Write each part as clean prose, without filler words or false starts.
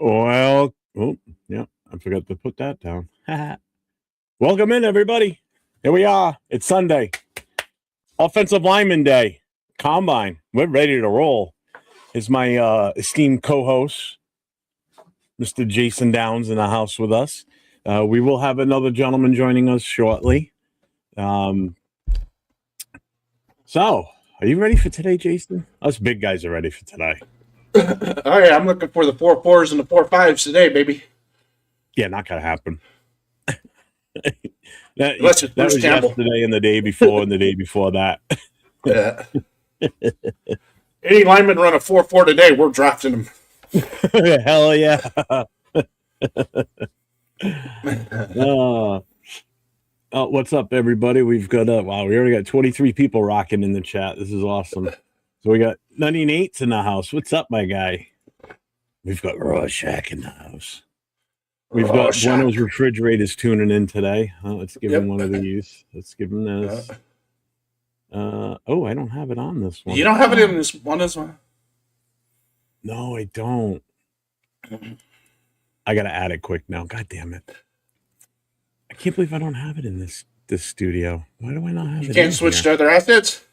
Well, oh, yeah, I forgot to put that down. Welcome in, everybody. Here we are. It's Sunday. Offensive Lineman Day. Combine. We're ready to roll. Is my esteemed co-host, Mr. Jason Downs, in the house with us. We will have another gentleman joining us shortly. So, are you ready for today, Jason? Us big guys are ready for today. Oh yeah, I'm looking for the 4.4s and the 4.5s today, baby. Yeah, not gonna happen. Unless it's Bruce was Campbell. Yesterday and the day before and the day before that. Yeah. Any lineman run a 4.4 today, we're drafting them. Hell yeah. What's up, everybody? We've got wow, we already got 23 people rocking in the chat. This is awesome. So we got 98s in the house. What's up, my guy? We've got Rorschach in the house. We've got Bueno's Refrigerators tuning in today. Let's give him one of these. Let's give him this. Oh, I don't have it on this one. You don't have it in this one as well? No, I don't. I gotta add it quick now. God damn it. I can't believe I don't have it in this studio. Why do I not have it? You can't switch to other assets?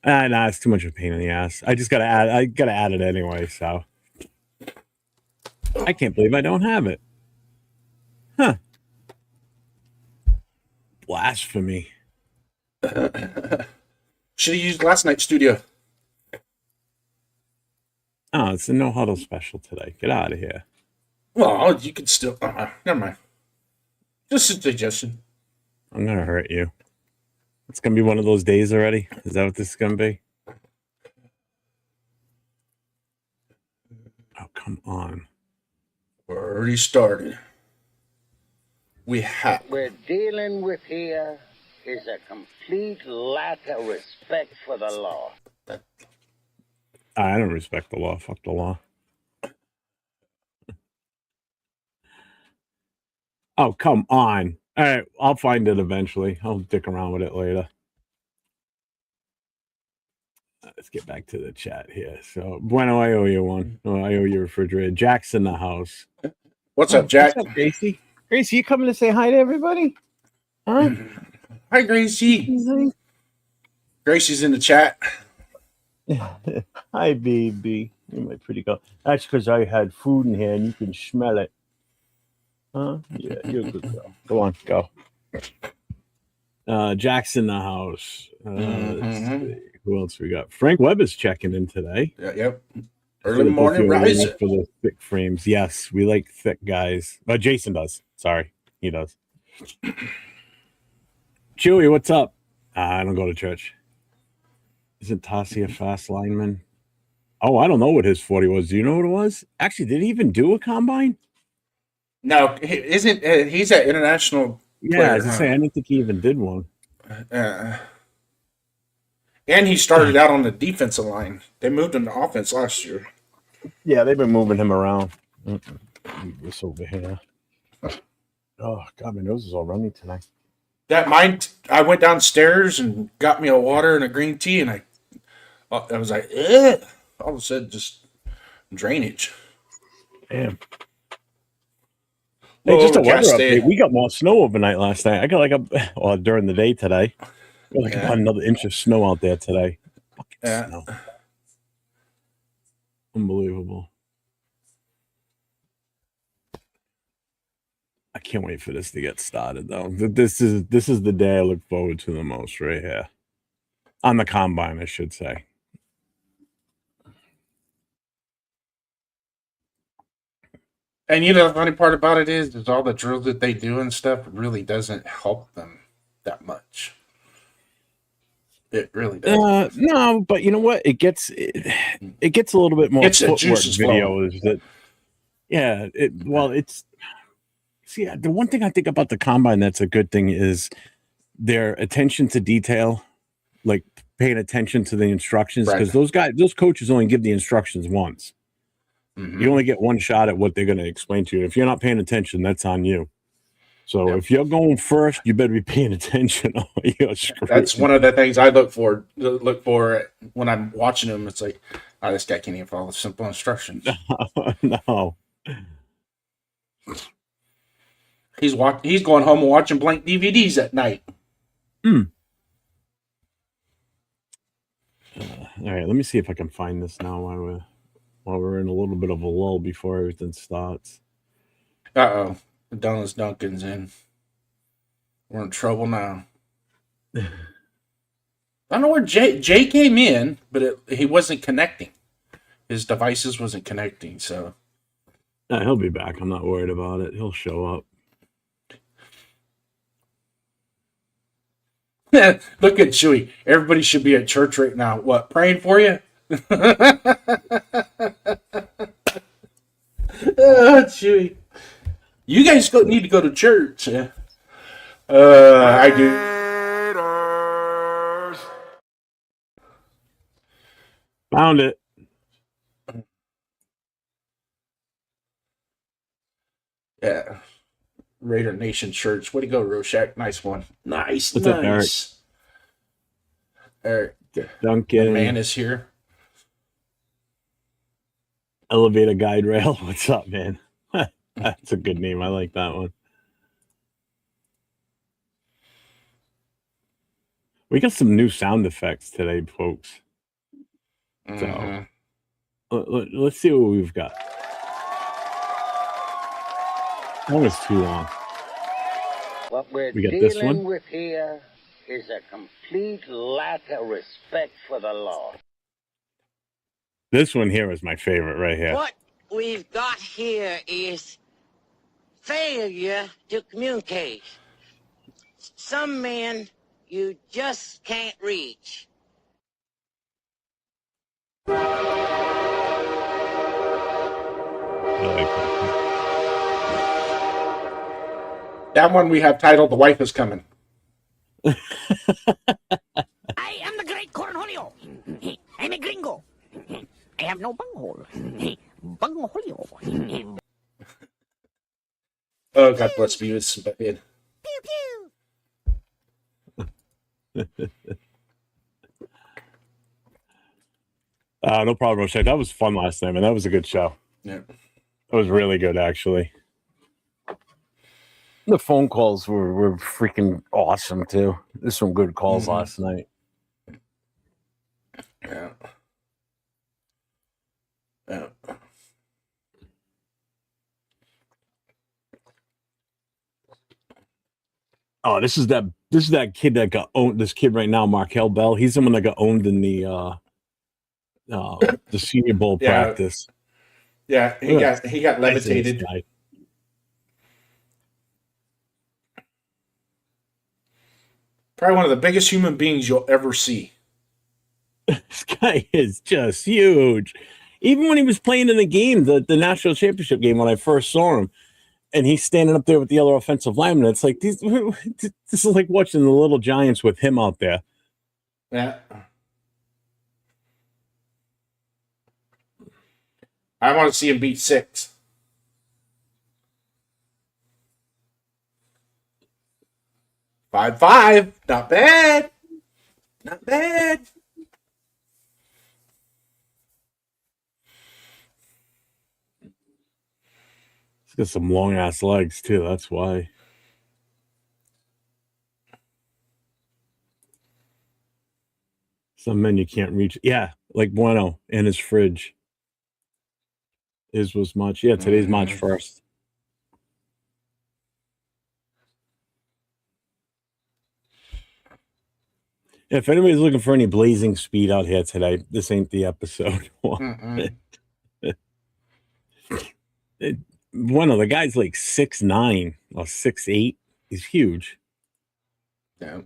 Nah, it's too much of a pain in the ass. I just gotta add it anyway, so I can't believe I don't have it. Huh. Blasphemy. Should have used last night's studio. Oh, it's a no huddle special today. Get out of here. Well, you could still never mind. Just a suggestion. I'm gonna hurt you. It's gonna be one of those days already. Is that what this is gonna be? Oh, come on. We're already started. We're dealing with here is a complete lack of respect for the law. I don't respect the law. Fuck the law. Oh, come on. All right, I'll find it eventually. I'll dick around with it later. Let's get back to the chat here. So, Bueno, I owe you one. Oh, I owe you a refrigerator. Jack's in the house. What's up, Jack? What's up, Gracie? Gracie, you coming to say hi to everybody? Huh? Hi, Gracie. Gracie's in the chat. Hi, baby. You're my pretty girl. That's because I had food in here and you can smell it. Huh? Yeah, you're a good girl. Go on, go. Jack's in the house. Let's see. Who else we got? Frank Webb is checking in today. Yep. Early So morning we rising. like for the thick frames. Yes, we like thick guys. Jason does. Sorry, he does. Chewy, what's up? I don't go to church. Isn't Tassi a fast lineman? Oh, I don't know what his 40 was. Do you know what it was? Actually, did he even do a combine? No, isn't he's an international Yeah, player? as I say, I didn't think he even did one. And he started out on the defensive line. They moved him to offense last year. Yeah, they've been moving him around. Move this over here. Oh God, my nose is all runny tonight. I went downstairs and got me a water and a green tea, and I was like, ugh. All of a sudden, just drainage. Damn. Hey, just a weather Overcast day. update. We got more snow overnight last night. I got during the day today. Got about another inch of snow out there today. Fucking snow. Unbelievable. I can't wait for this to get started though. This is the day I look forward to the most right here. On the combine, I should say. And you know the funny part about it is all the drills that they do and stuff really doesn't help them that much. It really does. No, but you know what? It gets a little bit more footwork videos that. Yeah, the one thing I think about the combine that's a good thing is their attention to detail, like paying attention to the instructions, because those coaches only give the instructions once. Mm-hmm. You only get one shot at what they're going to explain to you. If you're not paying attention, that's on you. So if you're going first, you better be paying attention. That's one of the things I look for when I'm watching them. It's like, oh, this guy can't even follow simple instructions. No. He's going home and watching blank DVDs at night. All right, let me see if I can find this now while we're in a little bit of a lull before everything starts. Uh-oh. Donis Duncan's in. We're in trouble now. I don't know where Jay came in, but he wasn't connecting. His devices wasn't connecting, so. He'll be back. I'm not worried about it. He'll show up. Look at Chewy. Everybody should be at church right now. What, praying for you? Oh, Chewy. You guys need to go to church. I do. Found it. Yeah. Raider Nation Church. Way to go, Rorschach. Nice one. Nice. What's up, Eric? Eric. Duncan. The man is here. Elevator Guide Rail. What's up, man? That's a good name. I like that one. We got some new sound effects today, folks. So let's see what we've got. That was too long. What we're We got this dealing one. with here is a complete lack of respect for the law. This one here is my favorite right here. What we've got here is failure to communicate. Some men you just can't reach. That one we have titled "The Wife Is Coming." I am the great Cornholio. I'm a gringo. I have no bunghole. Bungholio. Oh, God bless me. It's bad. Pew pew. No problem, Rochelle. That was fun last night, man. That was a good show. Yeah. That was really good, actually. The phone calls were freaking awesome, too. There's some good calls last night. Yeah. Yeah. Oh, this is that kid that got owned. This kid right now, Markel Bell. He's the one that got owned in the The Senior Bowl Yeah. practice. Yeah, he got Nice ass levitated. guy. Probably one of the biggest human beings you'll ever see. This guy is just huge. Even when he was playing in the game, the national championship game, when I first saw him, and he's standing up there with the other offensive linemen, it's like this is like watching the Little Giants with him out there. Yeah. I want to see him beat 6. Five. Not bad. Not bad. He's got some long ass legs too. That's why. Some men you can't reach. Yeah, like Bueno in his fridge. His was March. Yeah, today's March 1st. If anybody's looking for any blazing speed out here today, this ain't the episode. Bueno, the guy's like 6'9" or 6'8". He's huge. Yeah.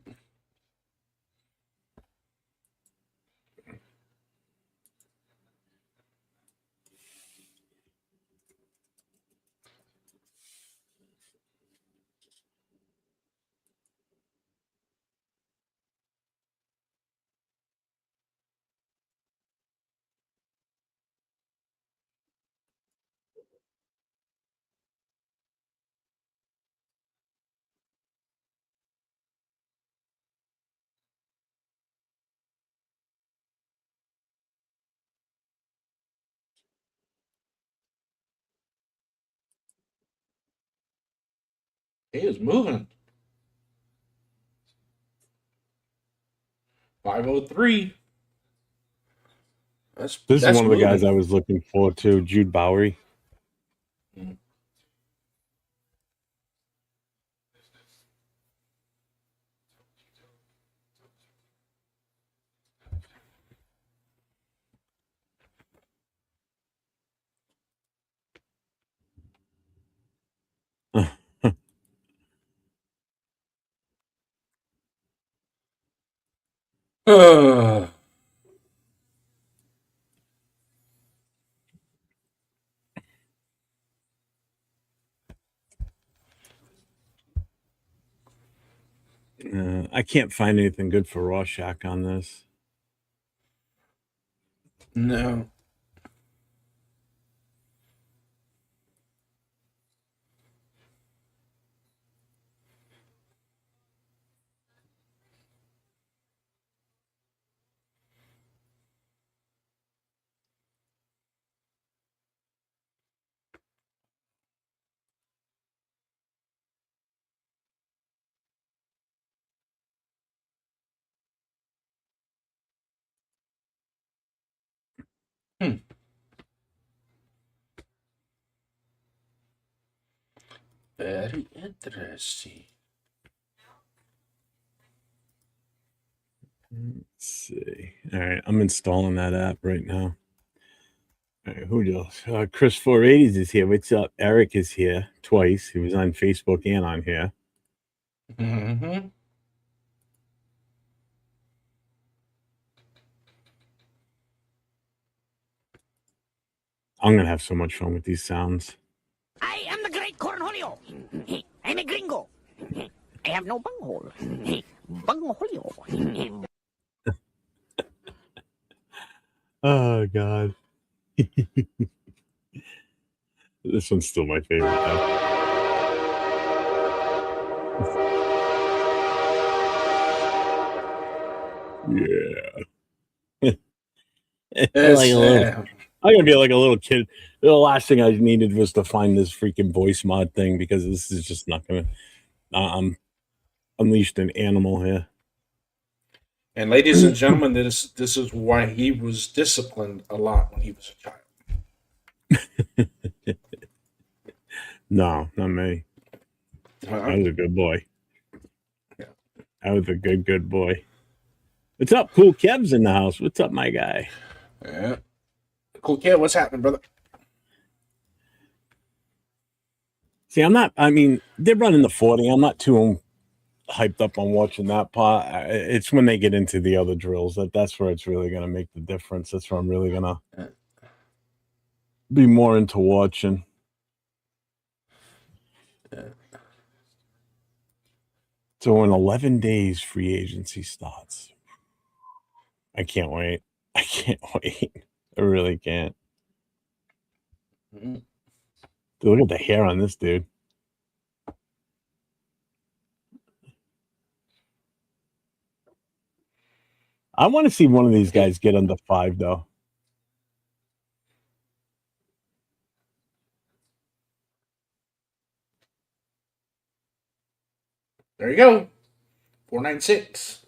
He is moving. 503. This That's is one of the guys moving. I was looking for too, Jude Bowery. I can't find anything good for Rorschach on this. No. Very interesting. Let's see. All right, I'm installing that app right now. All right, who else? Chris 480s is here. What's up? Eric is here twice. He was on Facebook and on here. Mm-hmm. I'm gonna have so much fun with these sounds. I am the great Cornholio. I'm a gringo. I have no bunghole. Bungholio. Oh God. This one's still my favorite though. Yeah. I'm gonna be like a little kid. The last thing I needed was to find this freaking voice mod thing because this is just not gonna. I'm unleashed an animal here. And ladies and gentlemen, this is why he was disciplined a lot when he was a child. No, not me. I was a good boy. Yeah. I was a good boy. What's up, Cool Kev's in the house? What's up, my guy? Yeah. Cool kid, what's happening, brother? See, I mean, they're running the 40. I'm not too hyped up on watching that part. It's when they get into the other drills that's where it's really going to make the difference. That's where I'm really going to be more into watching. So in 11 days, free agency starts. I can't wait. I can't wait. I really can't. Mm-hmm. Dude, look at the hair on this dude. I want to see one of these guys get under 5, though. There you go. 496.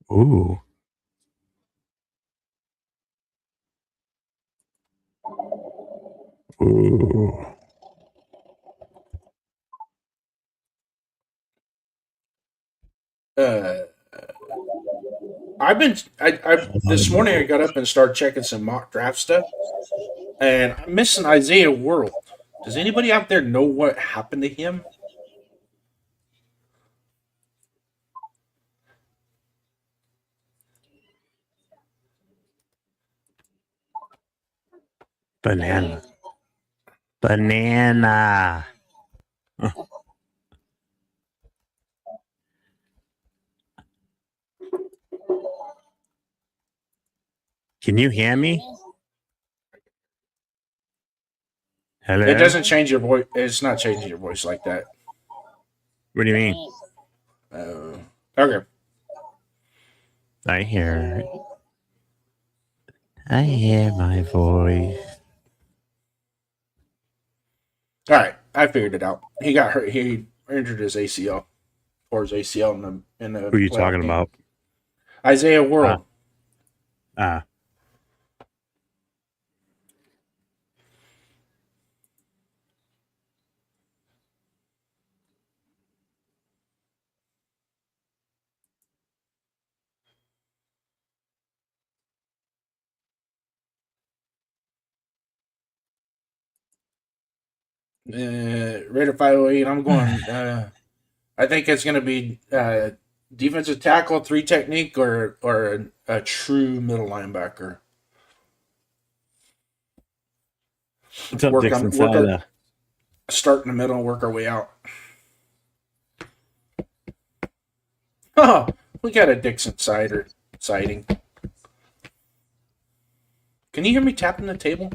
Ooh. Ooh. I this morning I got up and started checking some mock draft stuff, and I'm missing Isaiah World. Does anybody out there know what happened to him? Banana. Banana. Can you hear me? Hello? It doesn't change your voice. It's not changing your voice like that. What do you mean? Okay. I hear my voice. All right. I figured it out. He got hurt. He injured his ACL, or his ACL in the. Who are you talking game. about? Isaiah World. Raider 508. I'm going. I think it's going to be defensive tackle, 3 technique, or a true middle linebacker. What's up, Dixon? Start in the middle and work our way out. Oh, we got a Dixon sighting. Can you hear me tapping the table?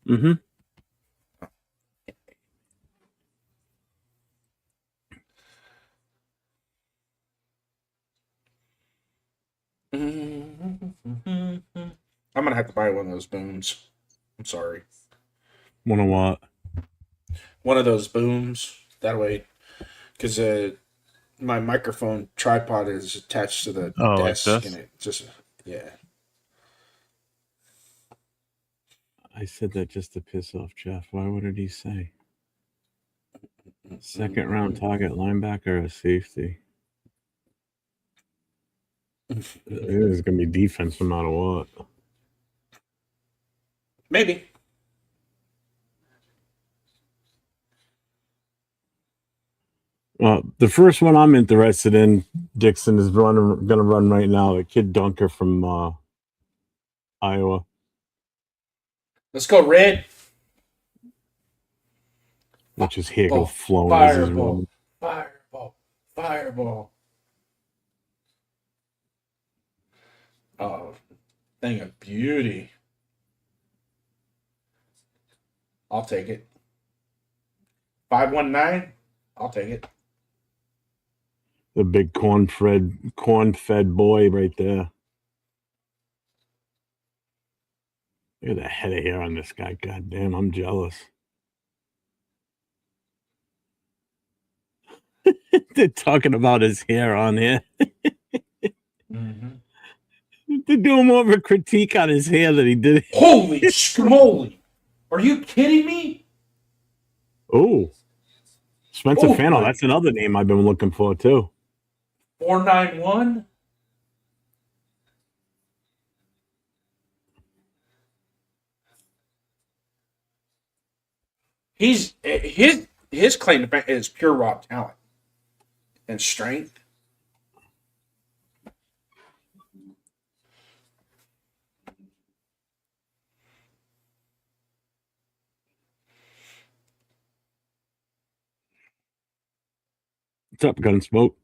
Mm-hmm. I'm gonna have to buy one of those booms. I'm sorry. One of what? One of those booms. That way, because my microphone tripod is attached to the desk, like this? and it just I said that just to piss off Jeff. What did he say? Second round target linebacker or safety? It's gonna be defense no matter what. Maybe. The first one I'm interested in, Dixon, is going to run right now. The kid Dunker from Iowa. Let's go red. Watch his hair go Ball. flowing as he's Fireball. running. Fireball. Fireball. Oh, thing of beauty. I'll take it. 519. I'll take it. The big corn-fed boy right there. Look at the head of hair on this guy. God damn, I'm jealous. They're talking about his hair on here. Mm-hmm. They're doing more of a critique on his hair than he did. Holy schmoly! Are you kidding me? Oh, Spencer Oh Fano. my! That's another name I've been looking for too. 491. He's his claim to fame is pure raw talent and strength. What's up, Gunsmoke?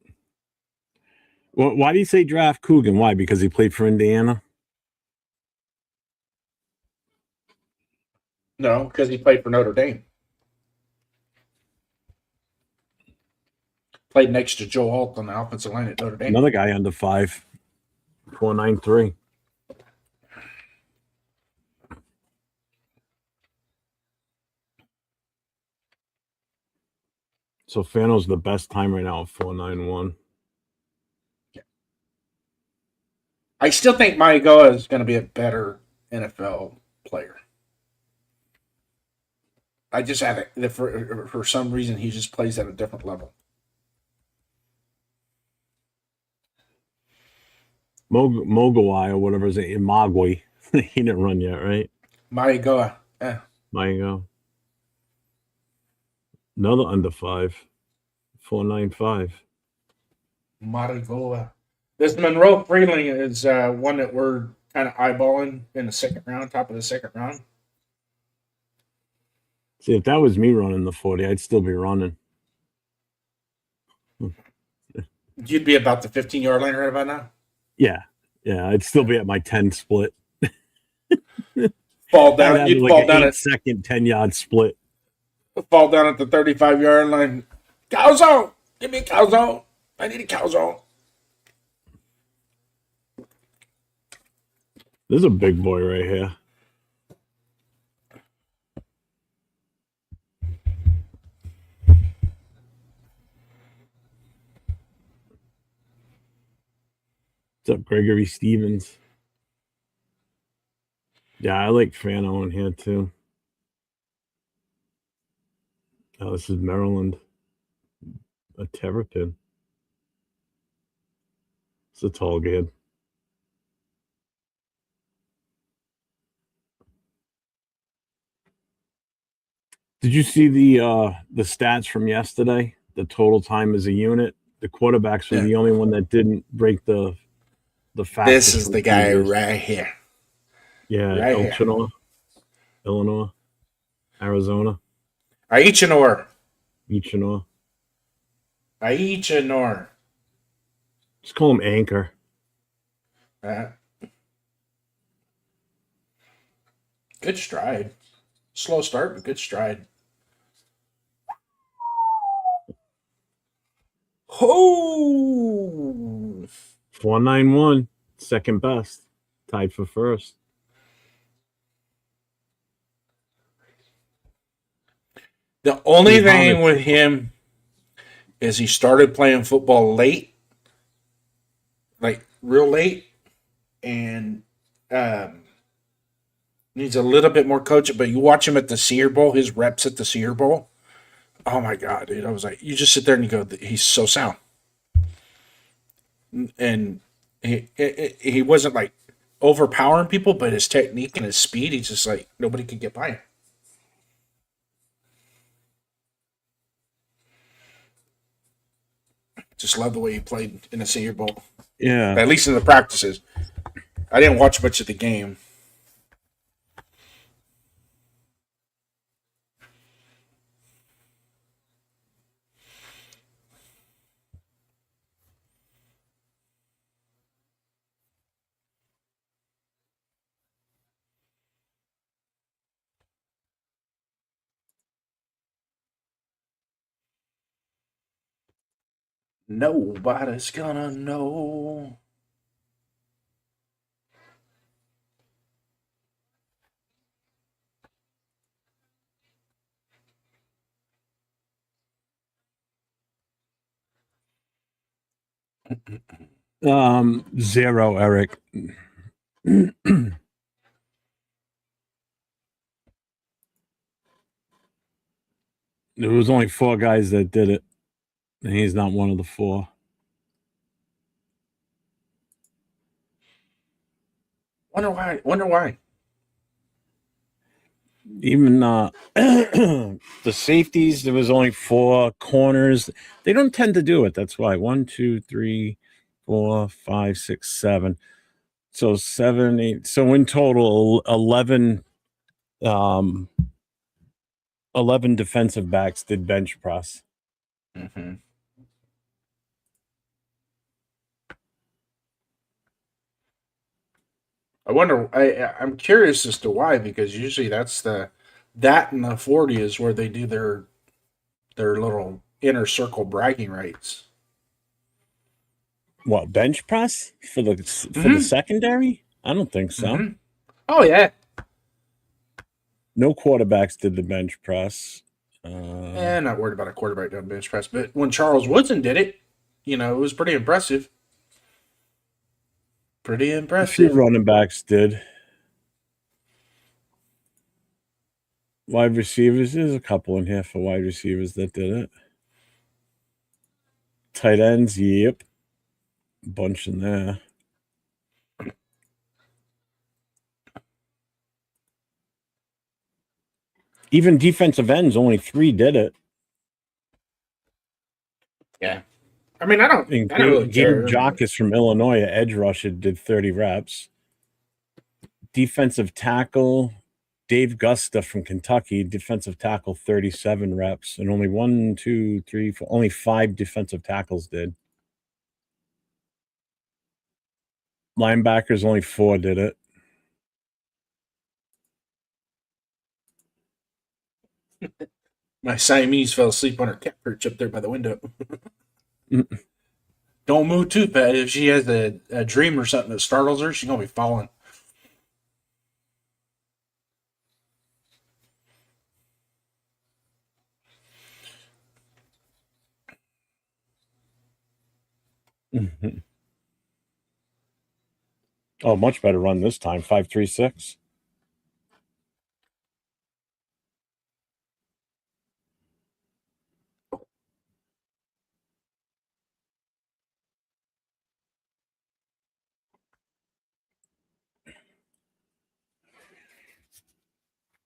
Well, why do you say draft Coogan? Why? Because he played for Indiana? No, because he played for Notre Dame. Played next to Joe Alt on the offensive line at Notre Dame. Another guy under 5, 493. So Fano's the best time right now at 491. I still think Maigoa is going to be a better NFL player. I just have it for some reason he just plays at a different level. Mogawai or whatever his name, Magui. He didn't run yet, right? Maigoa. Maigo. Another under 5, 495. Maigoa. This Monroe Freeling is one that we're kind of eyeballing in the second round, top of the second round. See, if that was me running the 40, I'd still be running. You'd be about the 15-yard line right about now. Yeah, I'd still be at my 10 split. Fall down. You'd like fall an down at 8-second 10-yard split. Fall down at the 35-yard line. Calzone! Give me a calzone. I need a calzone. There's a big boy right here. What's up, Gregory Stevens? Yeah, I like Fano in here too. Oh, this is Maryland. A Terrapin. It's a tall kid. Did you see the stats from yesterday? The total time as a unit. The quarterbacks were the only one that didn't break the fastest. This is the guy right here. Yeah, right Elchinor, Illinois, Arizona. Aichinor. Eichinor. Just call him Anchor. Good stride. Slow start, but good stride. Oh! 491, second best, tied for first. The only thing with him is he started playing football late, like real late, and needs a little bit more coaching. But you watch him at the Senior Bowl, his reps at the Senior Bowl. Oh my God, dude! I was like, you just sit there and you go, he's so sound, and he wasn't like overpowering people, but his technique and his speed, he's just like nobody could get by him. Just love the way he played in the Senior Bowl. Yeah. At least in the practices. I didn't watch much of the game. Nobody's gonna know. Zero, Eric. There was only 4 guys that did it, and he's not one of the 4. Wonder why. Even the safeties, there was only 4 corners. They don't tend to do it. That's why. 1, 2, 3, 4, 5, 6, 7. So 7, 8. So in total, 11 defensive backs did bench press. Mm-hmm. I wonder. I'm curious as to why, because usually that and the 40 is where they do their little inner circle bragging rights. What, bench press for the secondary? I don't think so. Mm-hmm. Oh yeah. No quarterbacks did the bench press. Not worried about a quarterback doing bench press, but when Charles Woodson did it, it was pretty impressive. Pretty A impressive. few running backs did. Wide receivers, there's a couple in here for wide receivers that did it. Tight ends, yep. A bunch in there. Even defensive ends, only 3 did it. Yeah. I mean, I don't really care. Gabe Jockus from Illinois, edge rusher, did 30 reps. Defensive tackle, Dave Gusta from Kentucky, defensive tackle, 37 reps. And only 1, 2, 3, 4, only 5 defensive tackles did. Linebackers, only 4 did it. My Siamese fell asleep on her cat perch up there by the window. Don't move too bad. If she has a dream or something that startles her, she's going to be falling. Oh, much better run this time. 5.36.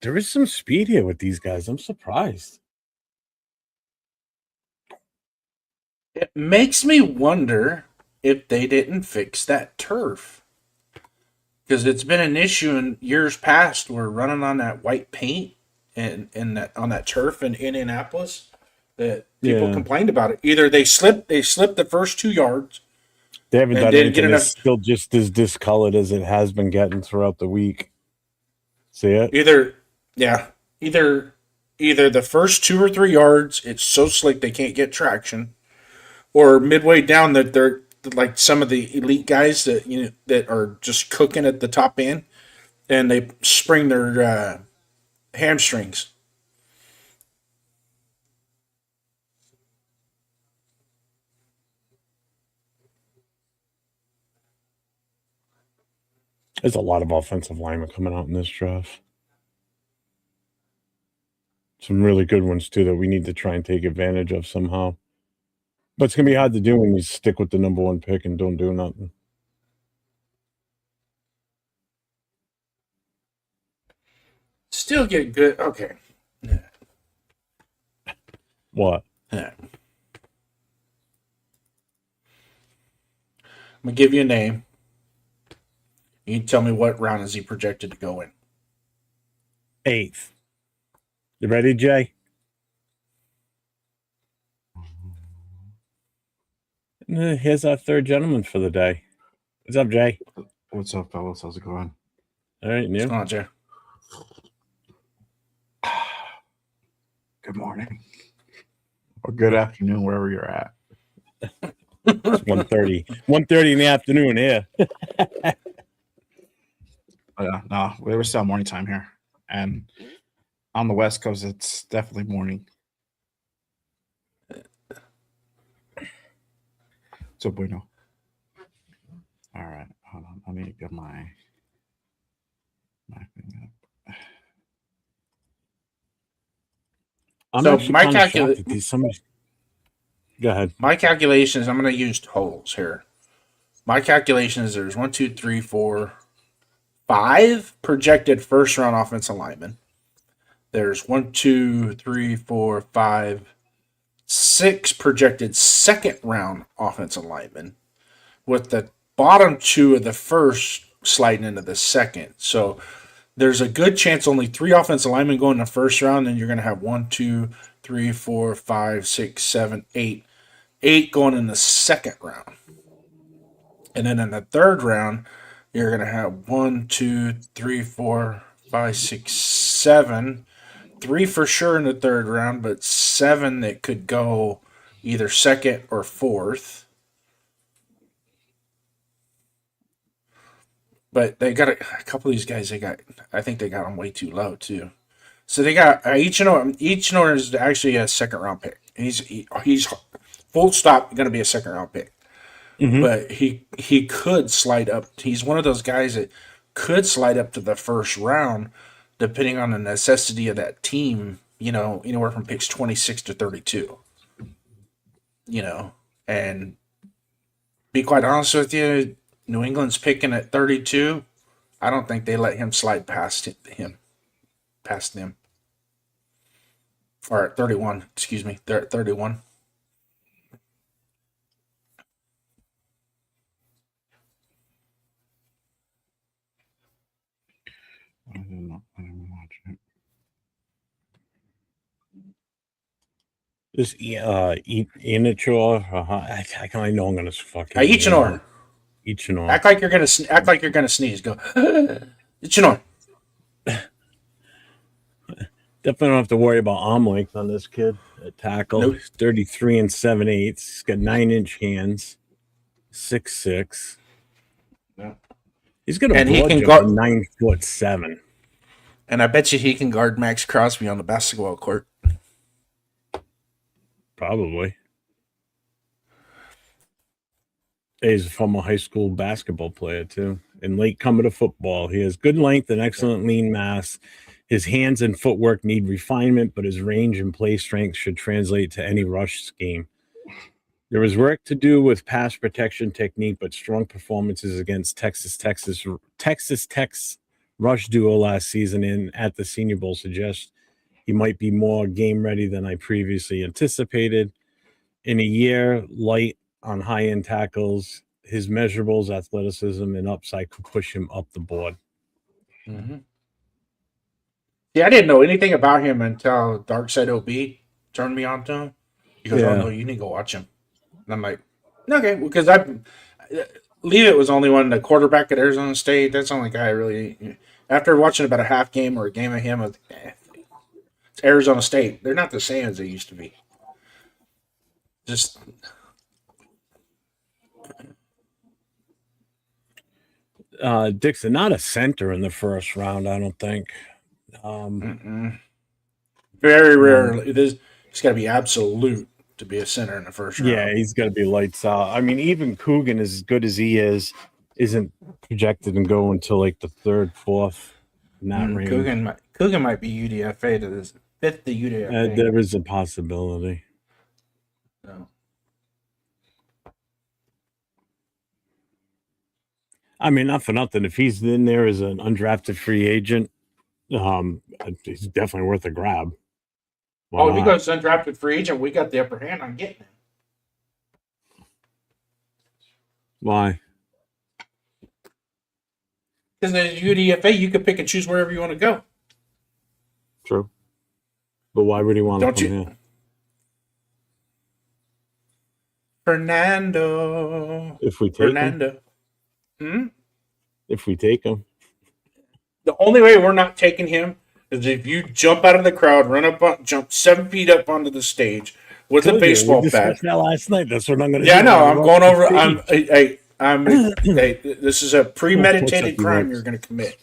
There is some speed here with these guys. I'm surprised. It makes me wonder if they didn't fix that turf. Because it's been an issue in years past where running on that white paint and on that turf in Indianapolis that people complained about it. Either they slipped the first 2 yards. They haven't and done didn't anything. get enough. It's still just as discolored as it has been getting throughout the week. See it? Either the first 2 or 3 yards, it's so slick they can't get traction, or midway down that they're like some of the elite guys that that are just cooking at the top end, and they spring their hamstrings. There's a lot of offensive linemen coming out in this draft. Some really good ones, too, that we need to try and take advantage of somehow. But it's going to be hard to do when you stick with the number 1 pick and don't do nothing. Still get good. Okay. What? Yeah. I'm going to give you a name. You can tell me what round is he projected to go in. 8th. You ready, Jay? Here's our 3rd gentleman for the day. What's up, Jay? What's up, fellas? How's it going? All right, What's Neil. going on, Jay? Good morning. Or good afternoon, wherever you're at. It's 1:30. 1:30 in the afternoon here. No, we're still morning time here. And on the West Coast, it's definitely morning. So bueno. All right, hold on. Let me get my thing up. I'm So actually kind of shocked that these somebody. Go ahead. my calculations, I'm going to use totals here. My calculation is there's 1, 2, 3, 4, 5 projected first round offensive linemen. There's 1, 2, 3, 4, 5, 6 projected second round offensive linemen, with the bottom 2 of the first sliding into the second. So there's a good chance only 3 offensive linemen go in the first round, and you're going to have 1, 2, 3, 4, 5, 6, 7, 8. 8 going in the second round. And then in the third round, you're going to have 1, 2, 3, 4, 5, 6, 7. 3 for sure in the third round, but 7 that could go either second or fourth. But they got a couple of these guys. I think they got them way too low too. So they got each owner is actually a second round pick. He's full stop going to be a second round pick. Mm-hmm. But he could slide up. He's one of those guys that could slide up to the first round, depending on the necessity of that team. Anywhere from picks 26 to 32. And be quite honest with you, New England's picking at 32. I don't think they let him slide past them. Or at 31, excuse me. They're at 31. I didn't watch it. This Ianichor, I know I'm gonna fucking Ichenor. Ichenor. Act like you're gonna sneeze. Go. Ichenor. Definitely don't have to worry about arm length on this kid at tackle. Nope. He's 33 and 7/8. He's got 9-inch hands, 6'6". Yeah. He's got a And he broad can jump guard- of 9'7". And I bet you he can guard Max Crosby on the basketball court. Probably. He's a former high school basketball player too, and late comer to football. He has good length and excellent lean mass. His hands and footwork need refinement, but his range and play strength should translate to any rush scheme. There is work to do with pass protection technique, but strong performances against Texas Tech's rush duo last season and at the Senior Bowl suggest he might be more game ready than I previously anticipated. In a year light on high-end tackles, his measurables, athleticism, and upside could push him up the board. Mm-hmm. Yeah, I didn't know anything about him until Darkside OB turned me on to him. He goes, Yeah. "Oh no, you need to go watch him." And I'm like, "Okay," because Leavitt was only one, the quarterback at Arizona State. That's the only guy I really. After watching about a half game or a game of him, it's Arizona State. They're not the same as they used to be. Just Dixon, not a center in the first round, I don't think. very rarely. It's got to be absolute to be a center in the first round. Yeah, he's got to be lights out. I mean, even Coogan, as good as he is, isn't projected to go until like the third, fourth in that range. Coogan might be UDFA to this fifth to UDFA. There is a possibility. No. I mean, not for nothing. If he's in there as an undrafted free agent, he's definitely worth a grab. Why If he not? goes undrafted free agent, we got the upper hand on getting him. Why? Because in UDFA, you can pick and choose wherever you want to go. True. But why would he want to Don't come you- here? Fernando. If we take him? Fernando. If we take him. The only way we're not taking him is if you jump out of the crowd, jump 7 feet up onto the stage with a Told you, baseball we bat. discussed that last night. That's what I'm going to Yeah, I do. know. I'm I'm going over. stage. Hey, this is a premeditated Of course, crime he you're going to commit.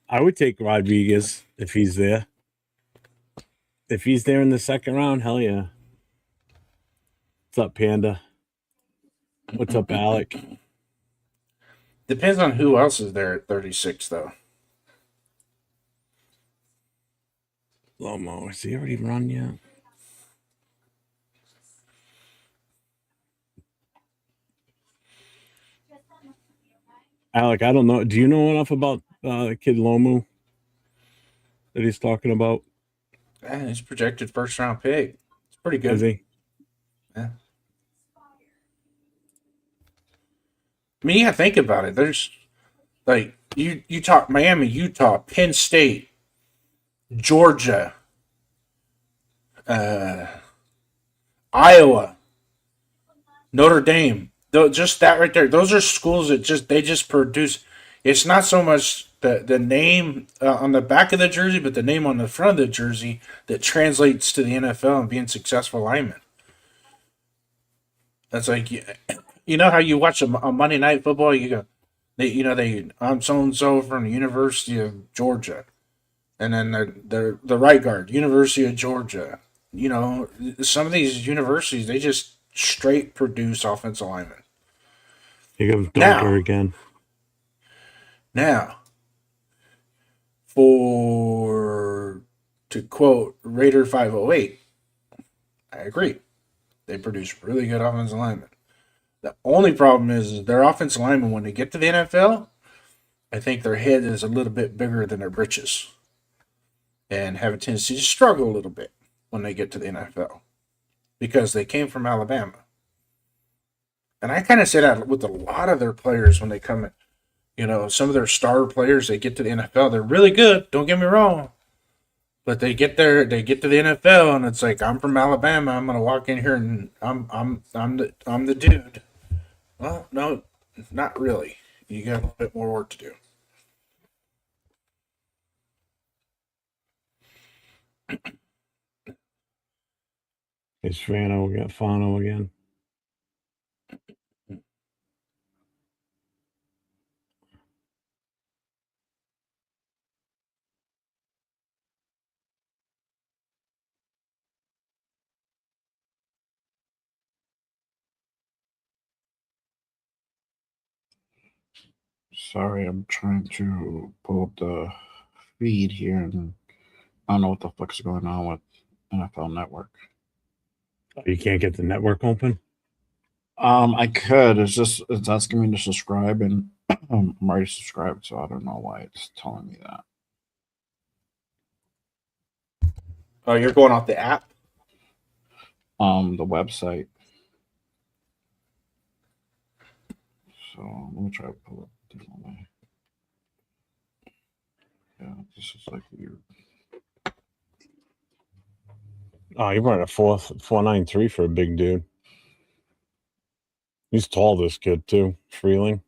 I would take Rodriguez if he's there. If he's there in the second round, hell yeah. What's up, Panda? What's up, Alec? Depends on who else is there at 36, though. Lomo, has he already run yet? Alec, I don't know. Do you know enough about the kid Lomu that he's talking about? He's projected first-round pick. It's pretty good. Is he? Yeah. I mean, yeah, think about it. There's like you talk Miami, Utah, Penn State, Georgia, Iowa, Notre Dame. Just that right there. Those are schools that just produce. It's not so much the name on the back of the jersey, but the name on the front of the jersey that translates to the NFL and being successful linemen. That's like you know how you watch a Monday Night Football. You go, I'm so and so from the University of Georgia, and then the right guard, University of Georgia. You know, some of these universities they just straight produce offensive linemen. Here comes Darker Now, again. Now, to quote Raider 508, I agree. They produce really good offensive linemen. The only problem is their offensive linemen, when they get to the NFL, I think their head is a little bit bigger than their britches and have a tendency to struggle a little bit when they get to the NFL because they came from Alabama. And I kind of say that with a lot of their players when they come in. You know, some of their star players, they get to the NFL, they're really good, don't get me wrong. But they get there, they get to the NFL, and it's like, I'm from Alabama, I'm gonna walk in here and I'm the dude. Well, no, not really. You got a little bit more work to do. It's Fano. We got Fano again. Sorry, I'm trying to pull up the feed here, and I don't know what the fuck's going on with NFL Network. You can't get the network open? I could. It's asking me to subscribe, and I'm already subscribed, so I don't know why it's telling me that. Oh, you're going off the app? The website. So let me try to pull it a different way. Yeah, this is like weird. Oh, you're running a 4.93 for a big dude. He's tall, this kid, too. Freeling.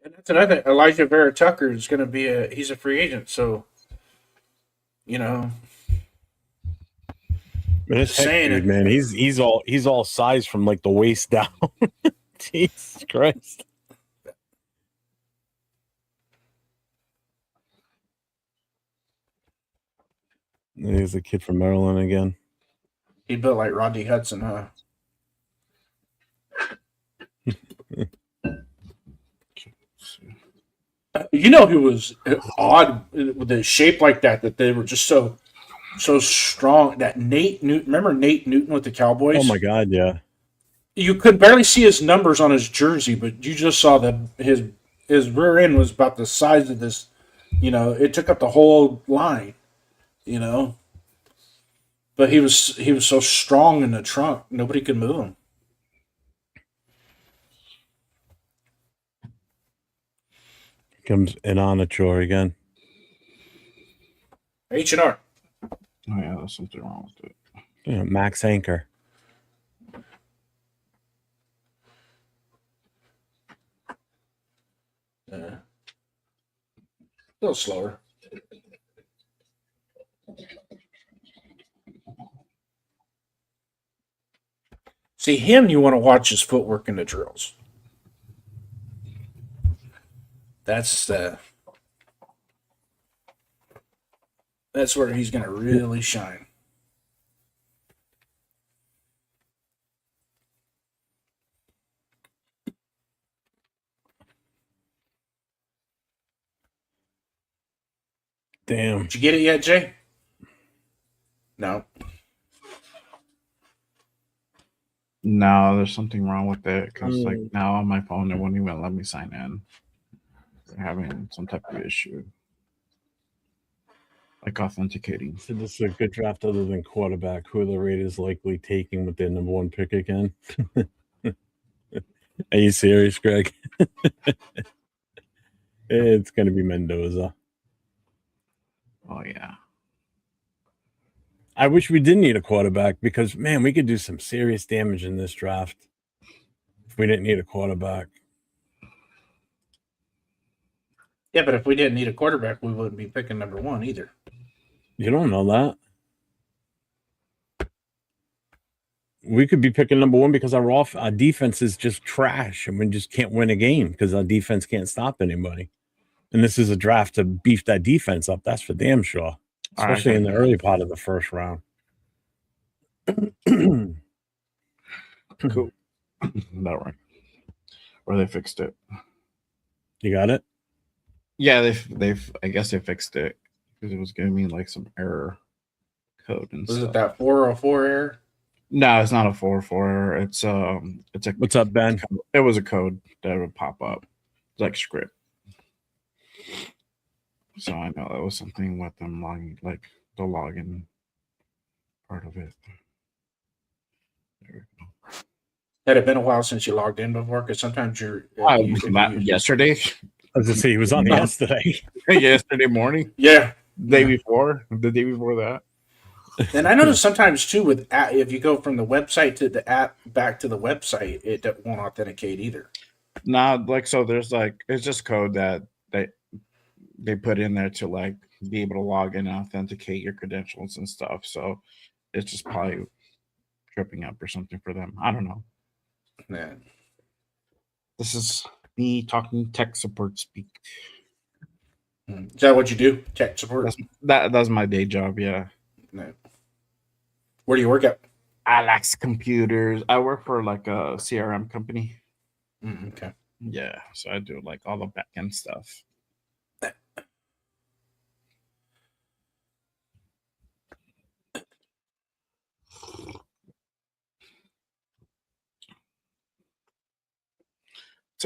And that's another thing. Elijah Vera Tucker is going to be he's a free agent, so you know. Man, this Just heck saying dude, it. man, he's all size from like the waist down. Jesus Christ. Here's the kid from Maryland again. He built like Rodney Hudson, huh? You know, he was odd with a shape like that they were just so strong. That Nate Newton, remember Nate Newton with the Cowboys? Oh my God, yeah. You could barely see his numbers on his jersey, but you just saw that his rear end was about the size of this. You know, it took up the whole line. You know, but he was so strong in the trunk, nobody could move him. Comes in on a chore again. H&R. Oh yeah, there's something wrong with it. Yeah, Max Anchor. A little slower. See him, you want to watch his footwork in the drills. That's where he's going to really shine. Damn. Did you get it yet, Jay? No. No, there's something wrong with it because like now on my phone it won't even let me sign in. They're having some type of issue, like authenticating. So this is a good draft other than quarterback. Who are the Raiders likely taking with their number one pick again? Are you serious, Greg? It's going to be Mendoza. Oh yeah. I wish we didn't need a quarterback because, man, we could do some serious damage in this draft if we didn't need a quarterback. Yeah, but if we didn't need a quarterback, we wouldn't be picking number one either. You don't know that. We could be picking number one because our defense is just trash and we just can't win a game because our defense can't stop anybody. And this is a draft to beef that defense up. That's for damn sure, especially in the early part of the first round. Cool. That right. Or they fixed it. You got it? Yeah, I guess they fixed it because it was giving me like some error code and Was stuff. it that 404 error? No, it's not a 404 error. It's a What's up, Ben? It was a code that would pop up. It's like script. So I know that was something with them logging, like the login part of it. There we go. Had it been a while since you logged in before? Because sometimes you're yesterday. I was gonna say he was on yesterday. Yesterday morning. Yeah. The day before that. And I noticed sometimes too with if you go from the website to the app back to the website, it won't authenticate either. Nah, like so there's like it's just code that they put in there to like be able to log in and authenticate your credentials and stuff. So it's just probably tripping up or something for them. I don't know. Yeah. This is me talking tech support speak. Is that what you do? Tech support? That's my day job, yeah. No. Where do you work at? Alex Computers. I work for like a CRM company. Okay. Yeah, so I do like all the back end stuff.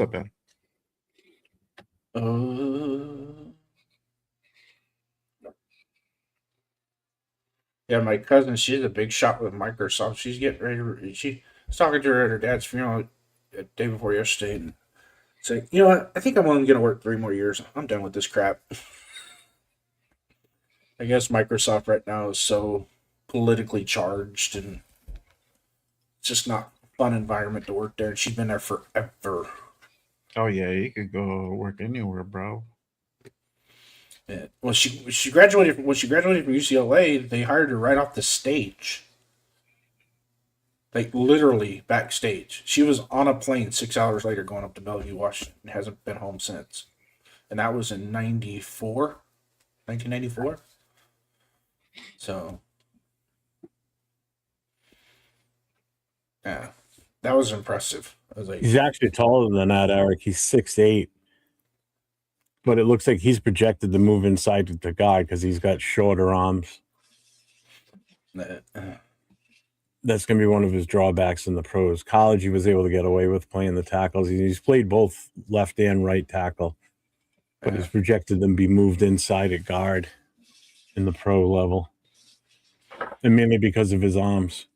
What's up, Ben? Yeah, my cousin, she's a big shot with Microsoft. She's getting ready. She was talking to her at her dad's funeral the day before yesterday, and saying, "You know what? I think I'm only going to work 3 more years. I'm done with this crap." I guess Microsoft right now is so politically charged, and it's just not a fun environment to work there. And she's been there forever. Oh yeah, you could go work anywhere, bro. Yeah. Well, she graduated. When she graduated from UCLA, they hired her right off the stage. Like literally backstage. She was on a plane 6 hours later going up to Bellevue, Washington, and hasn't been home since. And that was in 1994. So, yeah, that was impressive. I was like, He's actually taller than that, Eric. He's 6'8". But it looks like he's projected to move inside the guard because he's got shorter arms. That's going to be one of his drawbacks in the pros. College, he was able to get away with playing the tackles. He's played both left and right tackle. But he's projected to be moved inside at guard in the pro level. And mainly because of his arms.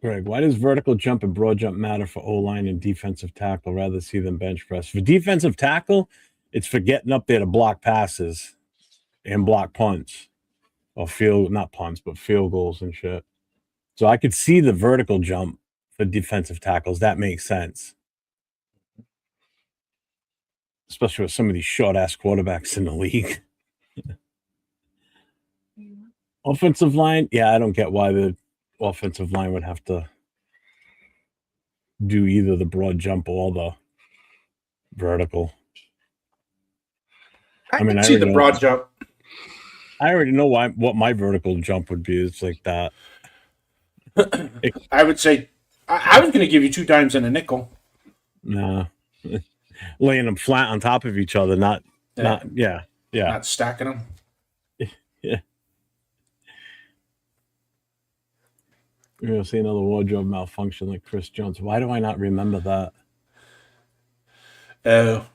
Greg, why does vertical jump and broad jump matter for O-line and defensive tackle rather see them bench press? For defensive tackle, it's for getting up there to block passes and block punts. Or not punts, but field goals and shit. So I could see the vertical jump for defensive tackles. That makes sense. Especially with some of these short-ass quarterbacks in the league. Offensive line, yeah, I don't get why the offensive line would have to do either the broad jump or the Vertical. I mean, can I see already the know. broad jump. I already know what my vertical jump would be. It's like that. I would say I was going to give you 2 times in a nickel. Nah. Laying them flat on top of each other, not yeah. Not stacking them. Yeah. You're gonna see another wardrobe malfunction like Chris Jones. Why do I not remember that? Oh,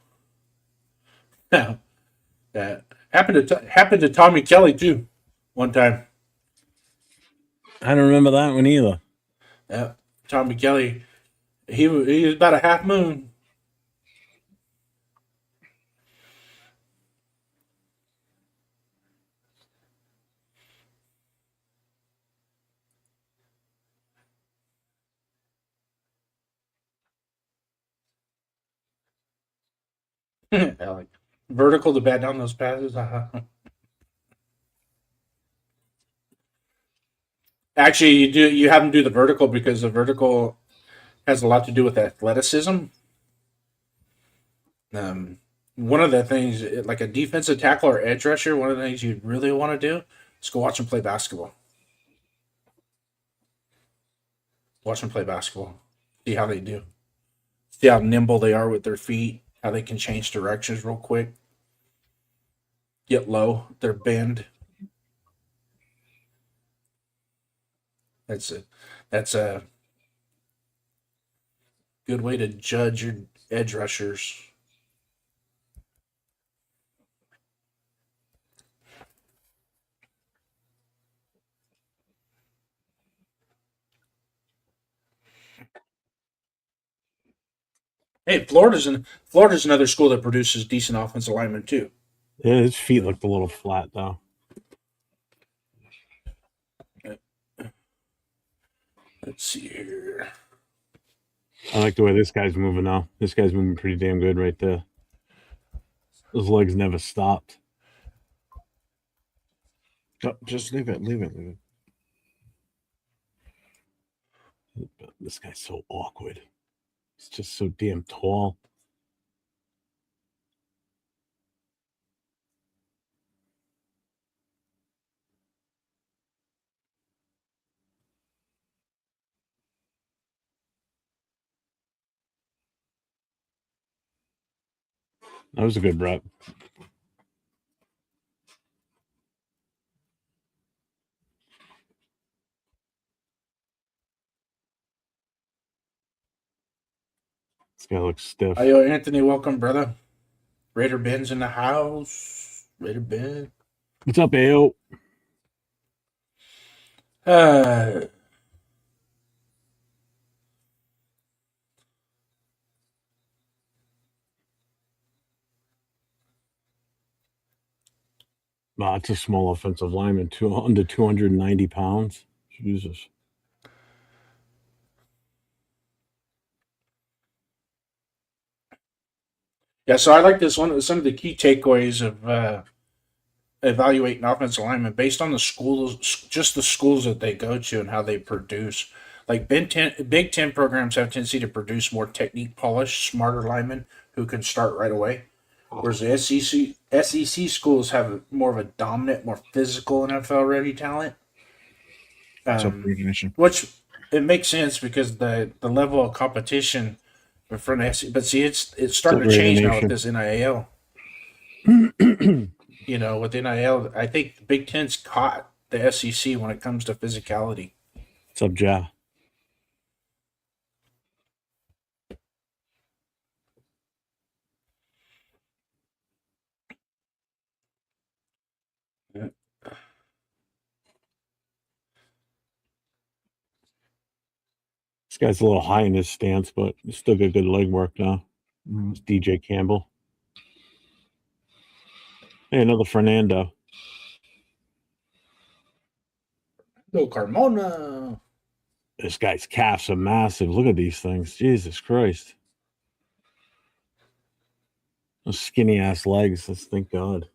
that happened to Tommy Kelly too, one time. I don't remember that one either. Tommy Kelly, he was about a half moon. Like vertical to bat down those passes. Actually, you have them do the vertical because the vertical has a lot to do with athleticism. One of the things, like a defensive tackle or edge rusher, one of the things you really want to do is go watch them play basketball. Watch them play basketball. See how they do. See how nimble they are with their feet. How they can change directions real quick. Get low. Their bend. That's a good way to judge your edge rushers. Hey, Florida's another school that produces decent offensive linemen too. Yeah, his feet looked a little flat though. Let's see here. I like the way this guy's moving now. This guy's moving pretty damn good right there. Those legs never stopped. Oh, just leave it. This guy's so awkward. He's just so damn tall. That was a good rep. This guy looks stiff. Yo, Anthony, welcome, brother. Raider Ben's in the house. Raider Ben. What's up, Ao? Uh, Nah, it's a small offensive lineman, under 290 pounds. Jesus. yeah, so I like this one. Some of the key takeaways of evaluating offensive linemen based on the schools, just the schools that they go to and how they produce. Like Big Ten programs have a tendency to produce more technique polished, smarter linemen who can start right away. Whereas the SEC schools have more of a dominant, more physical NFL ready talent. Which it makes sense because the level of competition in front of SEC, but see it's starting to change now with this NIL. With NIL, I think the Big Ten's caught the SEC when it comes to physicality. What's up, Ja? Yeah. This guy's a little high in his stance, but he's still got good leg work now. It's DJ Campbell. Hey, another Fernando. Go Carmona. This guy's calves are massive. Look at these things. Jesus Christ. Those skinny ass legs. Thank God.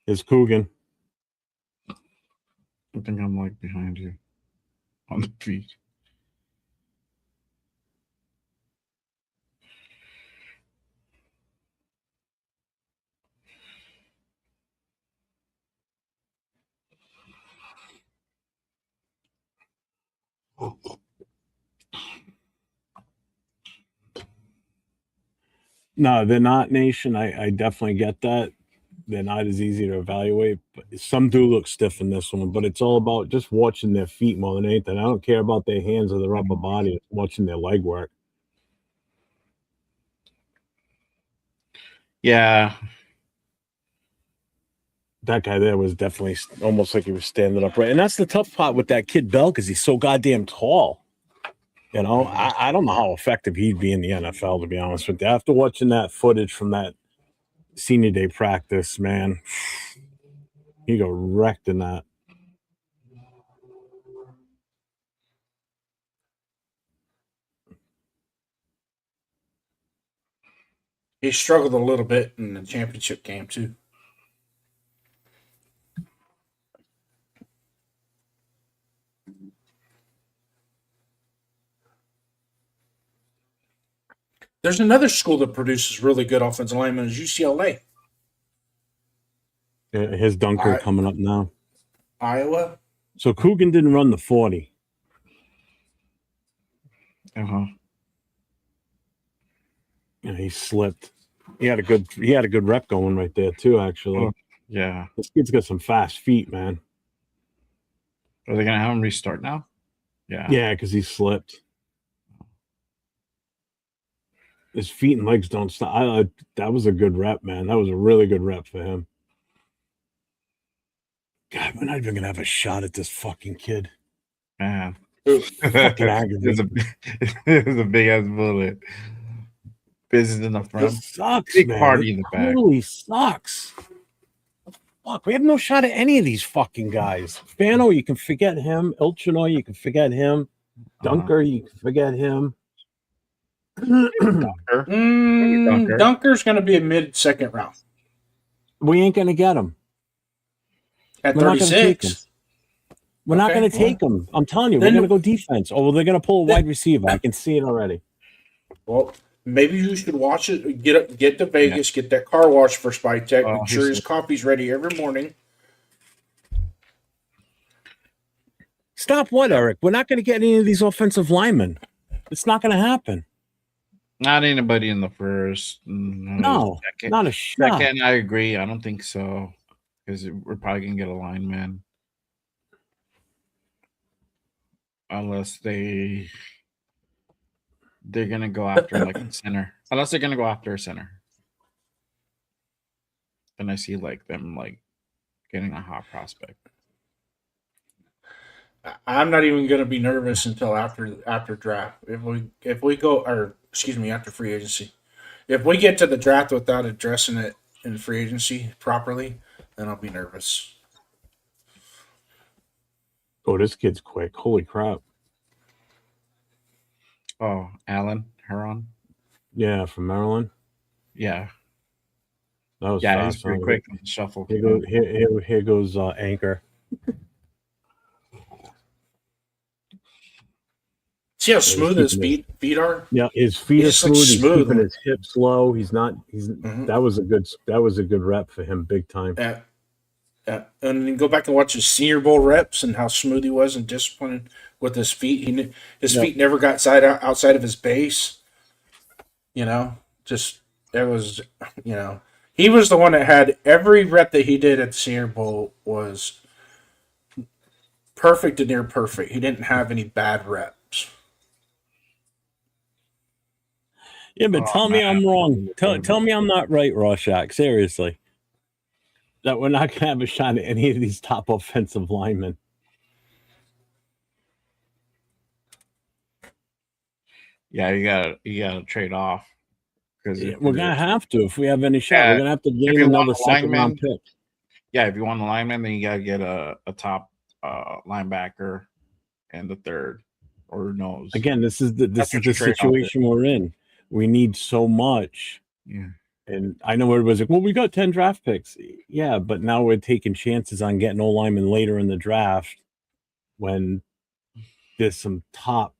Is Coogan. I think I'm like behind you on the feed. No, they're not, Nation. I definitely get that. They're not as easy to evaluate. But some do look stiff in this one, but it's all about just watching their feet more than anything. I don't care about their hands or their upper body. It's watching their leg work. Yeah. That guy there was definitely almost like he was standing upright. And that's the tough part with that kid Bell because he's so goddamn tall. You know, I don't know how effective he'd be in the NFL, to be honest with you. After watching that footage from that senior day practice, man, he got wrecked in that. He struggled a little bit in the championship game, too. There's another school that produces really good offensive linemen, is UCLA. His dunker coming up now. Iowa. So Coogan didn't run the 40. Yeah, he slipped. He had a good rep going right there too, actually. Oh, yeah. This kid's got some fast feet, man. Are they gonna have him restart now? Yeah. Yeah, because he slipped. His feet and legs don't stop. That was a good rep, man. That was a really good rep for him. God, we're not even gonna have a shot at this fucking kid. Man. Fucking aggravating. It was a big ass bullet. Business in the front. It sucks, Big man. party in the back. Totally sucks. Fuck, we have no shot at any of these fucking guys. Fano, you can forget him. Ilchinoy, you can forget him. Dunker, you can forget him. Dunker. Dunker's going to be a mid-second round. We ain't going to get him. At We're not gonna take 36. him. We're not going to take him. I'm telling you, we're Then- going to go defense. Or they're going to pull a wide receiver. I can see it already. Well, maybe you should watch it. Get to Vegas, get that car wash for Spy Tech. Make sure his coffee's ready every morning. Stop what, Eric? We're not going to get any of these offensive linemen. It's not going to happen. Not anybody in the first. No, second. not a shot. Second, I agree. I don't think so. Because we're probably going to get a lineman. Unless they're going to go after like a center. Unless they're going to go after a center. Then I see like them like getting a hot prospect. I'm not even going to be nervous until after draft. If we go, or excuse me, after free agency. If we get to the draft without addressing it in free agency properly, then I'll be nervous. Oh, this kid's quick. Holy crap. Oh, Allen Heron. Yeah, from Maryland. Yeah. That was Yeah, fast. he's pretty quick on the shuffle. Here goes Anchor. See how smooth his feet are? Yeah, his feet are He's like smooth. He's smooth. keeping his hips low. He's not. Mhm. That was a good rep for him, big time. Yeah. Yeah. And then go back and watch his Senior Bowl reps and how smooth he was and disciplined with his feet. His feet never got outside of his base. You know, just it was. You know, he was the one that had every rep that he did at the Senior Bowl was perfect and near perfect. He didn't have any bad reps. Yeah, but tell me I'm wrong. Tell me I'm not right, Rorschach. Seriously. That we're not going to have a shot at any of these top offensive linemen. Yeah, you gotta trade off. Because We're going to have to if we have any shot. Yeah, We're going to have to if gain you another want a second round lineman- pick. yeah, if you want a lineman, then you gotta get a top linebacker and the third, or who knows. Again, this is the what you trade off situation we're in. We need so much. Yeah. And I know everybody's like, well, we got 10 draft picks. Yeah, but now we're taking chances on getting O linemen later in the draft when there's some top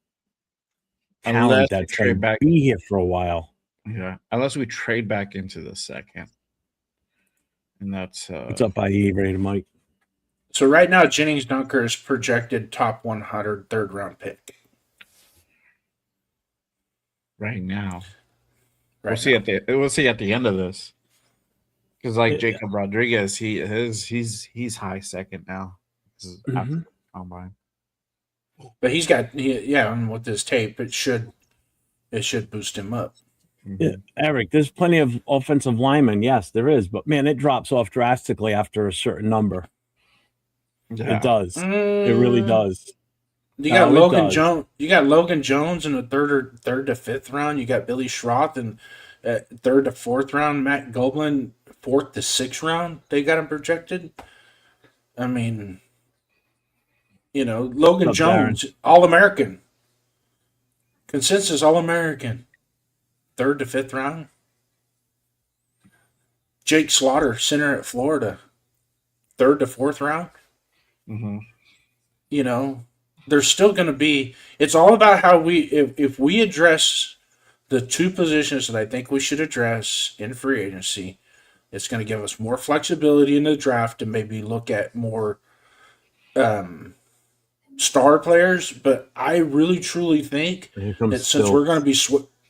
Unless talent we that's going trade to back. be here for a while. Yeah. Unless we trade back into the second. And that's What's up, IE? Ready to Mike? So right now, Jennings Dunker is projected top 100 third round pick. right now. Right We'll see now. we'll see at the end of this. Because like Yeah. Jacob Rodriguez, he's high second now. This is after the combine. But he's got and with this tape, it should boost him up. Yeah, Eric, there's plenty of offensive linemen. Yes, there is, but man, it drops off drastically after a certain number. Yeah. It does. It really does. You got Oh, it Logan does. Jones. You got Logan Jones in the third to fifth round. You got Billy Schroth in third to fourth round. Matt Goblin fourth to sixth round. They got him projected. I mean, Logan What's up, Jones, All American, consensus All American, third to fifth round. Jake Slaughter, center at Florida, third to fourth round. Mm-hmm. There's still going to be. It's all about how if we address the two positions that I think we should address in free agency, it's going to give us more flexibility in the draft to maybe look at more star players. But I really truly think that since we're going to be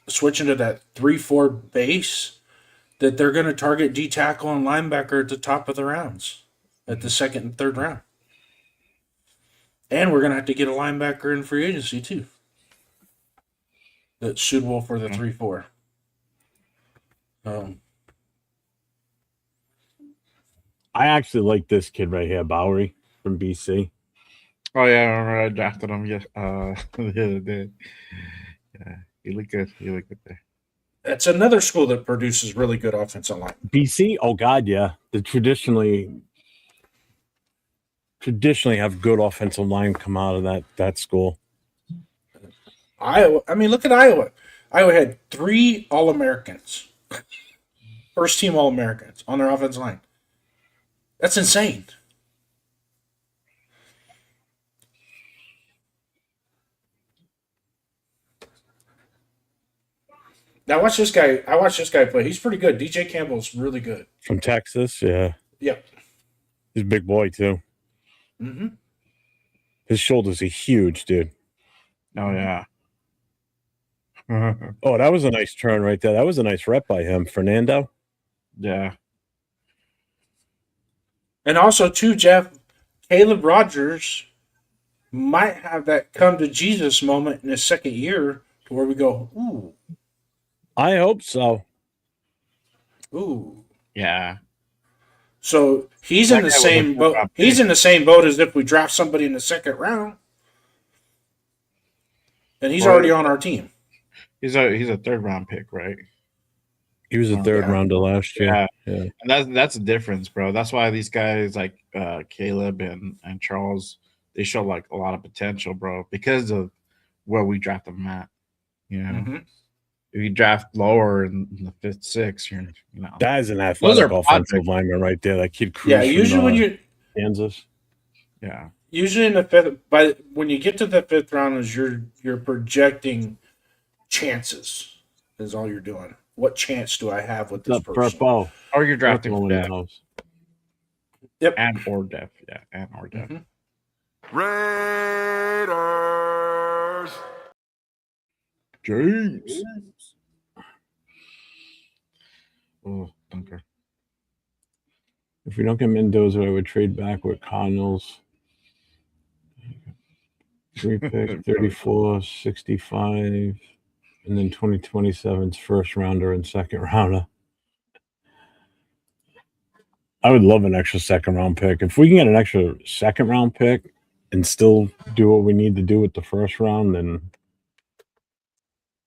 switching to that 3-4 base, that they're going to target D tackle and linebacker at the top of the rounds, at the second and third round. And we're going to have to get a linebacker in free agency too that's suitable for the 3-4. I actually like this kid right here, Bowery from BC. Oh yeah, I remember I drafted him the other day. Yeah, he looked good. He looked good there. That's another school that produces really good offensive line. BC, oh god, yeah. They traditionally have good offensive line come out of that school. Iowa. I mean, look at Iowa. Iowa had 3 All-Americans, first team All-Americans on their offensive line. That's insane. Now watch this guy. I watched this guy play. He's pretty good. DJ Campbell's really good. From Texas, yeah. Yep. He's a big boy too. Mm-hmm. His shoulders are huge, dude. Oh yeah. Oh, that was a nice turn right there. That was a nice rep by him, Fernando. Yeah. And also, too, Jeff, Caleb Rogers might have that come to Jesus moment in his second year to where we go, ooh. I hope so. Ooh. Yeah. So he's in the same boat. He's in the same boat as if we draft somebody in the second round. And he's already on our team. He's a third round pick, right? He was a third rounder last year. Yeah. And that's the difference, bro. That's why these guys like Caleb and Charles, they show like a lot of potential, bro, because of where we draft them at. If you draft lower in the 5th, 6th, that is an athletic offensive lineman right there. That kid Cruz. Yeah, usually when you Kansas. Yeah. Usually in the 5th, but when you get to the 5th round, is you're projecting chances. Is all you're doing. What chance do I have with this person? Purple. Or you're drafting depth. Yep. And or depth. Yeah, and or depth. Raiders. James. Oh, Dunker. If we don't get Mendoza, I would trade back with Cardinals. 3 pick, 34, 65, and then 2027's first rounder and second rounder. I would love an extra second round pick. If we can get an extra second round pick and still do what we need to do with the first round, then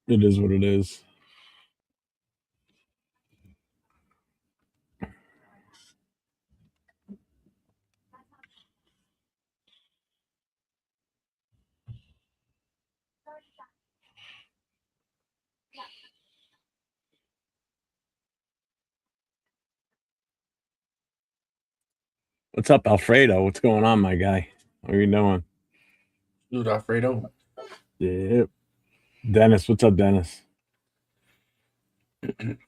it is what it is. What's up, Alfredo? What's going on, my guy? How are you doing? Dude, Alfredo. Yep. Dennis, what's up, Dennis? And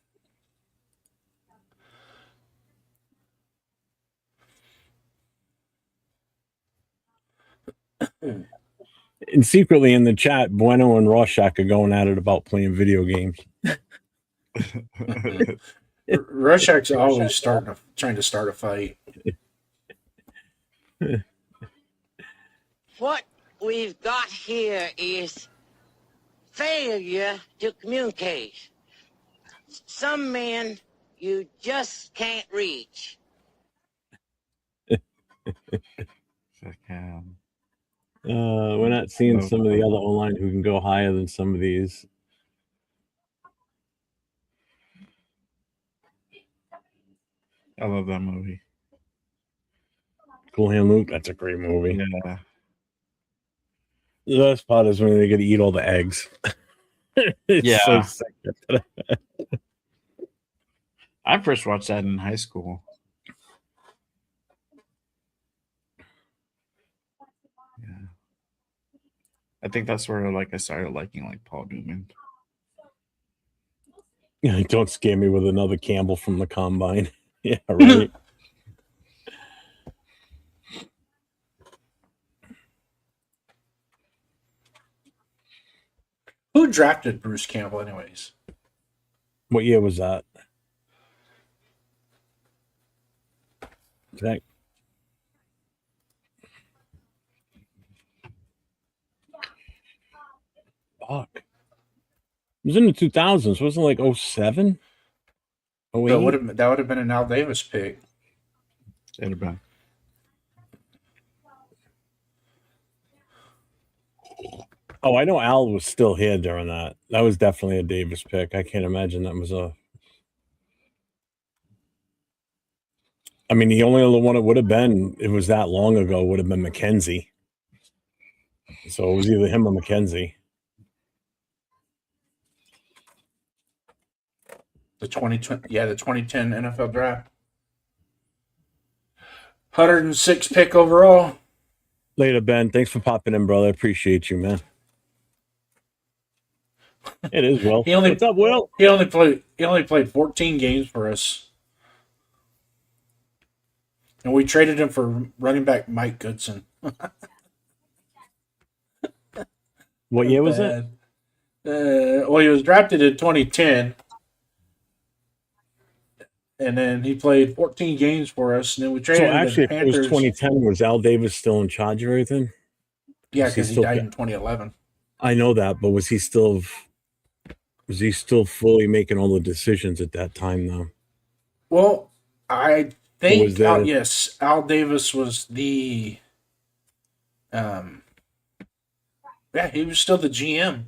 secretly in the chat, Bueno and Rorschach are going at it about playing video games. Rorschach's always trying to start a fight. What we've got here is failure to communicate. Some men you just can't reach. We're not seeing some of the other online who can go higher than some of these. I love that movie. Cool Hand Luke, that's a great movie. Yeah. The best part is when they get to eat all the eggs. It's so sick. I first watched that in high school. Yeah. I think that's where I started liking Paul Newman. Don't scare me with another Campbell from the combine. Yeah, right. Who drafted Bruce Campbell, anyways? What year was that? Fuck. It was in the 2000s. Wasn't it like 07? That would have been an Al Davis pick. It'd have been. Oh, I know Al was still here during that. That was definitely a Davis pick. I can't imagine that was a. I mean, the only other one it would have been, it was that long ago, would have been McKenzie. So it was either him or McKenzie. The 2010 NFL draft. 106 pick overall. Later, Ben. Thanks for popping in, brother. I appreciate you, man. It is Will. What's up, Will? He only played 14 games for us. And we traded him for running back Mike Goodson. What year was it? Well, he was drafted in 2010. And then he played 14 games for us. And then we traded him to the Panthers. It was 2010. Was Al Davis still in charge of everything? Yeah, because he died in 2011. I know that, but was he still fully making all the decisions at that time, though? Well, I think yes, Al Davis was the he was still the GM.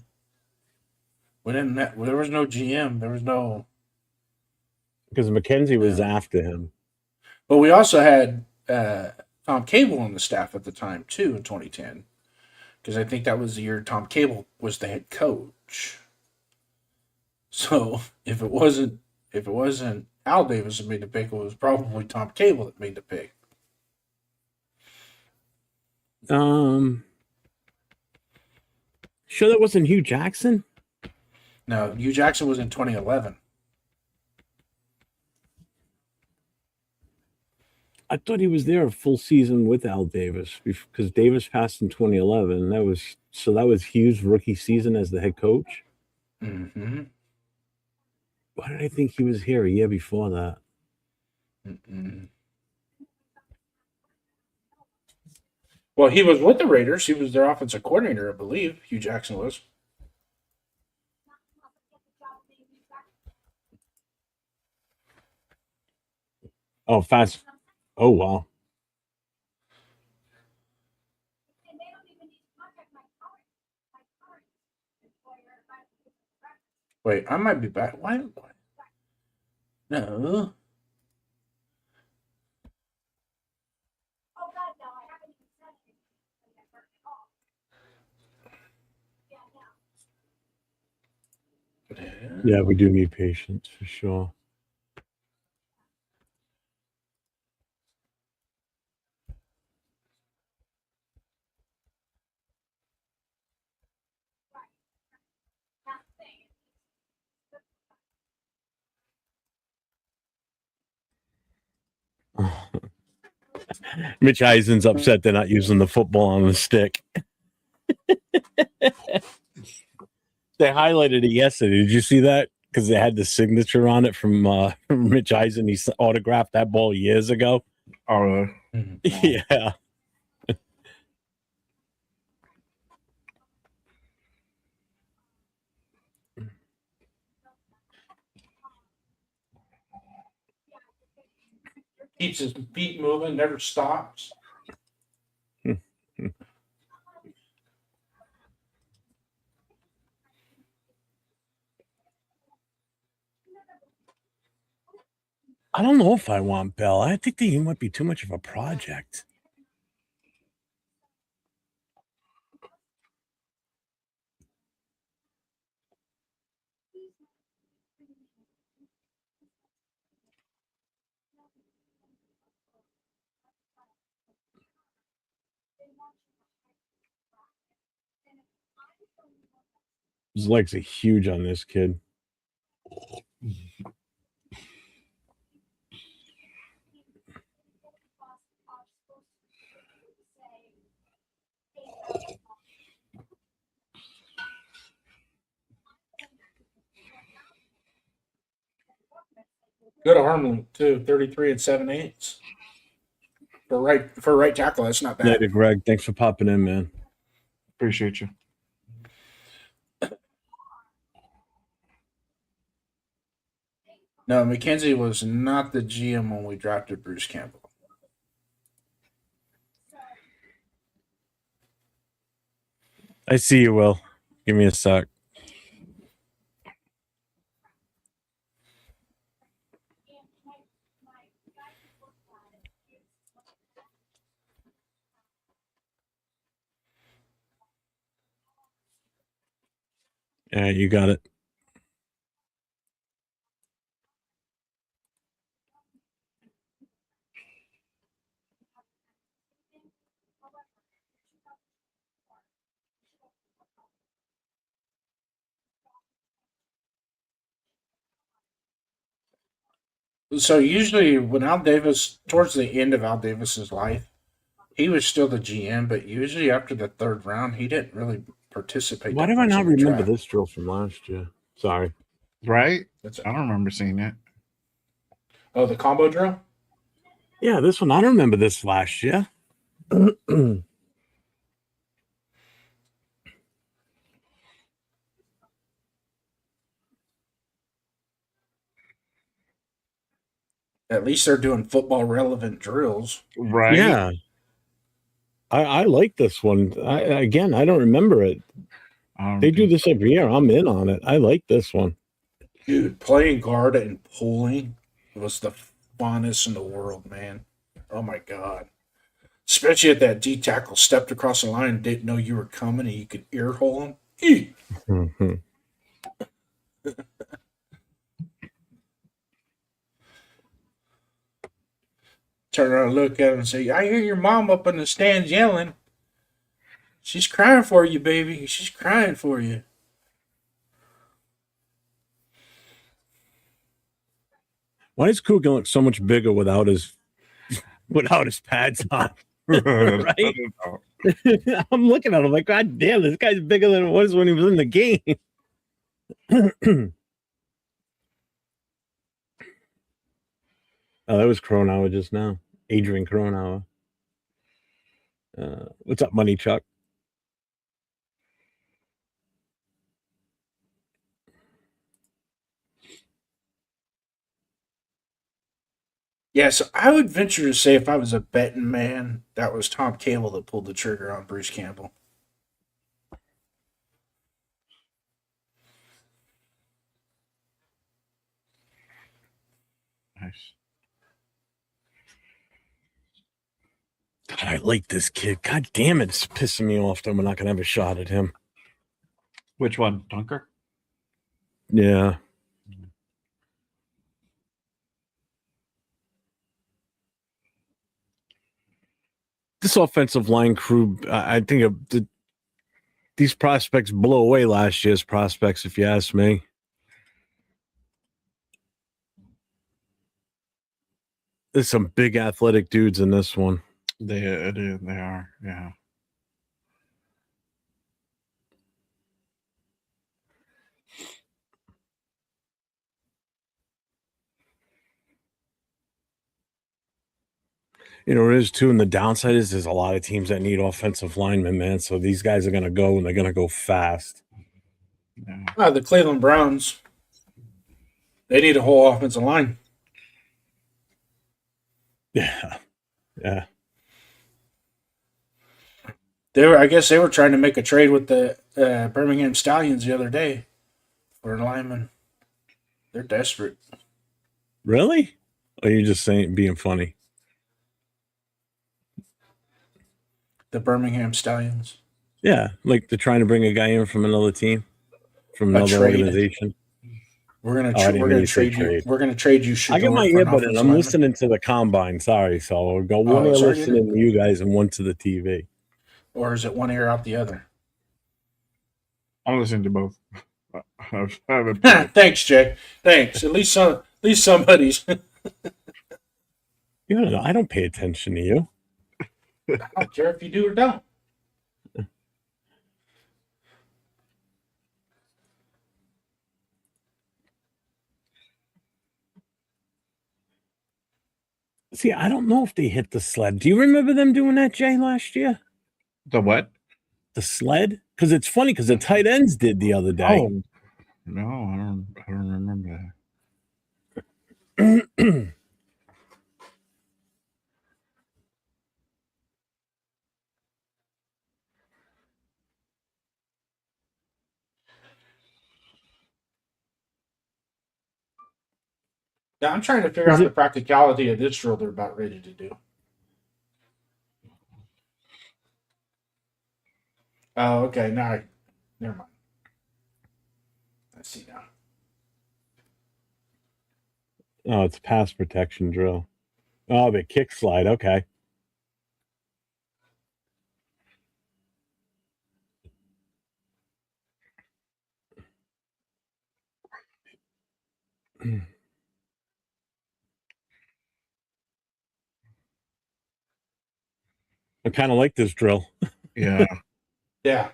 There was no GM. There was no, because McKenzie was after him. But we also had Tom Cable on the staff at the time too in 2010, because I think that was the year Tom Cable was the head coach. So if it wasn't Al Davis that made the pick, it was probably Tom Cable that made the pick. Sure that wasn't Hugh Jackson? No, Hugh Jackson was in 2011. I thought he was there a full season with Al Davis because Davis passed in 2011. That was Hugh's rookie season as the head coach. Mm-hmm. Why did I think he was here a year before that? Mm-mm. Well, he was with the Raiders. He was their offensive coordinator, I believe. Hugh Jackson was. Oh, fast. Oh, wow. Wait, I might be back. Why? No. Yeah, we do need patience for sure. Mitch Eisen's upset they're not using the football on the stick. They highlighted it yesterday. Did you see that? Because they had the signature on it from Mitch Eisen. He autographed that ball years ago. Oh, really? Yeah. Keeps his feet moving, never stops. I don't know if I want Bell. I think that he might be too much of a project. His legs are huge on this kid. Good arm length too, 33 and 7/8 for right tackle. That's not bad. Later, Greg. Thanks for popping in, man. Appreciate you. No, McKenzie was not the GM when we drafted Bruce Campbell. I see you, Will. Give me a sec. Yeah, you got it. So usually when Al Davis, towards the end of Al Davis's life, he was still the GM, but usually after the third round, he didn't really participate. Why that do I much not in the remember draft. this drill from last year? Sorry. Right? That's I don't remember seeing it. Oh, the combo drill? Yeah, this one. I don't remember this last year. At least they're doing football relevant drills. Right? Yeah. I like this one. I don't remember it. They do this every year. I'm in on it. I like this one. Dude, playing guard and pulling was the funnest in the world, man. Oh my god. Especially if that D tackle stepped across the line and didn't know you were coming and you could ear hole him. Eek. Mhm. Turn around and look at him and say, I hear your mom up in the stands yelling. She's crying for you, baby. She's crying for you. Why does Coogan look so much bigger without his pads on? Right? I'm looking at him like, God damn, this guy's bigger than it was when he was in the game. Oh, that was Cronauer just now. Adrian Cronauer. What's up, Money Chuck? Yeah, so I would venture to say if I was a betting man, that was Tom Cable that pulled the trigger on Bruce Campbell. Nice. God, I like this kid. God damn it, it's pissing me off that we're not going to have a shot at him. Which one? Dunker? Yeah. This offensive line crew, I think these prospects blew away last year's prospects, if you ask me. There's some big athletic dudes in this one. They are, yeah. You know, it is too, and the downside is there's a lot of teams that need offensive linemen, man. So these guys are going to go, and they're going to go fast. Yeah. The Cleveland Browns, they need a whole offensive line. Yeah, yeah. I guess they were trying to make a trade with the Birmingham Stallions the other day for a lineman. They're desperate. Really? Or are you just saying being funny? The Birmingham Stallions. Yeah, like they're trying to bring a guy in from another team, from A another trade. organization. We're gonna Oh, I didn't we're hear gonna you say trade you. trade. We're gonna trade you I got my Shador for an earbud in. offensive I'm lineman. listening to the combine. Sorry, so go one Oh, ear sorry, listening to you guys and one to the TV. Or is it one ear out the other? I'm listening to both. I haven't put Thanks, Jay. Thanks. At least somebody's. You know, I don't pay attention to you. I don't care if you do or don't. See, I don't know if they hit the sled. Do you remember them doing that, Jay, last year? the what? The sled? Because it's funny because the tight ends did the other day. Oh no, I don't remember that. Yeah, I'm trying to figure out the practicality of this drill they're about ready to do. Oh, okay. Never mind. I see now. Oh, it's pass protection drill. Oh, the kick slide. Okay. I kind of like this drill. Yeah. Yeah.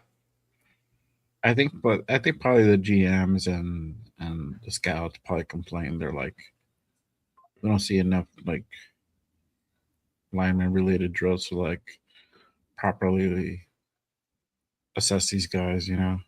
I think probably the GMs and the scouts probably complain. They're like, we don't see enough like lineman related drills to like properly assess these guys. You know.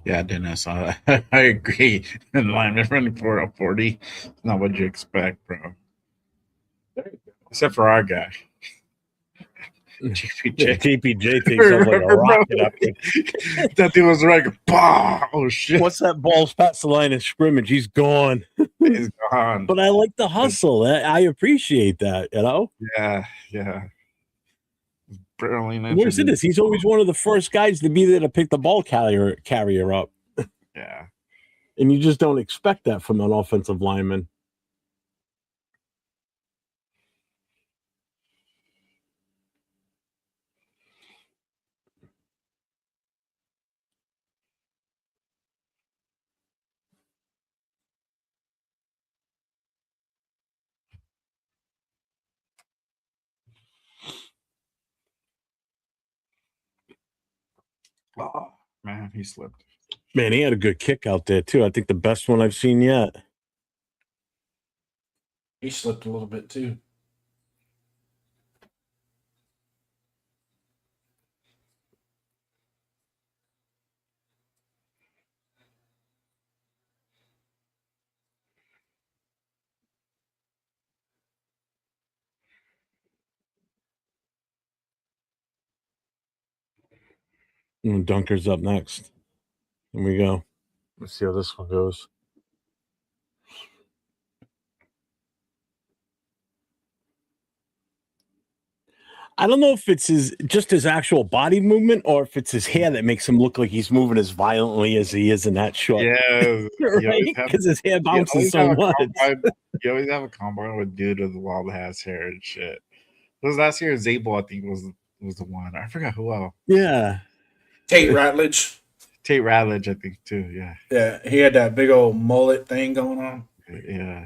Yeah, Dennis, I agree. And lineman running for a 40 is not what you expect, bro. Except for our guy. Yeah, GPJ. JPJ takes off like a rocket up there. That dude was like, bah! Oh shit. Once that ball's past the line of scrimmage, he's gone. He's gone. But I like the hustle. I appreciate that, you know? Yeah. Brilliant. Worse it is, he's always one of the first guys to be there to pick the ball carrier up. Yeah. And you just don't expect that from an offensive lineman. Oh, man, he slipped. Man, he had a good kick out there, too. I think the best one I've seen yet. He slipped a little bit too. Dunker's up next. Here we go. Let's see how this one goes. I don't know if it's his actual body movement or if it's his hair that makes him look like he's moving as violently as he is in that shot. Yeah, Right? Because his hair bounces so much. You always have a combine with dude with wild ass hair and shit. This last year, Zabel, I think, was the one. I forgot who else. Yeah. Tate Ratledge. Tate Ratledge, I think, too. Yeah. Yeah, he had that big old mullet thing going on. Yeah.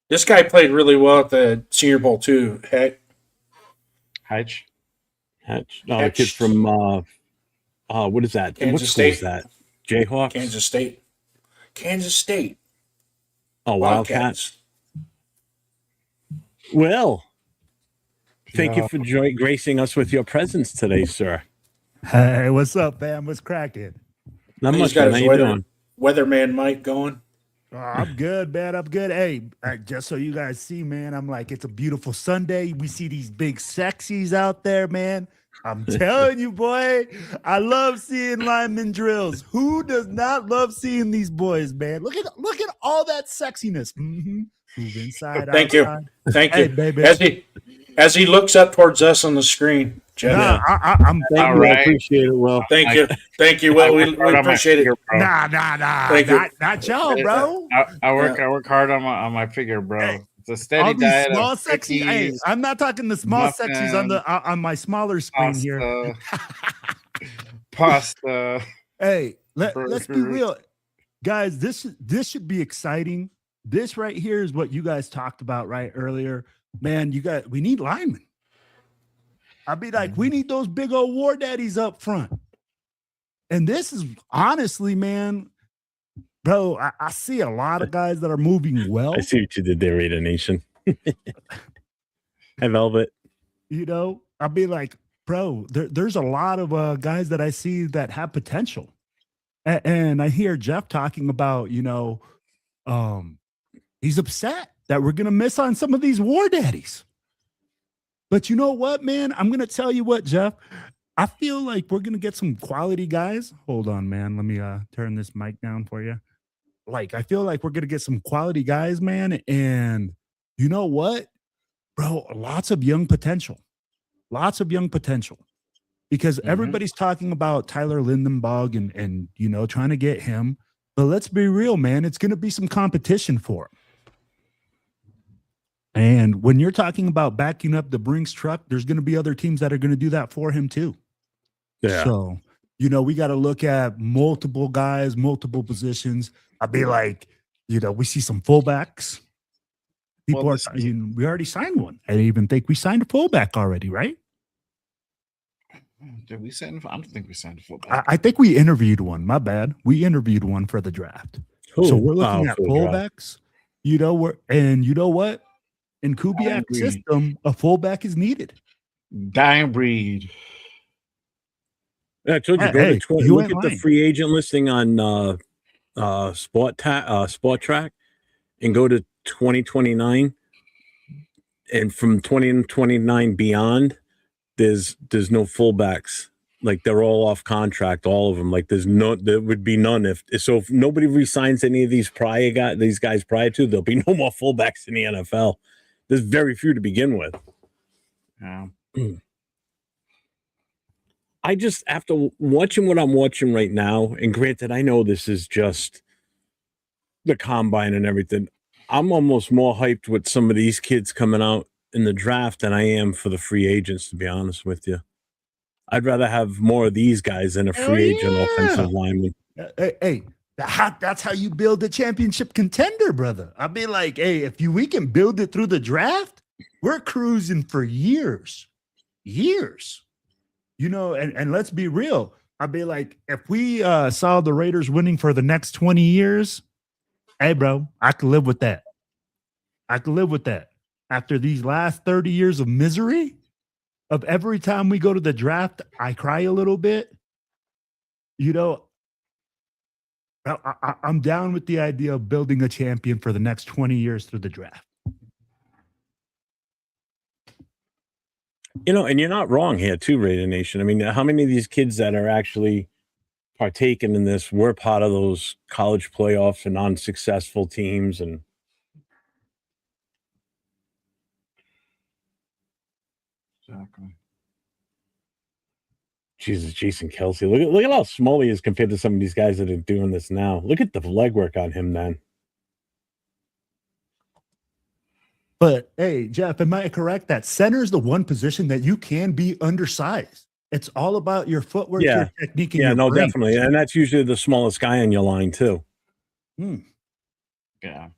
This guy played really well at the Senior Bowl too. Heck, Hatch. No, the kid from what is that? Kansas what school is State. that? Jayhawks? Kansas State. Oh, Wildcats. Well, thank you for gracing us with your presence today, sir. Hey, what's up, fam? What's cracking? Not He's much. got Man. his How you doing? weatherman mic going. Oh, I'm good, man. I'm good. Hey, just so you guys see, man, I'm like, it's a beautiful Sunday. We see these big sexies out there, man. I'm telling you, boy, I love seeing lineman drills. Who does not love seeing these boys, man? Look at all that sexiness. Move inside. Thank outside. Thank Hey, you. baby. As he looks up towards us on the screen, Jeff. Nah, I'm Thank All you. right. I appreciate it, Will. Thank you. Well, we appreciate it. nah. Thank you. Not y'all, bro. I work hard on my figure, bro. Hey, It's a All steady these diet small of sexy. Hey, cookies, I'm not talking the small sexies on muffins, on my smaller screen here. pasta. Hey, let's be burgers. real, guys. This should be exciting. This right here is what you guys talked about right earlier, man. We need linemen. I'd be like, we need those big old war daddies up front. And this is honestly, man, bro. I see a lot of guys that are moving well. I see what you did there, Raider Nation. Hi, Velvet. You know, I'd be like, bro, there's a lot of guys that I see that have potential. And I hear Jeff talking about, he's upset that we're going to miss on some of these war daddies. But you know what, man? I'm going to tell you what, Jeff. I feel like we're going to get some quality guys. Hold on, man. Let me turn this mic down for you. I feel like we're going to get some quality guys, man. And you know what, bro? Lots of young potential. Because everybody's talking about Tyler Lindenbog and trying to get him. But let's be real, man. It's going to be some competition for him. And when you're talking about backing up the Brinks truck, there's going to be other teams that are going to do that for him too. Yeah. So, we got to look at multiple guys, multiple positions. I'd be like, we see some fullbacks. We already signed one. I even think we signed a fullback already, right? Did we send? I don't think we signed a fullback. I think we interviewed one. My bad. We interviewed one for the draft. So we're looking at fullbacks. You know what? In Kubiak's system, a fullback is needed. Dying breed. Yeah, I told you, look at the free agent listing on Sport Track and go to 2029. And from 2029 beyond, there's no fullbacks. Like, they're all off contract, all of them. Like, there would be none if nobody re-signs any of these guys prior to, there'll be no more fullbacks in the NFL. There's very few to begin with. Yeah. I just, after watching what I'm watching right now, and granted, I know this is just the combine and everything, I'm almost more hyped with some of these kids coming out in the draft than I am for the free agents, to be honest with you. I'd rather have more of these guys than a free agent offensive lineman. Hey, that's how you build a championship contender, brother. I'd be like, hey, if we can build it through the draft, we're cruising for years. And let's be real. I'd be like, if we saw the Raiders winning for the next 20 years, hey, bro, I could live with that. After these last 30 years of misery, of every time we go to the draft, I cry a little bit. I'm down with the idea of building a champion for the next 20 years through the draft. And you're not wrong here too, Raider Nation. I mean, how many of these kids that are actually partaking in this were part of those college playoffs and unsuccessful teams? And Exactly. Jesus, Jason Kelsey. Look at how small he is compared to some of these guys that are doing this now. Look at the legwork on him, then. But hey, Jeff, am I correct that center is the one position that you can be undersized? It's all about your footwork, your technique, and Yeah, your no, brain. definitely. And that's usually the smallest guy on your line, too. Yeah.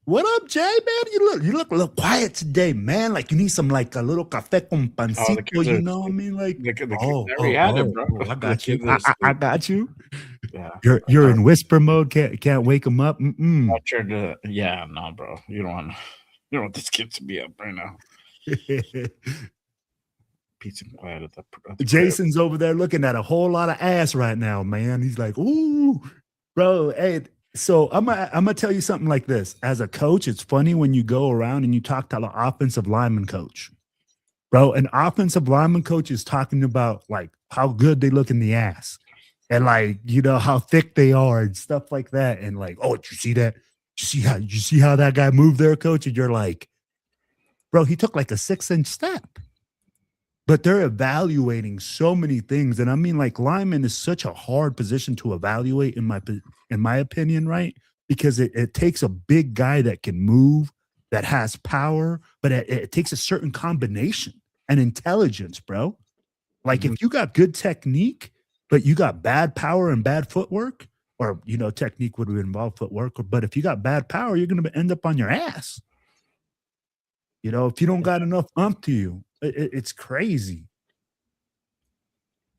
What up, Jay, man? You look a little quiet today, man. Like you need some a little café con pancito, you know what I mean? Like already had it, bro. I got The you. kids I got you. Yeah. You're in whisper mode. Can't wake them up. I tried to. Yeah, no, bro. You don't want this kid to be up right now. Peace and quiet at the Jason's over there looking at a whole lot of ass right now, man. He's like, ooh, bro. Hey, so I'm gonna tell you something like this. As a coach, it's funny when you go around and you talk to an offensive lineman coach, bro. An offensive lineman coach is talking about like how good they look in the ass, and like how thick they are and stuff like that. And like, oh, did you see that? Did you see how that guy moved there, coach? And you're like, bro, he took like a 6-inch step. But they're evaluating so many things. And I mean, like lineman is such a hard position to evaluate in my opinion, right? Because it takes a big guy that can move, that has power, but it takes a certain combination and intelligence, bro. Like if you got good technique, but you got bad power and bad footwork, or, technique would involve footwork, but if you got bad power, you're going to end up on your ass. If you don't got enough umph to you. It's crazy.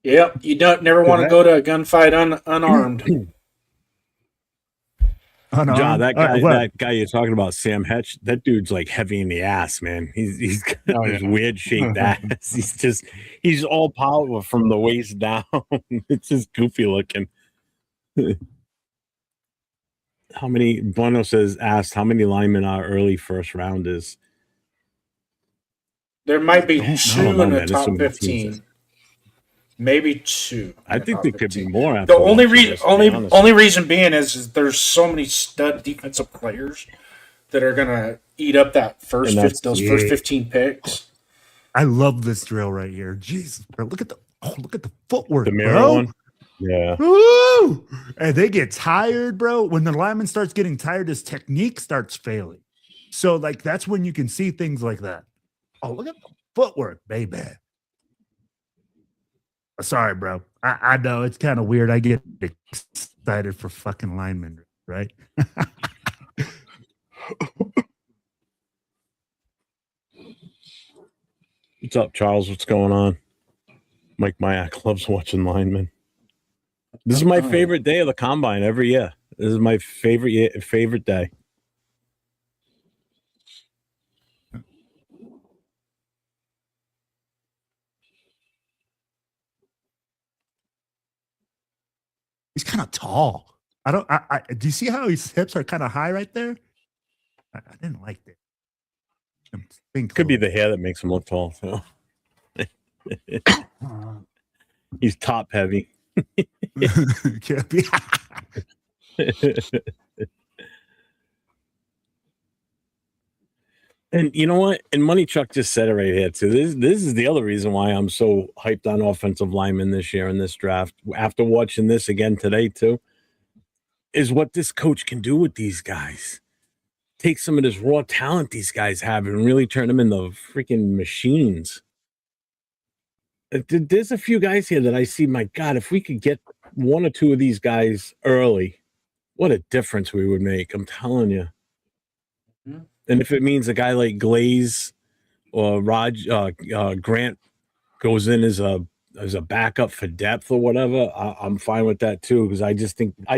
Yep, you never want to go to a gunfight unarmed. John, that guy you're talking about, Sam Hetch, that dude's like heavy in the ass, man. He's got this weird shaped ass. He's all powerful from the waist down. It's just goofy looking. Bono asked how many linemen are early first rounders? There might be two in the top 15. Maybe two. I think there could be more. The only reason being is there's so many stud defensive players that are gonna eat up that first 15 picks. I love this drill right here. Jesus, bro, look at the footwork, the mirror bro. One. Yeah. Woo! And they get tired, bro. When the lineman starts getting tired, his technique starts failing. So like that's when you can see things like that. Oh, look at the footwork, baby. Sorry, bro. I know it's kind of weird. I get excited for fucking linemen, right? What's up, Charles? What's going on? Mike Mayak loves watching linemen. This is my favorite day of the combine every year. This is my favorite day. He's kind of tall. Do you see how his hips are kind of high right there? I didn't like that. Could be the hair that makes him look tall. So. He's top heavy. Can't be. And you know what? And Money Chuck just said it right here too. This is the other reason why I'm so hyped on offensive linemen this year in this draft. After watching this again today too, is what this coach can do with these guys. Take some of this raw talent these guys have and really turn them into freaking machines. There's a few guys here that I see. My God, if we could get one or two of these guys early, what a difference we would make. I'm telling you. Mm-hmm. And if it means a guy like Glaze or Grant goes in as a backup for depth or whatever, I'm fine with that too. Because I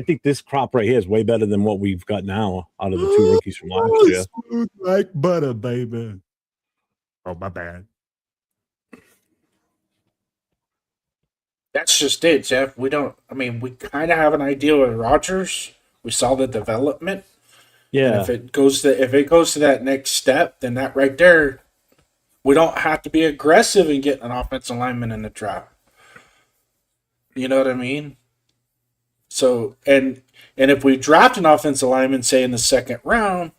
think this crop right here is way better than what we've got now out of the two rookies from last year. Smooth like butter, baby. Oh, my bad. That's just it, Jeff. We don't. I mean, we kind of have an idea with Rodgers. We saw the development, and Yeah. if it goes to that next step, then that right there, we don't have to be aggressive in getting an offensive lineman in the draft. You know what I mean? So and if we draft an offensive lineman, say in the second round,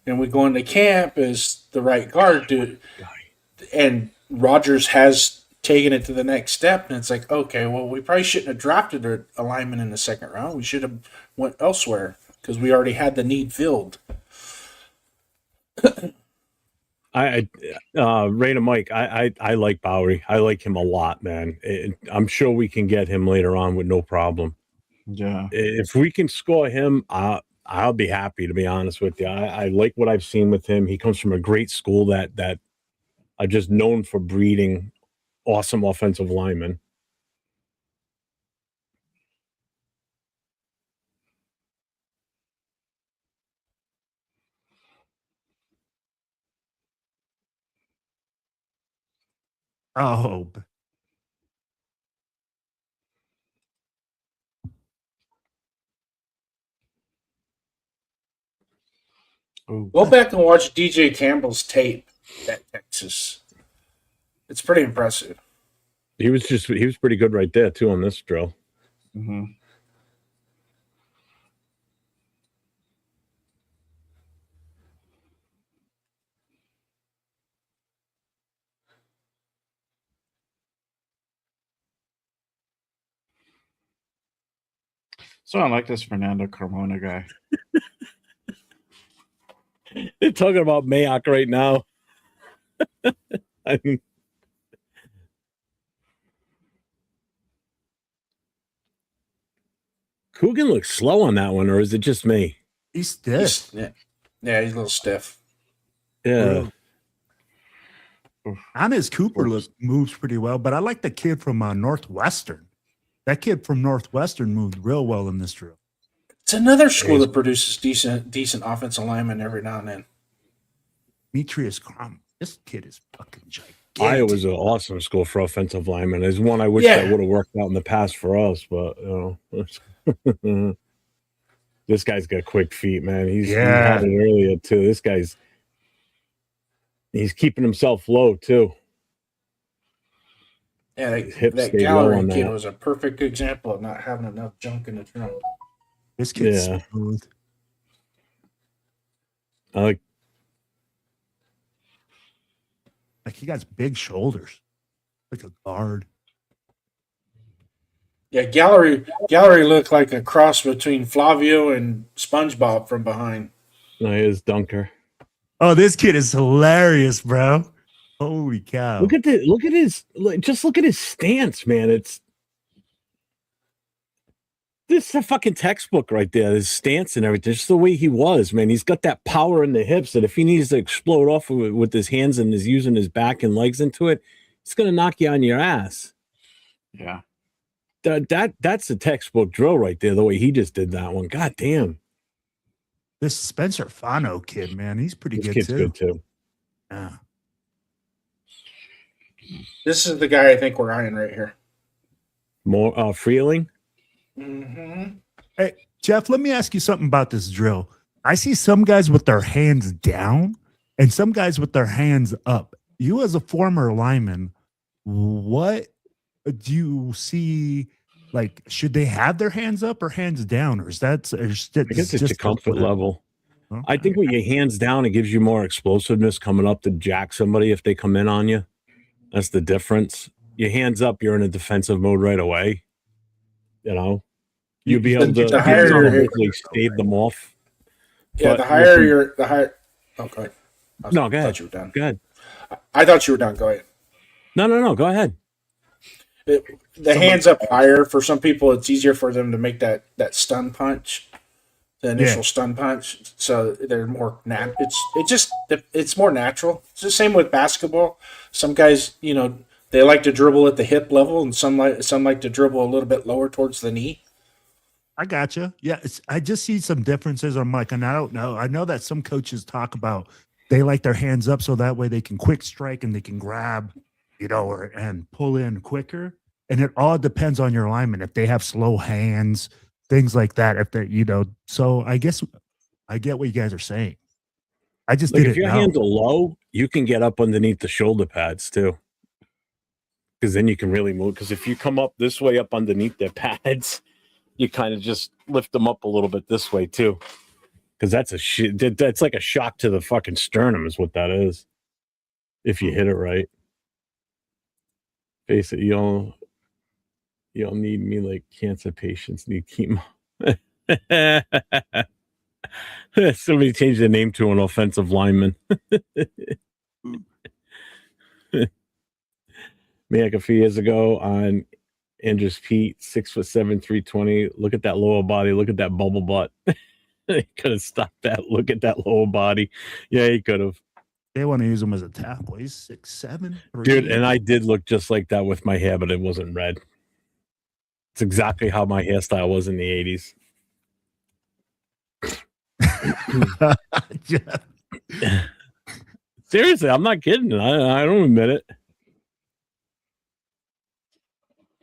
and we go into camp as the right guard, dude, and Rodgers has taken it to the next step, and it's like, okay, well, we probably shouldn't have drafted a lineman in the second round. We should have went elsewhere because we already had the need filled. Raina Mike, I like Bowery. I like him a lot, man. I'm sure we can get him later on with no problem. Yeah. If we can score him, I'll be happy, to be honest with you. I like what I've seen with him. He comes from a great school that are just known for breeding awesome offensive linemen. Oh, Ooh. Go back and watch DJ Campbell's tape at Texas. It's pretty impressive. He was pretty good right there too on this drill. Mm-hmm. So I like this Fernando Carmona guy. They're talking about Mayock right now. I mean, Coogan looks slow on that one, or is it just me? he's stiff. Yeah, he's a little stiff. Yeah. Honest Cooper moves pretty well, but I like the kid from Northwestern. That kid from Northwestern moved real well in this drill. It's another school that produces decent offensive linemen every now and then. Demetrius Crum. This kid is fucking gigantic. Iowa's an awesome school for offensive linemen. There's one I wish that would have worked out in the past for us, but this guy's got quick feet, man. He had it earlier too. This guy's keeping himself low too. Yeah, that Gallery kid was a perfect example of not having enough junk in the trunk. This kid's smooth. Like he got big shoulders, like a guard. Yeah, Gallery looked like a cross between Flavio and SpongeBob from behind. No, he is Dunker. Oh, this kid is hilarious, bro. Holy cow. Look at his stance, man. This is a fucking textbook right there. His stance and everything. Just the way he was, man. He's got that power in the hips that if he needs to explode off with his hands and is using his back and legs into it, it's going to knock you on your ass. Yeah. That's a textbook drill right there, the way he just did that one. God damn. This Spencer Fano kid, man, he's pretty good kid's too. Good too. Yeah. This is the guy I think we're eyeing right here. More Freeling? Mm-hmm. Hey, Jeff, let me ask you something about this drill. I see some guys with their hands down and some guys with their hands up. You as a former lineman, what do you see? Like, should they have their hands up or hands down? Or is that I guess it's just a comfort level. Okay. I think with your hands down, it gives you more explosiveness coming up to jack somebody if they come in on you. That's the difference. Your hands up, you're in a defensive mode right away. You know, you'll be able to hopefully stave them off. Yeah, but the higher. Oh, go ahead. No, go ahead. I thought you were done. Go ahead. I thought you were done. Go ahead. No. Go ahead. The hands up higher, for some people, it's easier for them to make that stun punch, the initial stun punch. So they're more it's more natural. It's the same with basketball. Some guys, they like to dribble at the hip level, and some like to dribble a little bit lower towards the knee. I gotcha. Yeah, I just see some differences. I'm like, and I don't know. I know that some coaches talk about they like their hands up so that way they can quick strike and they can grab, and pull in quicker. And it all depends on your lineman. If they have slow hands, things like that. If they, so I guess I get what you guys are saying. I just Like if didn't your know. hands are low, you can get up underneath the shoulder pads too. Because then you can really move. Because if you come up this way up underneath their pads, you kind of just lift them up a little bit this way too. Because that's like a shock to the fucking sternum is what that is. If you hit it right. Face it, you'll need me like cancer patients need chemo. Somebody changed their name to an offensive lineman. Me like a few years ago on Andrews Pete, 6'7", 320. Look at that lower body. Look at that bubble butt. He could have stopped that. Look at that lower body. Yeah, he could have. They want to use him as a tackle. He's 6'7", Dude, and I did look just like that with my hair, but it wasn't red. It's exactly how my hairstyle was in the 80s. Seriously, I'm not kidding. I don't admit it.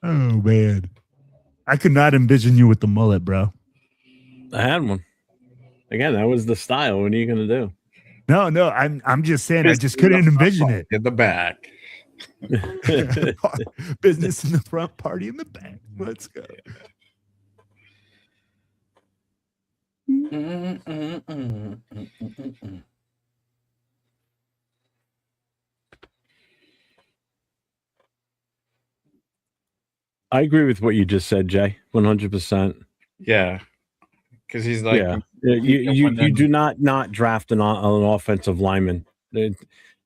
Oh, man. I could not envision you with the mullet, bro. I had one. Again, that was the style. What are you going to do? No, I'm just saying I just couldn't envision it. In the back. Business in the front, party in the back. Let's go. I agree with what you just said, Jay. 100%. Yeah. Because he's like, you do not draft an offensive lineman.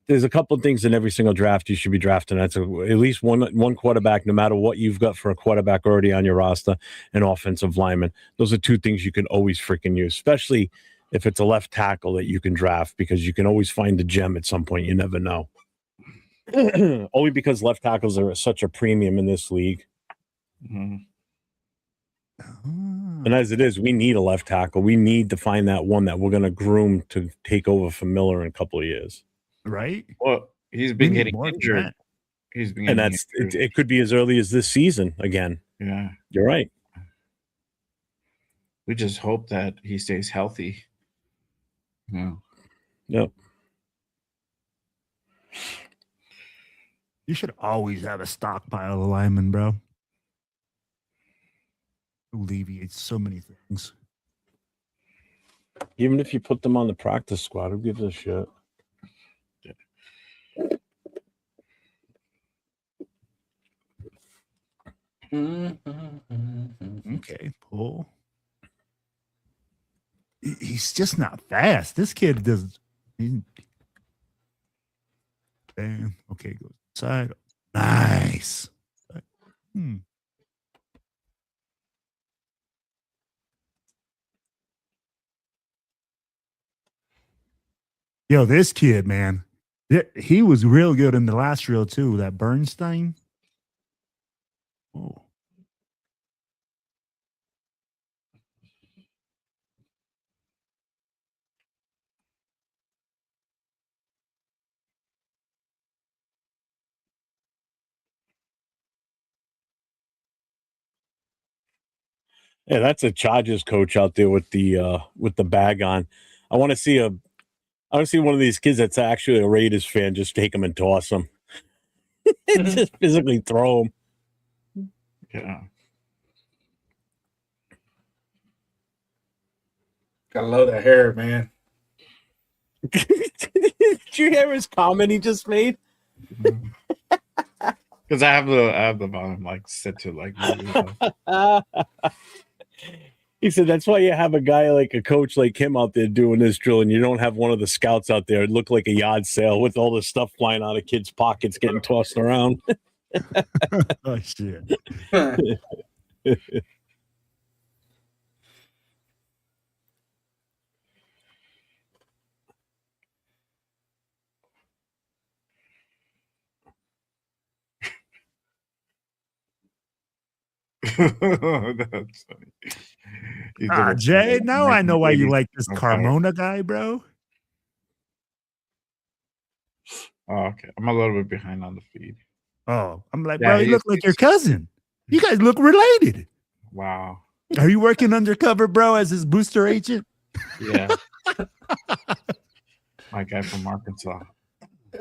There's a couple of things in every single draft you should be drafting. That's at least one quarterback, no matter what you've got for a quarterback already on your roster, an offensive lineman. Those are two things you can always freaking use, especially if it's a left tackle that you can draft, because you can always find a gem at some point. You never know. Only because left tackles are such a premium in this league. Mm-hmm. And as it is, we need a left tackle. We need to find that one that we're going to groom to take over for Miller in a couple of years. Right? Well, he's been getting injured. And that's it could be as early as this season again. Yeah. You're right. We just hope that he stays healthy. Yeah. Yep. You should always have a stockpile of linemen, bro. Alleviates so many things. Even if you put them on the practice squad, who gives a shit? Okay, Paul. He's just not fast. This kid does. Bam. Okay, goes side. Nice. Yo, this kid, man, he was real good in the last reel too. That Bernstein. Oh. Yeah, that's a Chargers coach out there with the bag on. I want to see one of these kids that's actually a Raiders fan just take him and toss him. Just physically throw him. Yeah. Gotta love that hair, man. Did you hear his comment he just made? Because I have the bottom like set to like. He said that's why you have a guy like a coach like him out there doing this drill, and you don't have one of the scouts out there. It looked like a yard sale with all this stuff flying out of kids' pockets, getting tossed around. Oh shit. That's funny. Jay, now I know why you like this Carmona guy, bro. Oh, okay. I'm a little bit behind on the feed. Oh, I'm like, Yeah, bro, you look like your cousin. You guys look related. Wow. Are you working undercover, bro, as his booster agent? Yeah. My guy from Arkansas. I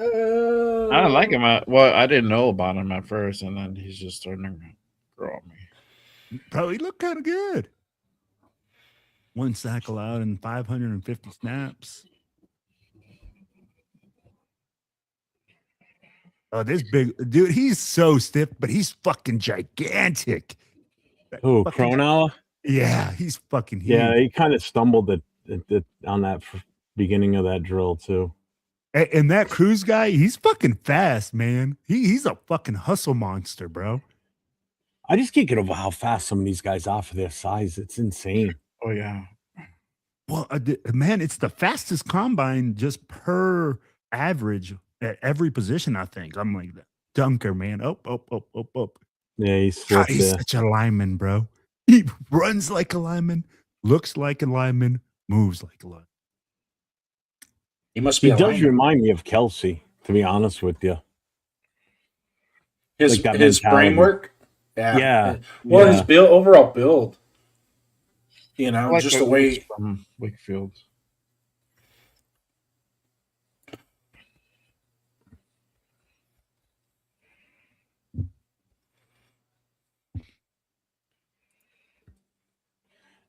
don't like him. I didn't know about him at first, and then he's just starting to grow on me. Bro, he looked kind of good. 1 sack allowed in 550 snaps. Oh, this big dude, he's so stiff, but he's fucking gigantic. Who, Fucking- Cronauer? Yeah, he's fucking huge. Yeah, he kind of stumbled on that beginning of that drill too. And that Cruz guy, he's fucking fast, man. He's a fucking hustle monster, bro. I just can't get over how fast some of these guys are for their size. It's insane. Oh yeah. Well, man, it's the fastest combine just per average at every position, I think. I'm like, dunker, man. Up. Yeah, he's God, slick he's there. such a lineman, bro. He runs like a lineman, looks like a lineman, moves like a lineman. He must be He a does lineman. remind me of Kelsey, to be honest with you. His like that his mentality. framework. Yeah. Well, Yeah. his overall build. You know, I like just the way. from Wakefield.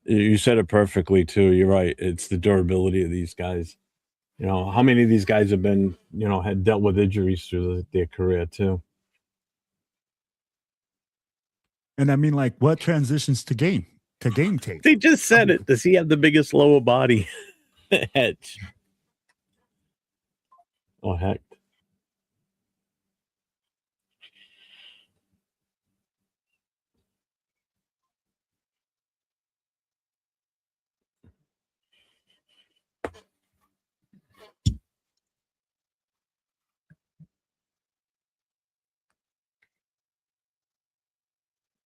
You said it perfectly too. You're right. It's the durability of these guys. You know, how many of these guys have been, had dealt with injuries through their career too? And I mean, like, what transitions to game tape? They just said it. Does he have the biggest lower body edge? Oh, heck.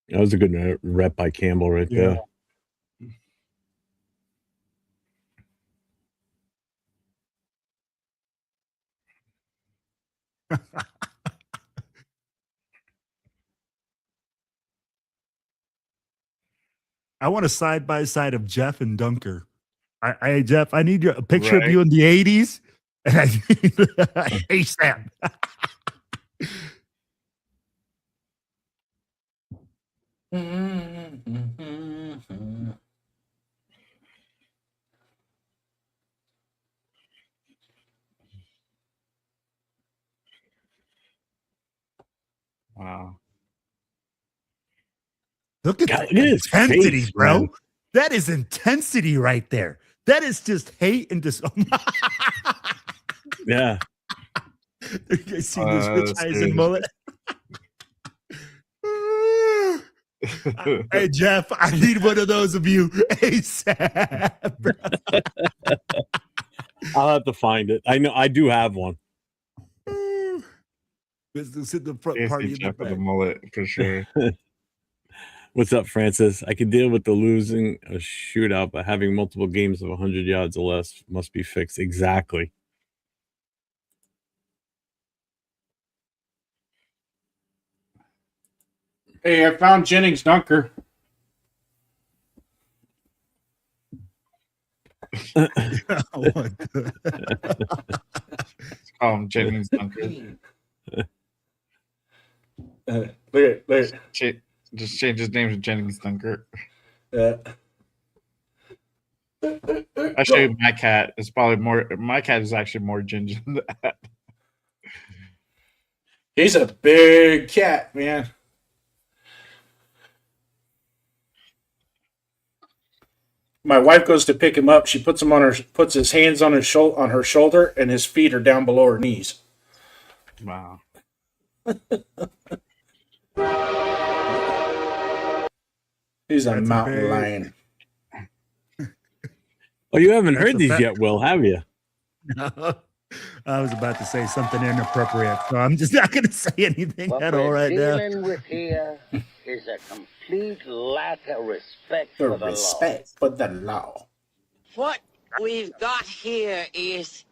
That was a good rep by Campbell right Yeah. there. I want a side by side of Jeff and Dunker. Jeff, I need a picture of Right. you in the 80s. And I need ASAP. Wow. Look at God, the look at his intensity, face, bro. man. That is intensity right there. That is just hate and just. Yeah. You guys see this rich that's eyes good. and mullet? Hey, Jeff, I need one of those of you ASAP. bro. I'll have to find it. I know I do have one. Let's hit the front Yeah, party see in the Jeff with the back. mullet for sure. What's up, Francis? I can deal with the losing a shootout, but having multiple games of 100 yards or less must be fixed. Exactly. Hey, I found Jennings Dunker. What the- Call him Jennings Dunker. Look at. Just change his name to Jennings Dunker. Actually, my cat is probably more. My cat is actually more ginger than that. He's a big cat, man. My wife goes to pick him up. She puts his hands on her shoulder, and his feet are down below her knees. Wow. He's a That's a mountain big- lion. Oh, you haven't That's heard a these fact. yet, Will, have you? I was about to say something inappropriate, so I'm just not going to say anything What at all we're right now. dealing with here is a complete lack of respect The for the respect for the law. What we've got here is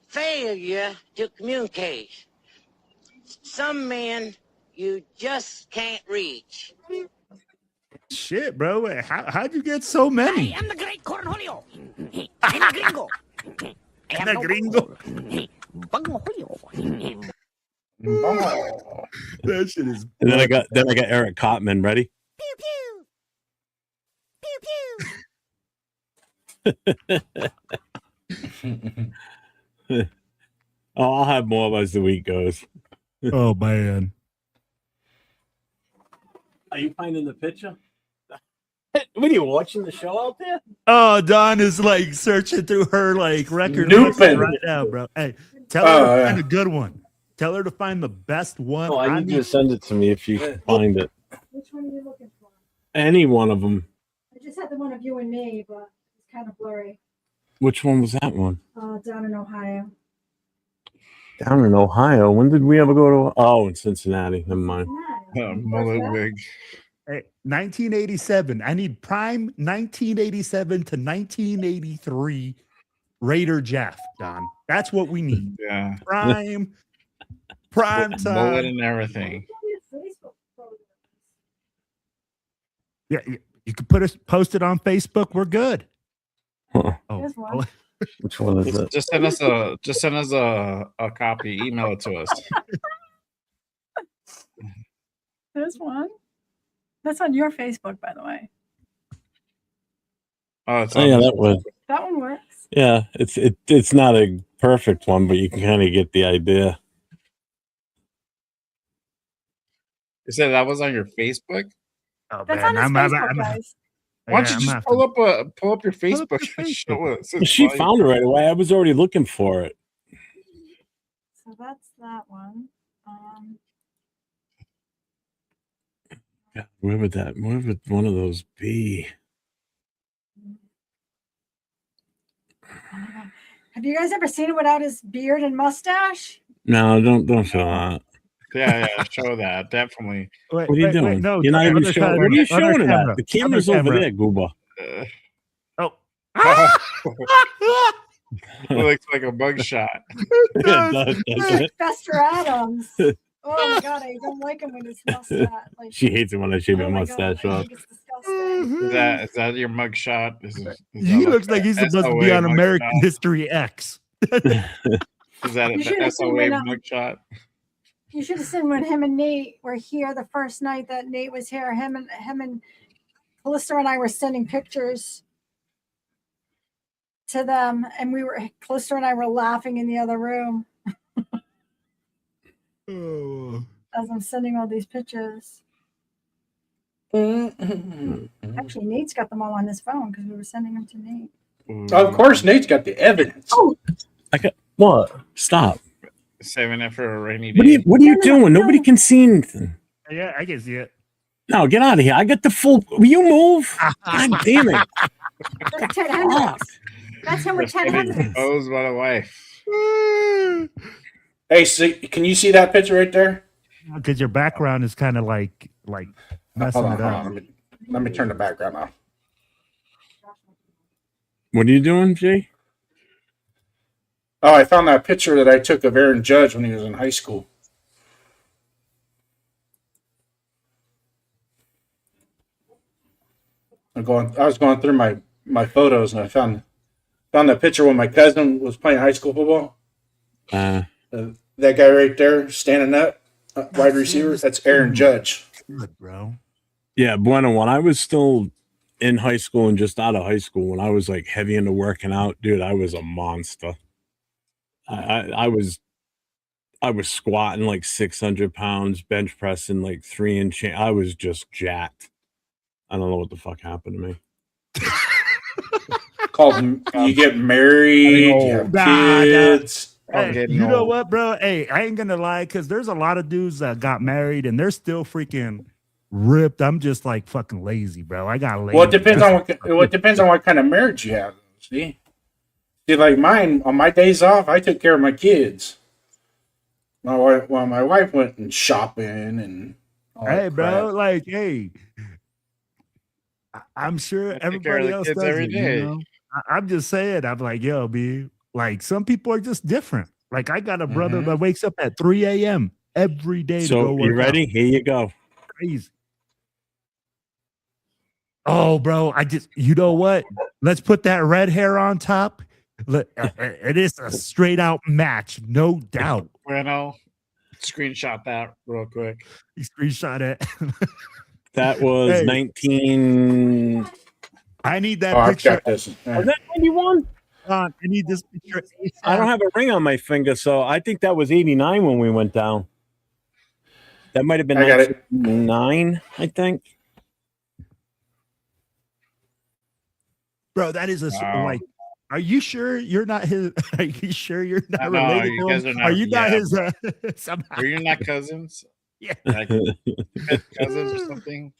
failure to communicate. Some men, you just can't reach. Shit, bro. How'd you get so many? I am the great Cornholio. I'm a gringo. I have The no gringo. bungo. Oh. That shit is. And then I got Eric Cotman ready. Pew pew. Pew pew. Oh, I'll have more as the week goes. Oh man. Are you finding the picture? What are you watching the show out there? Oh, Don is like searching through her like record Snooping. list right now, bro. Hey, tell her to yeah. find a good one. Tell her to find the best one. Oh, I need you to send it to me if you can find it. Which one are you looking for? Any one of them. I just had the one of you and me, but it's kind of blurry. Which one was that one? Down in Ohio. Down in Ohio. When did we ever go to? Oh, in Cincinnati. Never mind. Mullet wig. Hey, 1987. I need prime 1987 to 1983 Raider Jeff, Don. That's what we need. Yeah. Prime Mullet time. and everything. Yeah, you could post it on Facebook. We're good. Huh. Oh, There's one. Which one is it? Just send us a copy. Email it to us. There's one. That's on your Facebook, by the way. Oh, it's Oh yeah, that was. That one works. Yeah, it's not a perfect one, but you can kind of get the idea. You said that was on your Facebook? oh, That's man, on his Facebook, guys. Why don't you just pull up your Pull up your Facebook and show us? She found it right away. I was already looking for it. So that's that one. God, where would one of those be? Have you guys ever seen it without his beard and mustache? No, don't show that. Yeah, show that. Definitely. Wait, What are you doing? no, You're not even other showing. camera, What are you other showing it camera, at? The camera's other over camera. there, Gooba. Oh. It looks like a bug shot. It does, doesn't it? Fester Adams. Oh my god, I don't like him with his mustache. Like, She hates it when I shave my oh my mustache God, I off. think it's disgusting. Is that your mug shot? He looks like he's supposed to be on American History X. Is that You should have a seen SOA when, mug shot? You should have seen when him and Nate were here the first night that Nate was here. Him and Calista and I were sending pictures to them, and Calista and I were laughing in the other room Oh. as I'm sending all these pictures. Actually, Nate's got them all on his phone because we were sending them to Nate. Of course, Nate's got the evidence. Oh, What? Stop. Saving it for a rainy day. What are you doing? Nobody can see anything. Yeah, I can see it. No, get out of here. I got the full. Will you move? God damn it. that's Ted Hendricks. That's him with Ted Hendricks. Proposed by the wife. Hey, so can you see that picture right there? Because your background is kind of like messing Hold it on, up. hold on. Let me turn the background off. What are you doing, Jay? Oh, I found that picture that I took of Aaron Judge when he was in high school. I was going through my photos and I found that picture when my cousin was playing high school football. That guy right there standing up, wide receiver, that's Aaron Judge. Good, bro. Yeah, Bueno, when I was still in high school and just out of high school, when I was like heavy into working out, dude, I was a monster. I was squatting like 600 pounds, bench pressing like 3 and change. I was just jacked. I don't know what the fuck happened to me. Called you get married, you have kids. Hey, you know what, bro? Hey, I ain't gonna lie, because there's a lot of dudes that got married and they're still freaking ripped. I'm just like fucking lazy, bro. I got lazy. Well, it depends on what kind of marriage you have. See, like mine, on my days off, I took care of my kids. My wife went shopping and all Hey, that bro, crap. like, hey, I'm sure everybody else does every it, day. you know? I'm just saying, I'm like, yo, B, like some people are just different. Like I got a brother that wakes up at 3 a.m. every day to So go work you ready? out. Here you go. Crazy. Oh, bro, you know what? Let's put that red hair on top. It is a straight out match, no doubt. Bueno, screenshot that real quick. You screenshot it. That was Hey. 19. I need that Oh, I've picture. got this. Was that 91? I need this picture. I don't have a ring on my finger, so I think that was 89 when we went down. That might have been I got it. 9, I think. Bro, that is Wow. like. Are you sure you're not his? Are you sure you're not No, related you to guys him? are not- Are you not yeah. his? Somehow? Are you not cousins? Yeah. Like cousins or something?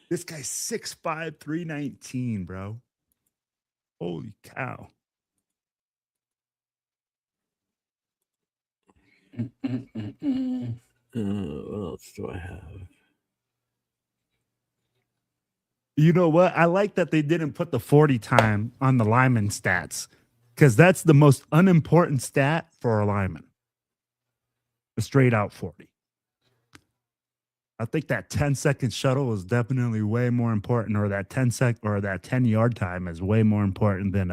This guy's 6'5", 319, bro. Holy cow. What else do I have? You know what? I like that they didn't put the 40 time on the lineman stats because that's the most unimportant stat for a lineman. The straight out 40. I think that 10-second shuttle is definitely way more important, or that 10-yard time is way more important than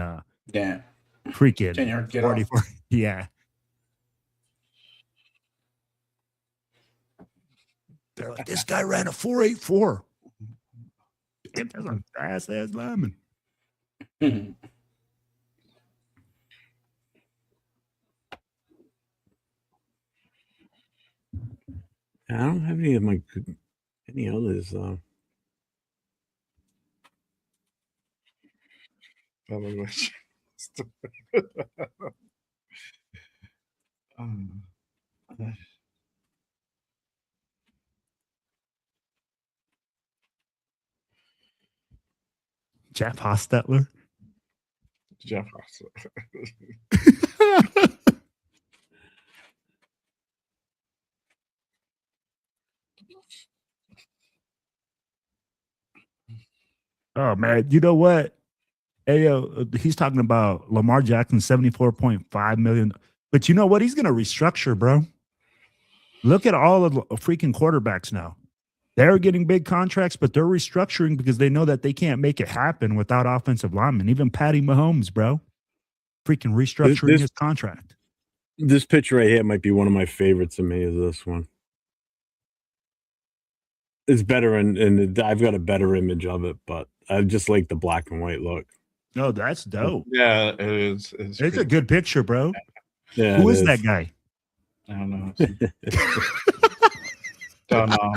Yeah. freaking 10-yard get 40. off. Yeah. They're like, this guy ran a 4.84. That's a fast ass lineman. I don't have any of any others. Jeff Hostetler. Jeff Hostetler. Oh man, you know what? Ayo, he's talking about Lamar Jackson, 74.5 million. But you know what? He's gonna restructure, bro. Look at all of the freaking quarterbacks now. They're getting big contracts, but they're restructuring because they know that they can't make it happen without offensive linemen. Even Patty Mahomes, bro. Freaking restructuring his contract. This picture right here might be one of my favorites of me, is this one. It's better, and I've got a better image of it, but I just like the black and white look. No, that's dope. Yeah, it is. It's a good picture, bro. Yeah, Who is that guy? I don't know. Don't know.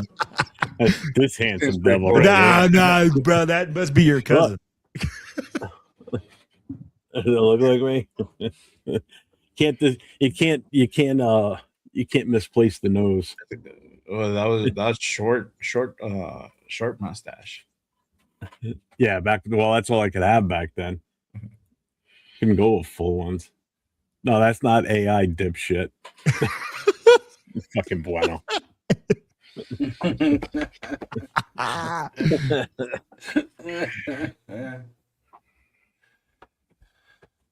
This handsome It's devil. pretty Right Nah, bro, that must be your cousin. Does it look like me? You can't misplace the nose. Well, that was short mustache. Yeah, that's all I could have back then. Couldn't go with full ones. No, that's not AI, dipshit. Fucking bueno.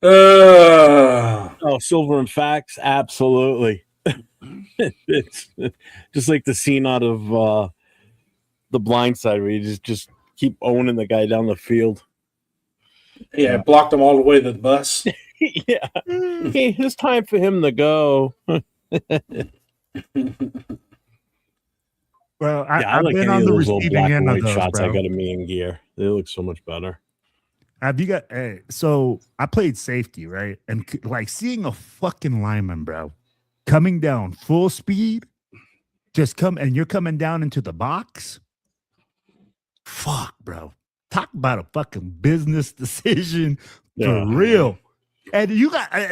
Oh, Silver and Facts, absolutely. It's just like the scene out of The Blind Side where you just keep owning the guy down the field. Yeah, blocked them all the way to the bus. Yeah. Okay, it's time for him to go. Well, I I've like been any on of the those little receiving black and end of white those, shots bro. I got of me in gear. They look so much better. Have you got? Hey, so I played safety, right? And like seeing a fucking lineman, bro, coming down full speed, and you're coming down into the box. Fuck, bro. Talk about a fucking business decision for real. And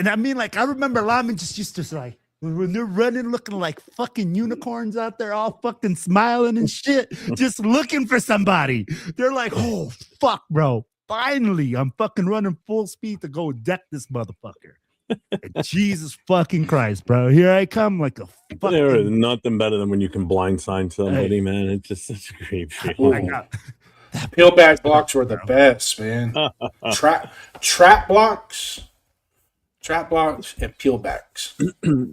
I mean, like, I remember linemen just used to like, when they're running, looking like fucking unicorns out there, all fucking smiling and shit, just looking for somebody. They're like, oh, fuck, bro. Finally, I'm fucking running full speed to go deck this motherfucker. Jesus fucking Christ, bro. Here I come like a fucking... There is nothing better than when you can blindside somebody, man. It's just such a great feeling. Peel back blocks were the best, man. Trap blocks. trap blocks, and peelbacks.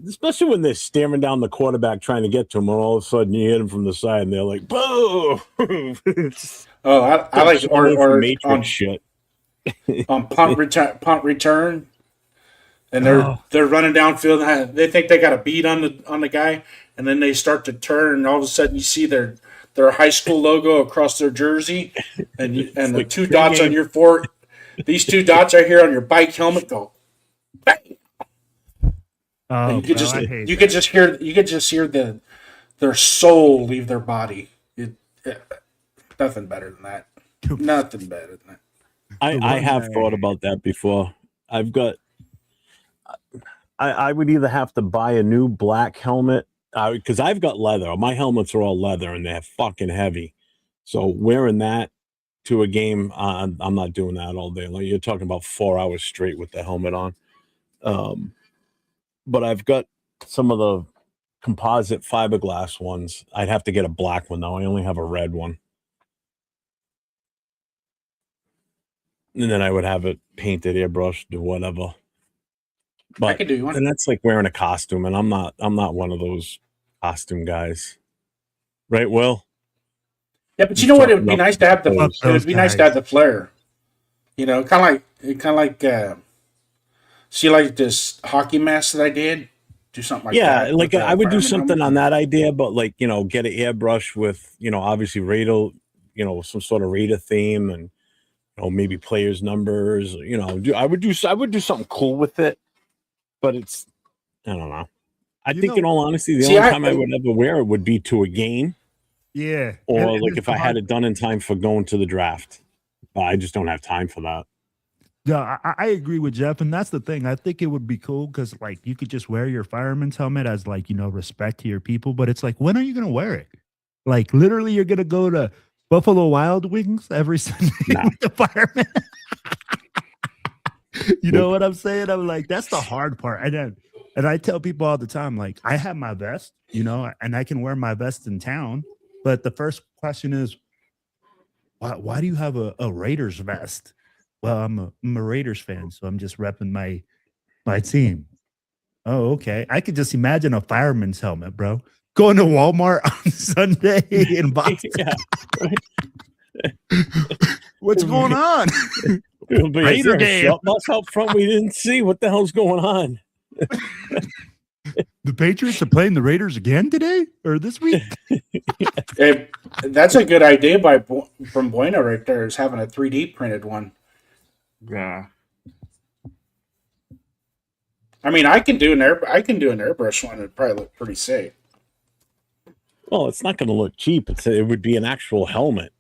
Especially when they're staring down the quarterback trying to get to him, and all of a sudden you hit him from the side, and they're like, "Boo!" Oh, I like or Matrix on shit. on punt return, and they're running downfield. And they think they got a beat on the guy, and then they start to turn, and all of a sudden you see their high school logo across their jersey, and the like two dots on your fork. These two dots right here on your bike helmet go. Bang! Oh, You could bro, I hate you could just hear their soul leave their body. Nothing better than that. Nothing better than that. I have thought about that before. I've got. I would either have to buy a new black helmet because I've got leather. My helmets are all leather and they're fucking heavy. So wearing that to a game, I'm not doing that all day. Like you're talking about 4 hours straight with the helmet on. But I've got some of the composite fiberglass ones. I'd have to get a black one though. I only have a red one. And then I would have it painted, airbrushed, or whatever. But I could do one. And that's like wearing a costume, and I'm not one of those costume guys. Right, Will? Yeah, but you know what? It would be nice to have the flair. You know, kind of like see, like this hockey mask that I did. Do something like that. Yeah, like I would do something on that idea, but like get an airbrush with obviously Raider, some sort of Raider theme, and maybe players' numbers. I would do something cool with it, but it's I don't know. I think in all honesty, the only time I would ever wear it would be to a game. Yeah. Or like if I had it done in time for going to the draft. I just don't have time for that. Yeah, I agree with Jeff, and that's the thing. I think it would be cool because, like, you could just wear your fireman's helmet as, like, respect to your people. But it's like, when are you going to wear it? Like, literally, you're going to go to Buffalo Wild Wings every Sunday with the fireman. You know what I'm saying? I'm like, that's the hard part. And I tell people all the time, like, I have my vest, and I can wear my vest in town. But the first question is, why do you have a Raiders vest? Well, I'm a Raiders fan, so I'm just repping my team. Oh, okay. I could just imagine a fireman's helmet, bro. Going to Walmart on Sunday in Boston. What's going on? Raider game. Us out front, we didn't see what the hell's going on. The Patriots are playing the Raiders again today or this week? Hey, that's a good idea from Bueno right there, is having a 3D printed one. Yeah. I mean, I can do an airbrush one. It'd probably look pretty sick. Well, it's not going to look cheap. It would be an actual helmet.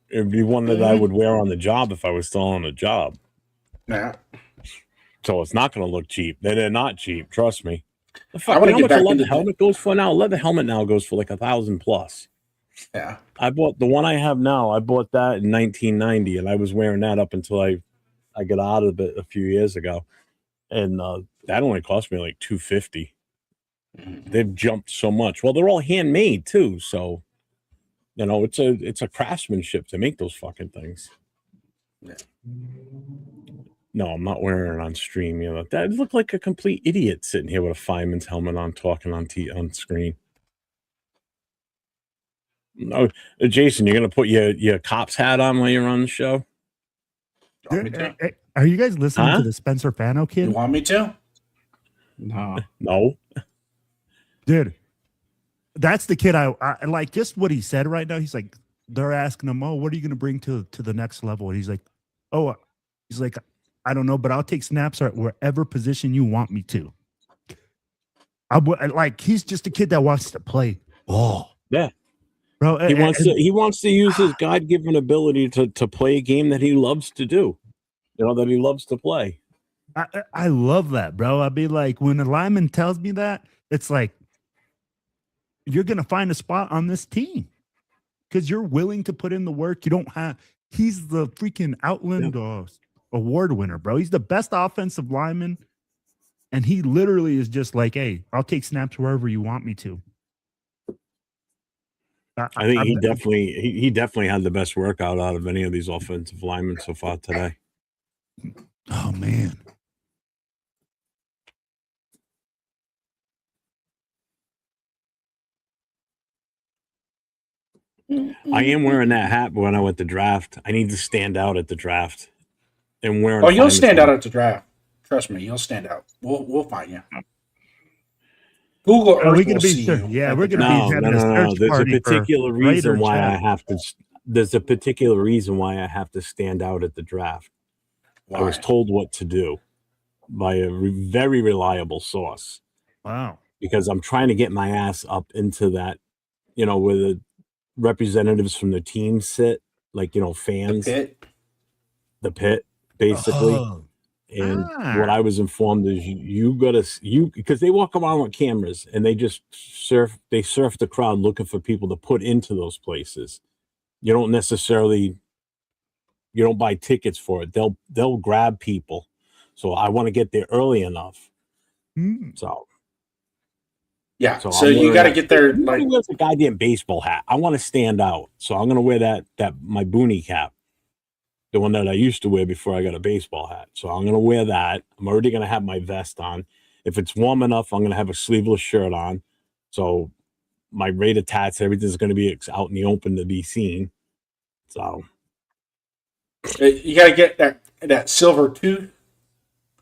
It would be one that I would wear on the job if I was still on the job. Yeah. So it's not going to look cheap. They're not cheap. Trust me. The I want to get back into the helmet goes for now. Leather helmet now goes for like $1,000+. Yeah. I bought the one I have now. I bought that in 1990, and I was wearing that up until I got out of it a few years ago, and that only cost me like $250. They've jumped so much. Well, they're all handmade too, so it's a craftsmanship to make those fucking things. Yeah. No, I'm not wearing it on stream. That looked like a complete idiot sitting here with a fireman's helmet on, talking on screen. No, Jason, you're gonna put your cop's hat on while you're on the show. Are you guys listening to the Spencer Fano kid? You want me to? No. Dude, that's the kid I like. Just what he said right now. He's like, they're asking him, "Oh, what are you going to bring to the next level?" And he's like, I don't know, but I'll take snaps at wherever position you want me to. He's just a kid that wants to play ball. Yeah. Bro, he wants to use his God-given ability to play a game that he loves to do, that he loves to play. I love that, bro. I'd be like, when a lineman tells me that, it's like, you're gonna find a spot on this team because you're willing to put in the work. He's the freaking Outland award winner, bro. He's the best offensive lineman, and he literally is just like, hey, I'll take snaps wherever you want me to. I think he definitely had the best workout out of any of these offensive linemen so far today. Oh man, I am wearing that hat when I went to draft. I need to stand out at the draft. And wearing Oh, you'll Fireman's stand out helmet. at the draft. Trust me, you'll stand out. We'll find you. Google Are Earth we gonna will be see sure? you. Yeah, at we're the gonna draft. be having a search There's a party for particular Raider reason why I Jeff. have to. There's a particular reason why I have to stand out at the draft. I was Why? told what to do by a very reliable source Wow. because I'm trying to get my ass up into that, where the representatives from the team sit, like, The fans, pit. the pit, basically. Oh. And Ah. what I was informed is you gotta because they walk around with cameras and they just surf the crowd looking for people to put into those places. You don't necessarily buy tickets for it. They'll grab people. So I want to get there early enough. Hmm. Yeah. So So I'm you wearing got to that. get there. Everybody Like, wears a goddamn baseball hat. I want to stand out, so I'm gonna wear that my boonie cap, the one that I used to wear before I got a baseball hat. So I'm gonna wear that. I'm already gonna have my vest on. If it's warm enough, I'm gonna have a sleeveless shirt on. So my Raider tats, everything's gonna be out in the open to be seen. So you got to get that silver tooth.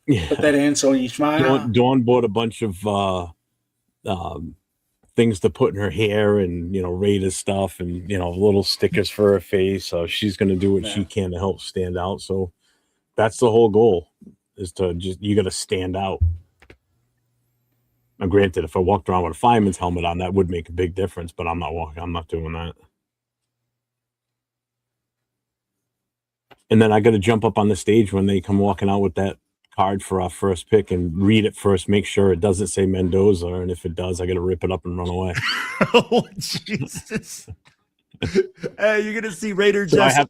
yeah, Put that in so you smile. Dawn bought a bunch of um, things to put in her hair and Raider stuff and little stickers for her face. So she's gonna do what she can to help stand out. So that's the whole goal, is to you got to stand out. Now, granted, if I walked around with a fireman's helmet on, that would make a big difference. But I'm not doing that. And then I got to jump up on the stage when they come walking out with that card for our first pick and read it first, make sure it doesn't say Mendoza, and if it does, I got to rip it up and run away. Oh Jesus! Hey, you're gonna see Raider So Jeff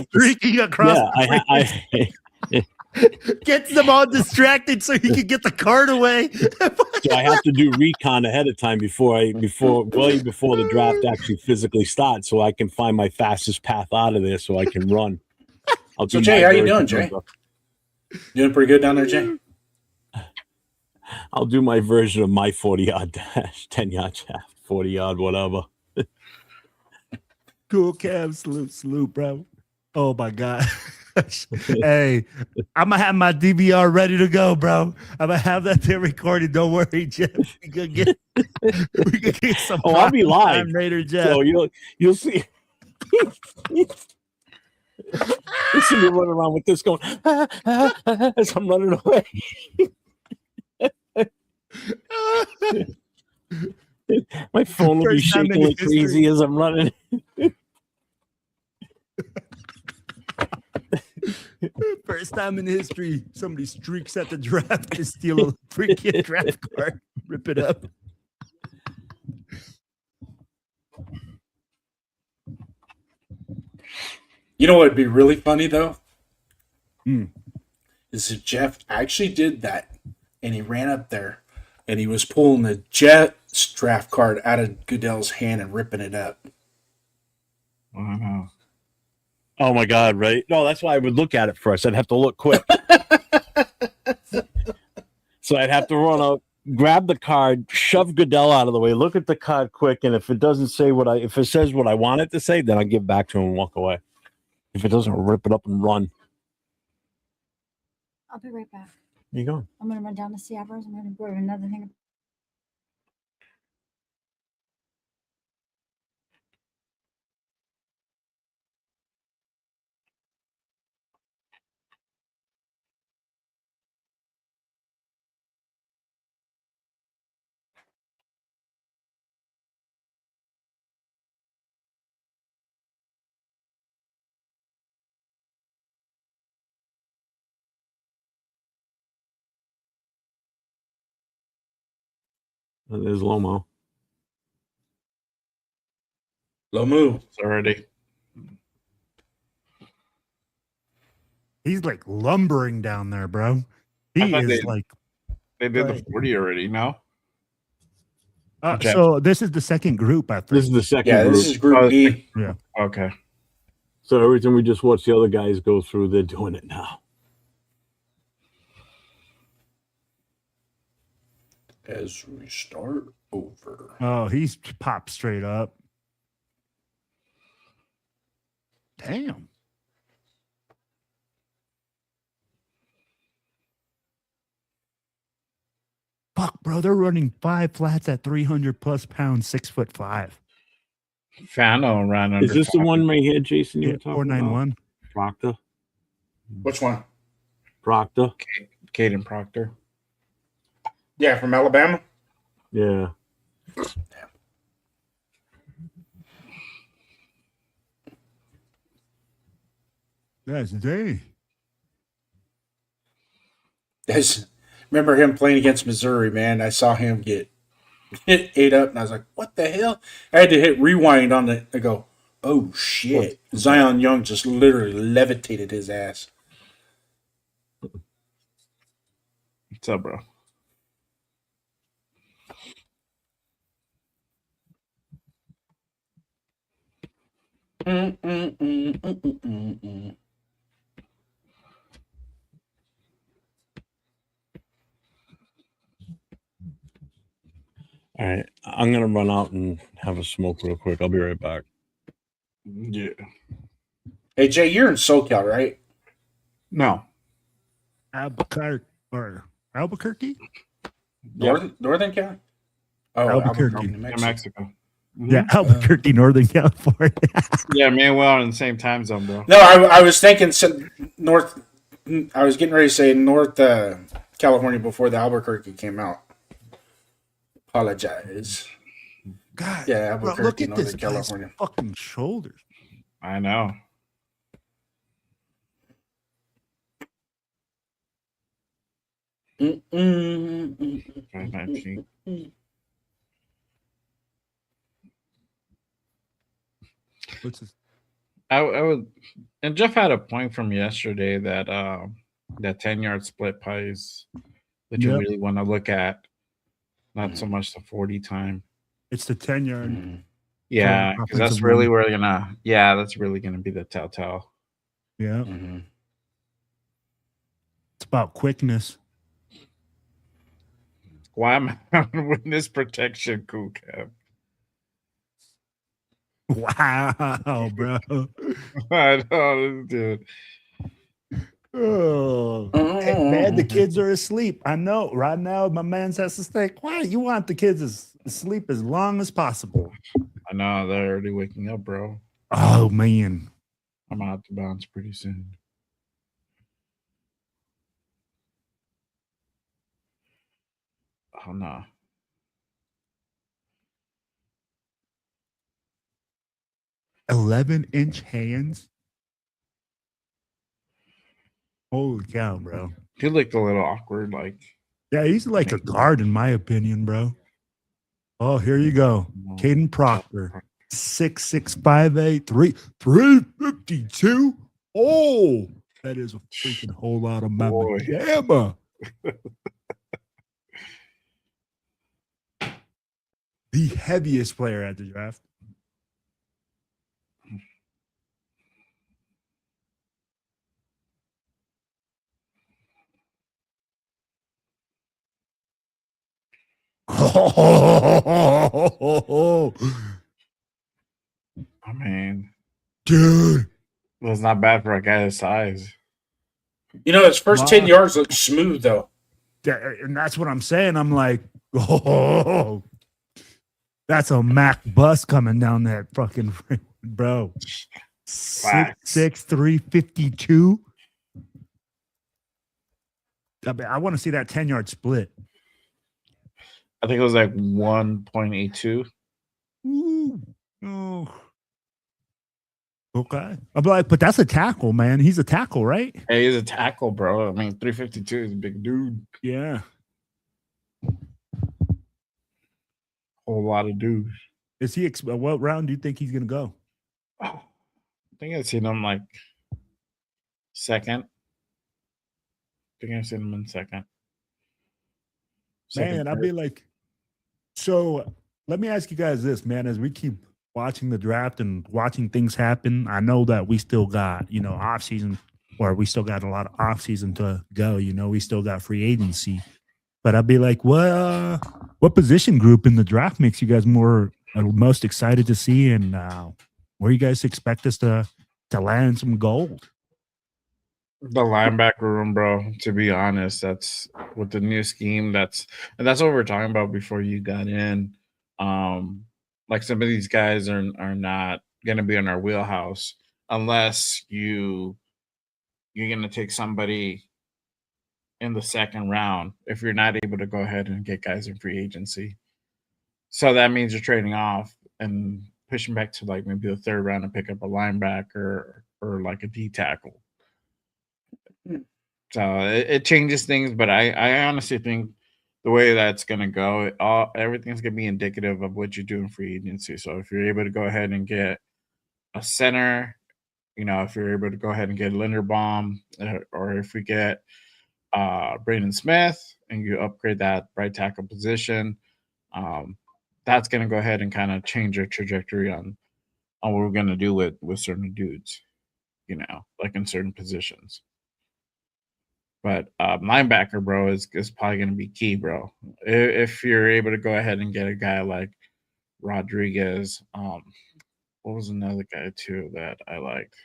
streaking across the I gets them all distracted so he can get the card away. So I have to do recon ahead of time way before the draft actually physically starts, so I can find my fastest path out of there, so I can run. So Jay, how you doing, Jay? Doing pretty good down there, Jay. I'll do my version of my 40-yard dash, 10-yard shaft, 40-yard, whatever. Cool Cam, salute, bro. Oh my God. Hey, I'm gonna have my DVR ready to go, bro. I'm gonna have that there recorded. Don't worry, Jeff. We could get some. Oh, I'll be live, Raider Jeff. So you'll see. You see me running around with this going as I'm running away. My phone will be shaking like crazy as I'm running. First time in history, somebody streaks at the draft to steal a freaking draft card, rip it up. You know what would be really funny though? Hmm. Is if Jeff actually did that and he ran up there and he was pulling the Jets draft card out of Goodell's hand and ripping it up. Wow. Oh my God, right? No, that's why I would look at it first. I'd have to look quick. So I'd have to run out, grab the card, shove Goodell out of the way, look at the card quick, and if it doesn't say if it says what I want it to say, then I give back to him and walk away. If it doesn't, rip it up and run. I'll be right back. Where you going? I'm gonna run down to Seaver's. I'm gonna grab another thing. There's Lomo. Lomu. It's already. He's like lumbering down there, bro. I He thought is like. They did the 40 already. No. So this is the second group, I think. This is the second Yeah, group. this is Group B. Yeah. Okay. So everything we just watched the other guys go through, they're doing it now. As we start over. Oh, he's popped straight up. Damn. Fuck, bro. They're running 5 flats at 300 plus pounds, 6'5". Fano ran under. Is this the 5. one right here, Jason? You Yeah, were talking about 491. Proctor. Which one? Proctor. Caden Proctor. Yeah, from Alabama. Yeah. That's day. Remember him playing against Missouri, man. I saw him get ate up, and I was like, what the hell? I had to hit rewind on it. I go, oh, shit. Zion Young just literally levitated his ass. What's up, bro? All right. I'm going to run out and have a smoke real quick. I'll be right back. Yeah. Hey, Jay, you're in SoCal, right? No. Albuquerque or Albuquerque? Northern Cal? Oh, Albuquerque. New New Mexico. Yeah, Albuquerque, Northern California. Yeah, me and Will are in the same time zone, bro. No, I was thinking North. I was getting ready to say North California before the Albuquerque came out. Apologize. God, Yeah, bro, Albuquerque, look at Northern this guy's California. fucking shoulders. I know. Mm-mm. 519. What's this? I would, and Jeff had a point from yesterday that that 10-yard split pies that you Yep. really want to look at, not so much the 40 time. It's the 10-yard. Mm. Yeah, For because that's offensive really line. where you're gonna. Yeah, that's really gonna be the telltale. Yeah, Mhm. it's about quickness. Why am I on witness protection, cool cap? Wow, bro. I know, dude. Oh, hey, man, the kids are asleep. I know. Right now, my man has to stay quiet. You want the kids asleep as long as possible. I know they're already waking up, bro. Oh man, I'm out to bounce pretty soon. Oh no. $11-inch hands. Holy cow, bro. He looked a little awkward, like. Yeah, he's like a guard in my opinion, bro. Oh, here you go. Caden Proctor. 6'6", 5'8", 352. Oh, that is a freaking whole lot of mama Boy. jamma. The heaviest player at the draft. Oh, I mean, dude. that's not bad for a guy his size. You know, his first Wow. 10 yards look smooth, though. And that's what I'm saying. I'm like, oh, that's a Mac bus coming down that fucking bro. 6'6", 352. I mean, I want to see that 10-yard split. I think it was like 1.82. Ooh. Oh. Okay. I'm like, but that's a tackle, man. He's a tackle, right? Hey, he's a tackle, bro. I mean, 352 is a big dude. Yeah. Whole lot of dudes. Is he? What round do you think he's gonna go? Oh, I think I've seen him like second. I think I've seen him in second. Man, I'd be like, so let me ask you guys this, man, as we keep watching the draft and watching things happen, I know that we still got, off season, or we still got a lot of off season to go, we still got free agency. But I'd be like, what position group in the draft makes you guys most excited to see, and where you guys expect us to to land some gold. The linebacker room, bro. To be honest, that's with the new scheme. That's what we're talking about before you got in. Like some of these guys are not gonna be in our wheelhouse unless you're gonna take somebody in the second round if you're not able to go ahead and get guys in free agency. So that means you're trading off and pushing back to like maybe the third round and pick up a linebacker or like a D tackle. So it changes things, but I honestly think the way that's going to go, everything's going to be indicative of what you do in free agency. So if you're able to go ahead and get a center, if you're able to go ahead and get Linderbaum, or if we get Braden Smith and you upgrade that right tackle position, that's going to go ahead and kind of change your trajectory on what we're going to do with certain dudes, like in certain positions. But linebacker, bro, is probably going to be key, bro. If you're able to go ahead and get a guy like Rodriguez, what was another guy too that I liked?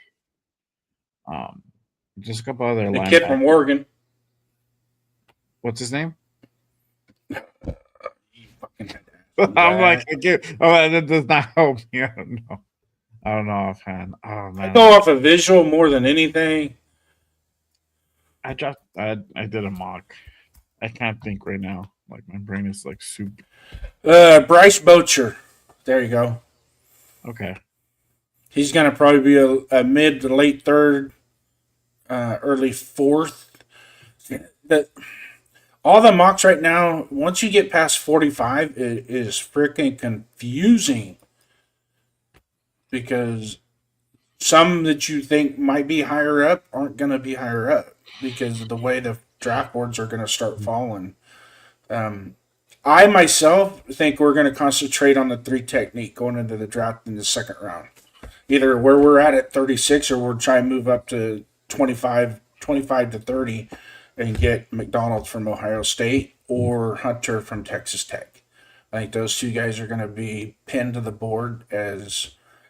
Just a couple other The kid from Oregon. What's his name? You fucking had I'm like, that does not help me. I don't know offhand. Oh man, I go off a visual more than anything. I did a mock. I can't think right now. Like my brain is like soup. Bryce Bocher. There you go. Okay. He's going to probably be a mid to late third, early fourth. All the mocks right now, once you get past 45, it is freaking confusing. Because some that you think might be higher up aren't going to be higher up because of the way the draft boards are going to start falling. I myself think we're going to concentrate on the 3 technique going into the draft in the second round. Either where we're at 36 or we'll try and move up to 25 to 30 and get McDonald from Ohio State or Hunter from Texas Tech. I think those 2 guys are going to be pinned to the board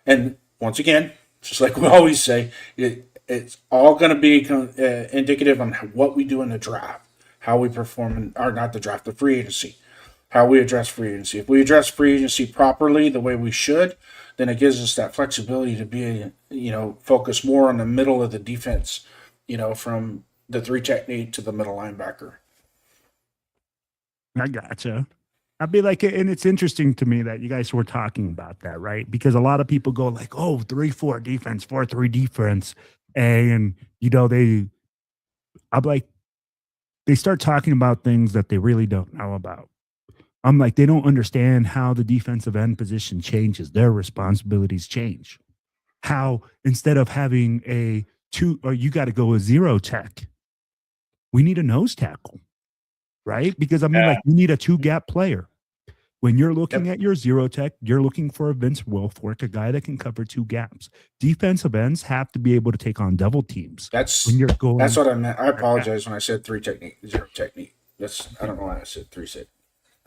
and once again, just like we always say, it's all going to be indicative on what we do in the draft, how we perform the free agency, how we address free agency. If we address free agency properly the way we should, then it gives us that flexibility to be, focus more on the middle of the defense, from the 3 technique to the middle linebacker. I gotcha. I'd be like, and it's interesting to me that you guys were talking about that, right? Because a lot of people go like, oh, 3-4 defense, 4-3 defense. And, I'm like, they start talking about things that they really don't know about. I'm like, they don't understand how the defensive end position changes. Their responsibilities change. How instead of having a 2, or you got to go a 0 tech, we need a nose tackle. Right? Because you need a 2-gap player. When you're looking at your 0 tech, you're looking for a Vince Wilfork, a guy that can cover 2 gaps. Defensive ends have to be able to take on double teams. That's what I meant. I apologize when I said 3 technique, 0 technique. I don't know why I said 3 set.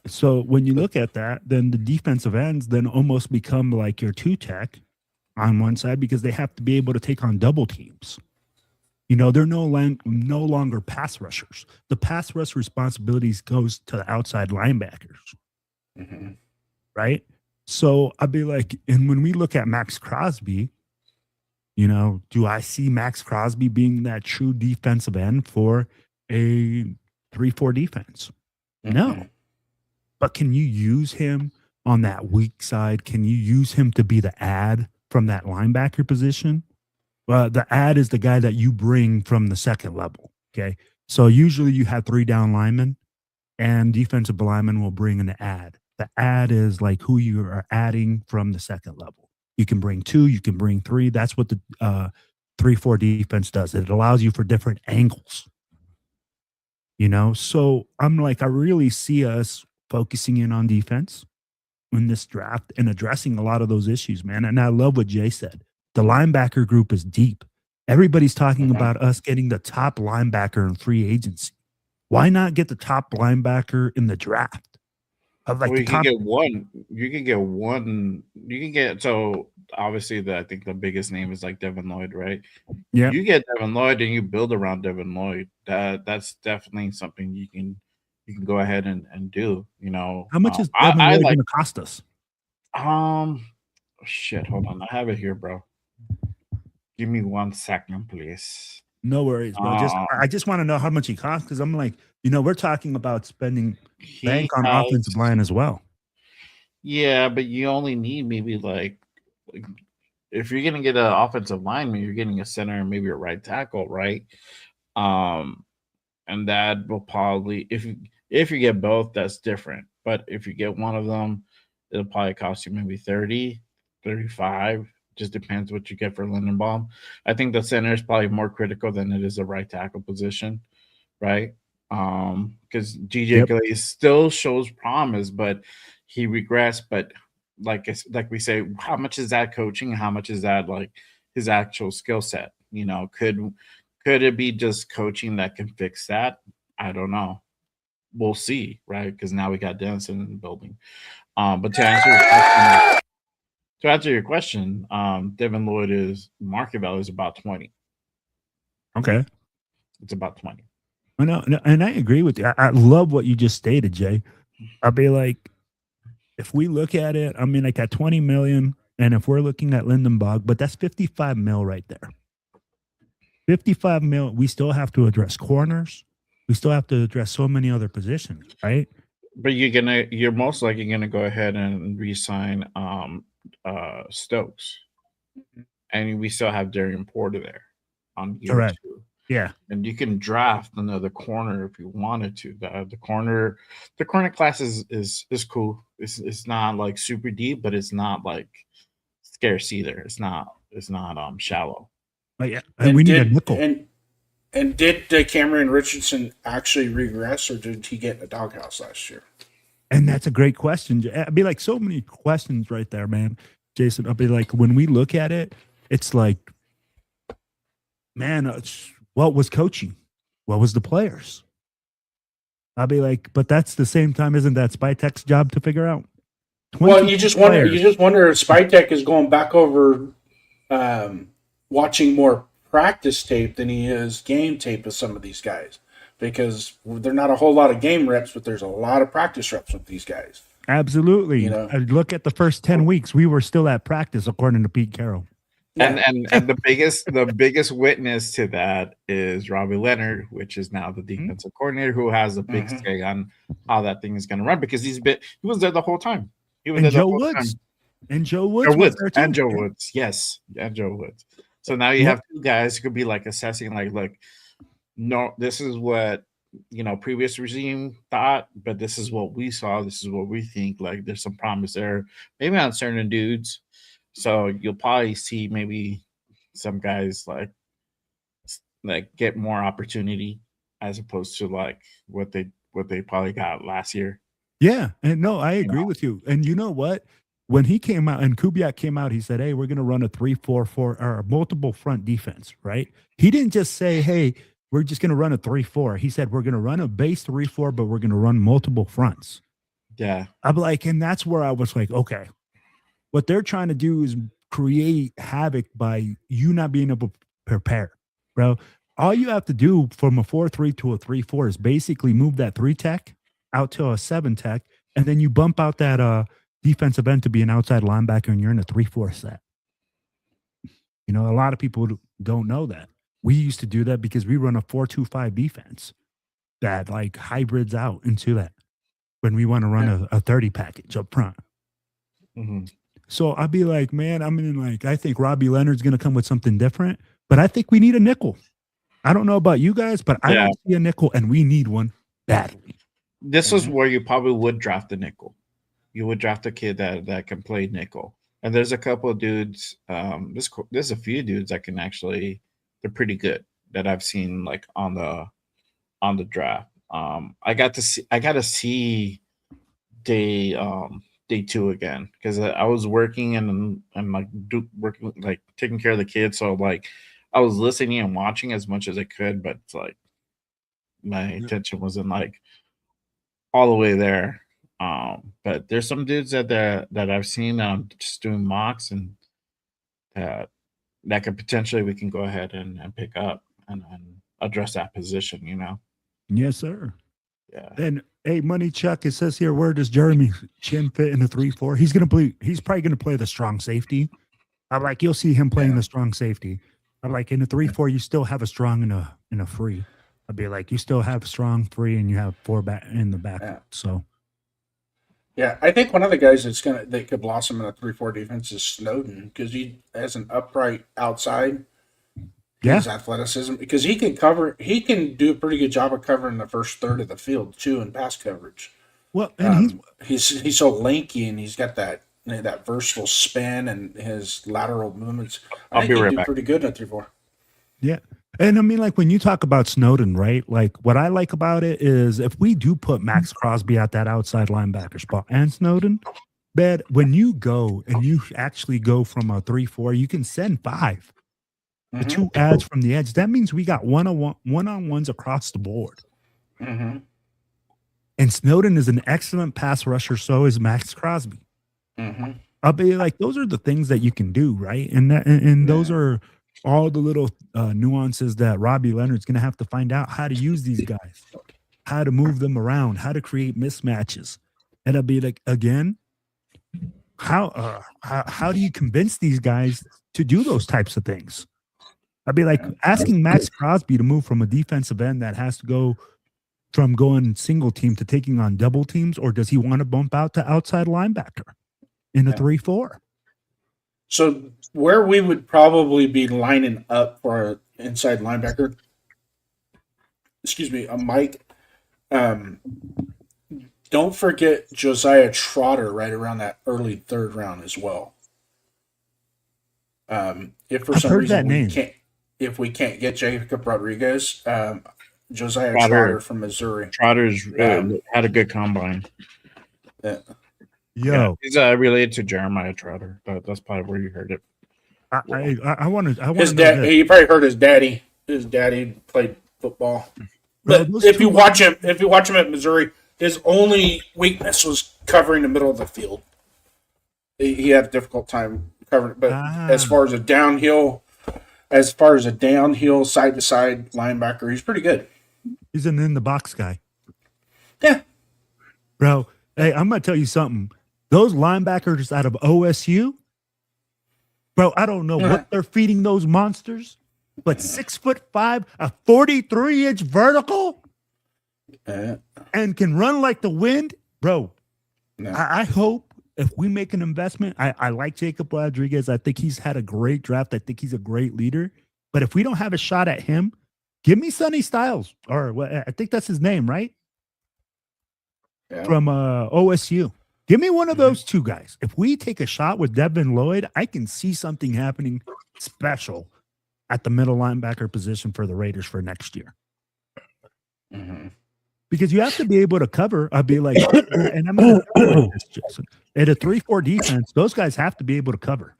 So when you look at that, then the defensive ends then almost become like your 2 tech on one side because they have to be able to take on double teams. They're no longer pass rushers. The pass rush responsibilities goes to the outside linebackers. Mm-hmm. Right? So I'd be like, and when we look at Max Crosby, do I see Max Crosby being that true defensive end for a 3-4 defense? Mm-hmm. No. But can you use him on that weak side? Can you use him to be the ad from that linebacker position? Well, the ad is the guy that you bring from the second level. Okay. So usually you have 3 down linemen and defensive linemen will bring an ad. The ad is like who you are adding from the second level. You can bring 2, you can bring 3. That's what the 3-4 defense does. It allows you for different angles. So I'm like, I really see us focusing in on defense in this draft and addressing a lot of those issues, man. And I love what Jay said. The linebacker group is deep. Everybody's talking about us getting the top linebacker in free agency. Why not get the top linebacker in the draft? You can get one. You can get one. You can get. So obviously I think the biggest name is like Devin Lloyd, right? Yeah. You get Devin Lloyd and you build around Devin Lloyd. That's definitely something you can go ahead and do. You know, How much is I Devin Lloyd like going to cost us? shit. Hold on, I have it here, bro. Give me 1 second, please. No worries, bro. I just want to know how much he costs because I'm like, we're talking about spending bank on offensive line as well. Yeah, but you only need maybe like if you're gonna get an offensive lineman, you're getting a center and maybe a right tackle, right? And that will probably if you get both, that's different. But if you get one of them, it'll probably cost you maybe 30, 35. Just depends what you get for Lindenbaum. I think the center is probably more critical than it is a right tackle position, right? Because GJ Glaze still shows promise, but he regressed. But like we say, how much is that coaching? How much is that like his actual skill set? You know, could it be just coaching that can fix that? I don't know. We'll see, right? Because now we got Denison in the building. But to answer your question, Devin Lloyd is market value is about 20. Okay. It's about 20. I know, and I agree with you. I love what you just stated, Jay. I'll be like, if we look at it, I mean, like at 20 million, and if we're looking at Lindenbog, but that's 55 mil right there. 55 mil, we still have to address corners. We still have to address so many other positions, right? But you're most likely gonna go ahead and re-sign Stokes, and we still have Darian Porter there on year Correct. 2. Yeah, and you can draft another corner if you wanted to. The corner class is cool. It's not like super deep, but it's not like scarce either. It's not shallow. but yeah, and we need a nickel. And did Cameron Richardson actually regress, or did he get in a doghouse last year? And that's a great question. I'd be like so many questions right there, man. Jason, I'll be like, when we look at it, it's like, man, what was coaching? What was the players? I'll be like, but that's the same time, isn't that Spytek's job to figure out? Well, you just wonder if Spytek is going back over watching more practice tape than he is game tape with some of these guys, because they're not a whole lot of game reps, but there's a lot of practice reps with these guys. Absolutely. I look at the first 10 weeks, we were still at practice, according to Pete Carroll. And the biggest witness to that is Robbie Leonard, which is now the defensive coordinator, who has a big say on how that thing is going to run, because he was there the whole time. He was there the whole time. And Joe Woods was there too. And Joe Woods, yes, and Joe Woods. So now you have two guys who could be like assessing, like, look, no, this is what previous regime thought, but this is what we saw. This is what we think. Like, there's some promise there, maybe on certain dudes. So you'll probably see maybe some guys like get more opportunity as opposed to like what they probably got last year. Yeah, and no, I agree with you. And you know what? When he came out and Kubiak came out, he said, "Hey, we're going to run a 3-4-4 or a multiple front defense." Right? He didn't just say, "Hey, we're just going to run a 3-4." He said, "We're going to run a base 3-4, but we're going to run multiple fronts." Yeah, I'm like, and that's where I was like, okay, what they're trying to do is create havoc by you not being able to prepare, bro. All you have to do from a 4-3 to a 3-4 is basically move that 3 tech out to a 7 tech, and then you bump out that defensive end to be an outside linebacker, and you're in a 3-4 set. A lot of people don't know that. We used to do that because we run a 4-2-5 defense that like hybrids out into that when we want to run a 30 package up front. Mm-hmm. So I'd be like, man, I think Robbie Leonard's going to come with something different, but I think we need a nickel. I don't know about you guys, but I don't see a nickel, and we need one badly. This is where you probably would draft a nickel. You would draft a kid that can play nickel. And there's a couple of dudes. There's a few dudes that can actually. They're pretty good that I've seen like on the draft. I got to see day 2 again because I was working and like working like taking care of the kids. So like I was listening and watching as much as I could, but it's like my attention wasn't like all the way there. But there's some dudes that I've seen just doing mocks, and that could potentially we can go ahead and pick up and address that position. Yes, sir. Yeah. And hey, Money Chuck, it says here, where does Jeremy Chin fit in the 3-4? He's probably gonna play the strong safety. I'm like, you'll see him playing the strong safety. I'm like, in the 3-4, you still have a strong and a free. I'd be like, you still have strong, free, and you have 4 back in the back. Yeah. So Yeah, I think one of the guys that could blossom in a 3-4 defense is Snowden, because he has an upright outside. His athleticism, because he can do a pretty good job of covering the first third of the field too in pass coverage. Well, and he's so lanky, and he's got that versatile spin and his lateral movements. I think he'd do pretty good in a 3-4. Yeah. And I mean, like when you talk about Snowden, right? Like what I like about it is if we do put Max Crosby at that outside linebacker spot and Snowden, but when you go and you actually go from a 3-4, you can send 5. The 2 ads from the edge. That means we got one-on-ones across the board. Mm-hmm. And Snowden is an excellent pass rusher. So is Max Crosby. Mm-hmm. I'll be like, those are the things that you can do, right? And those are all the little nuances that Robbie Leonard's going to have to find out how to use these guys, how to move them around, how to create mismatches. And I'll be like, again, how do you convince these guys to do those types of things? I'd be like asking Max Crosby to move from a defensive end that has to go from going single team to taking on double teams, or does he want to bump out to outside linebacker in a 3-4? So where we would probably be lining up for an inside linebacker, a Mike, don't forget Josiah Trotter right around that early 3rd round as well. If for some reason we can't get Jacob Rodriguez, Josiah Trotter from Missouri. Trotter's had a good combine. Yeah. Yo, he's related to Jeremiah Trotter. That's probably where you heard it. I want to. His dad. You probably heard his daddy. His daddy played football. But if you watch him at Missouri, his only weakness was covering the middle of the field. He had a difficult time covering it. But as far as a downhill side to side linebacker, he's pretty good. He's an in the box guy. Yeah, bro. Hey, I'm gonna tell you something. Those linebackers out of OSU, bro, I don't know what they're feeding those monsters, but 6'5", a 43-inch vertical, and can run like the wind, bro. No. I hope if we make an investment, I like Jacob Rodriguez. I think he's had a great draft. I think he's a great leader. But if we don't have a shot at him, give me Sonny Styles, or I think that's his name, right? Yeah. From OSU. Give me one of those 2 guys. If we take a shot with Devin Lloyd, I can see something happening special at the middle linebacker position for the Raiders for next year. Mm-hmm. Because you have to be able to cover. I'd be like, and I'm going to like this, Jason. At a 3-4 defense, those guys have to be able to cover.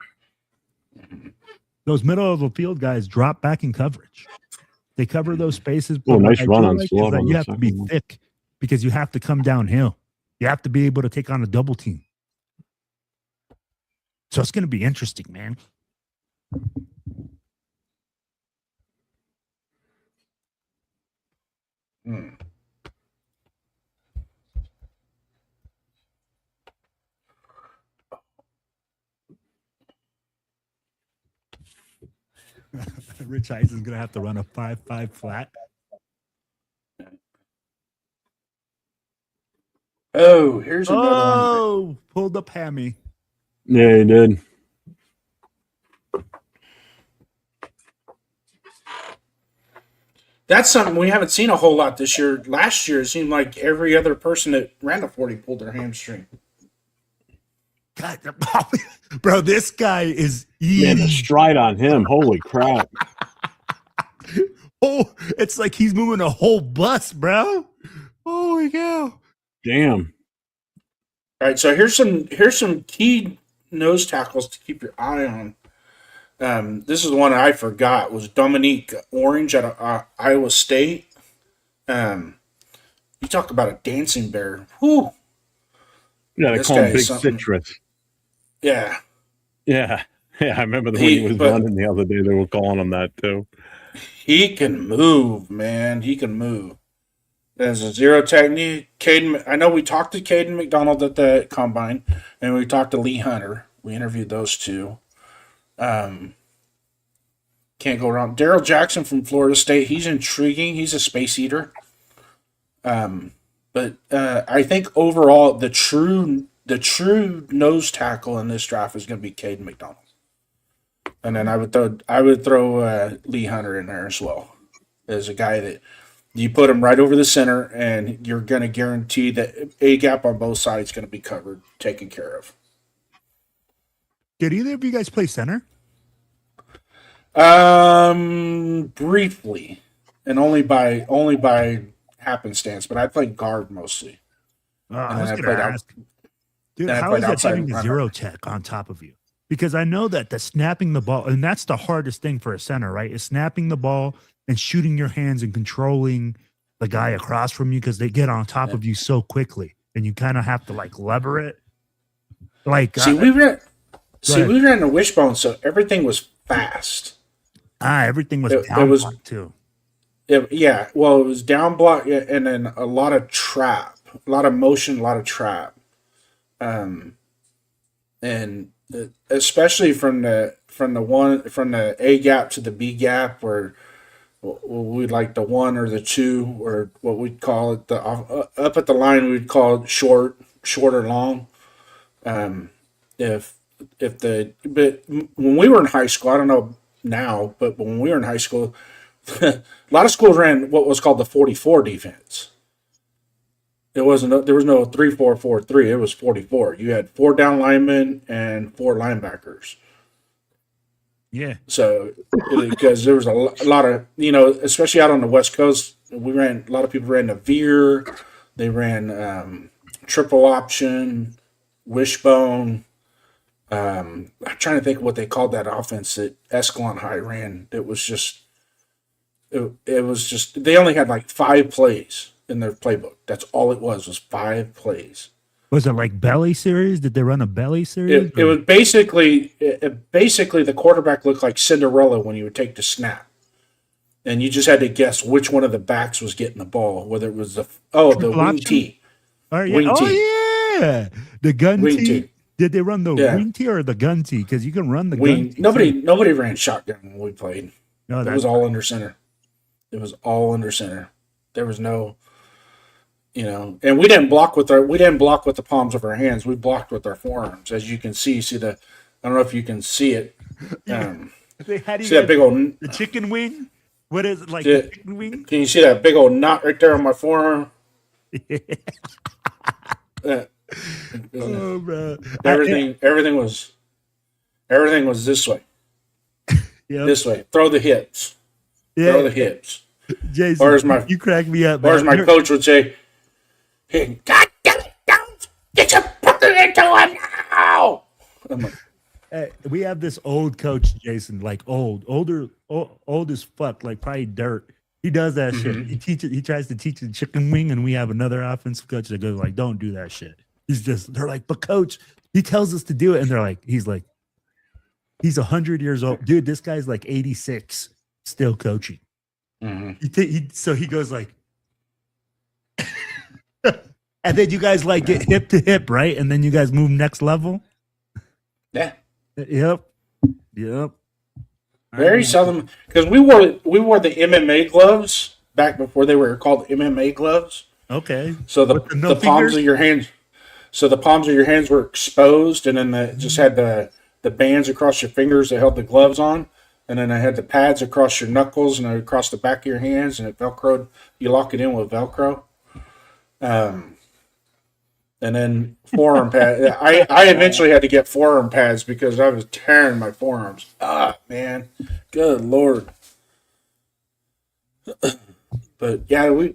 Those middle of the field guys drop back in coverage. They cover those spaces. Oh, nice run on Sloan. You have to be thick because you have to come downhill. You have to be able to take on a double team. So it's going to be interesting, man. Rich Eisen's going to have to run a 5.5 flat. Oh, here's another one. Oh, pulled up hammy. Yeah, he did. That's something we haven't seen a whole lot this year. Last year, it seemed like every other person that ran a 40 pulled their hamstring. God, bro, this guy is Man, the stride on him. Holy crap. Oh, it's like he's moving a whole bus, bro. Holy cow. Damn. All right, so here's some key nose tackles to keep your eye on. This is the one I forgot was Dominique Orange out of Iowa State. You talk about a dancing bear. Whew. Yeah, they call him Big Citrus. Yeah. Yeah. Yeah, I remember when he was but running the other day. They were calling him that too. he can move, man. He can move. There's a zero technique. Caden, I know we talked to Caden McDonald at the combine, and we talked to Lee Hunter. We interviewed those two. Can't go wrong. Daryl Jackson from Florida State. He's intriguing. He's a space eater. But I think overall the true nose tackle in this draft is going to be Caden McDonald, and then I would throw Lee Hunter in there as well as a guy that you put him right over the center, and you're going to guarantee that a gap on both sides is going to be covered, taken care of. Did either of you guys play center? Briefly, and only by happenstance, but I played guard mostly. I was then I going to played out- ask, dude, then I how played is that outside having a linebacker. zero check on top of you? Because I know that the snapping the ball, and that's the hardest thing for a center, right? Is snapping the ball and shooting your hands and controlling the guy across from you because they get on top of you so quickly, and you kind of have to like lever it. Like we ran a wishbone, so everything was fast. everything was It down was- block too. It was down block, and then a lot of trap, a lot of motion, a lot of trap, and especially from the A gap to the B gap, where we'd like the 1 or the 2, or what we'd call it up at the line we'd call it short or long. But when we were in high school, I don't know now, but when we were in high school, a lot of schools ran what was called the 44 defense. There was no 3-4-4-3. It was 44. You had 4 down linemen and 4 linebackers. Yeah. So because there was a lot of, especially out on the West Coast, a lot of people ran the veer. They ran triple option, wishbone. I'm trying to think of what they called that offense that Escalon High ran. It was just they only had like 5 plays in their playbook. That's all it was 5 plays. Was it like belly series? Did they run a belly series? It was basically the quarterback looked like Cinderella when you would take the snap, and you just had to guess which one of the backs was getting the ball, whether it was the wing option? tee. Wing yeah. The gun Wing tee. tee. Did they run the wing tee or the gun tee? Because you can run the gun tee. Nobody ran shotgun when we played. No, it was all under center. It was all under center. There was no, and we didn't block with the palms of our hands. We blocked with our forearms, as you can see. I don't know if you can see it. See that big old the chicken wing? What is it like? The chicken wing? Can you see that big old knot right there on my forearm? Oh, bro. Everything was this way. Yep. This way. Throw the hips. Yeah. Throw the hips. Jason, you crack me up. Or as my coach would say, "Hey, God damn it, don't get your put it into him now." I'm like, hey, we have this old coach, Jason, like old as fuck, like probably dirt. He does that shit. He tries to teach the chicken wing, and we have another offensive coach that goes like, "Don't do that shit." They're like, "But coach, he tells us to do it," and they're like, he's 100 years old, dude. This guy's like 86, still coaching. So he goes like, and then you guys like get hip to hip, right? And then you guys move next level. Yeah. Yep. Very seldom, because we wore the MMA gloves back before they were called MMA gloves. Okay. So the palms of your hands, were exposed, and then just had the bands across your fingers that held the gloves on, and then I had the pads across your knuckles and across the back of your hands, and it velcroed. You lock it in with Velcro. And then forearm pads. I eventually had to get forearm pads because I was tearing my forearms. Man, good Lord. But yeah, we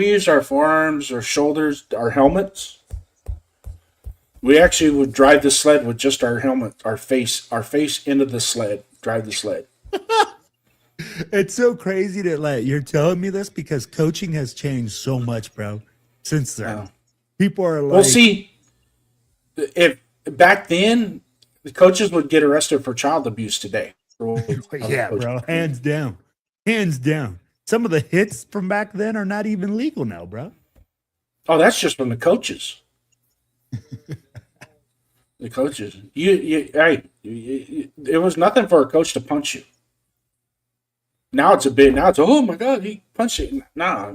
used our forearms, our shoulders, our helmets. We actually would drive the sled with just our helmet, our face into the sled, drive the sled. It's so crazy that you're telling me this because coaching has changed so much, bro, since then. People are like, well, see, if back then The coaches would get arrested for child abuse today. Yeah, bro. Hands down. Hands down. Some of the hits from back then are not even legal now, bro. Oh, that's just from the coaches. The coaches. It was nothing for a coach to punch you. Now it's oh my God, he punched it. Nah,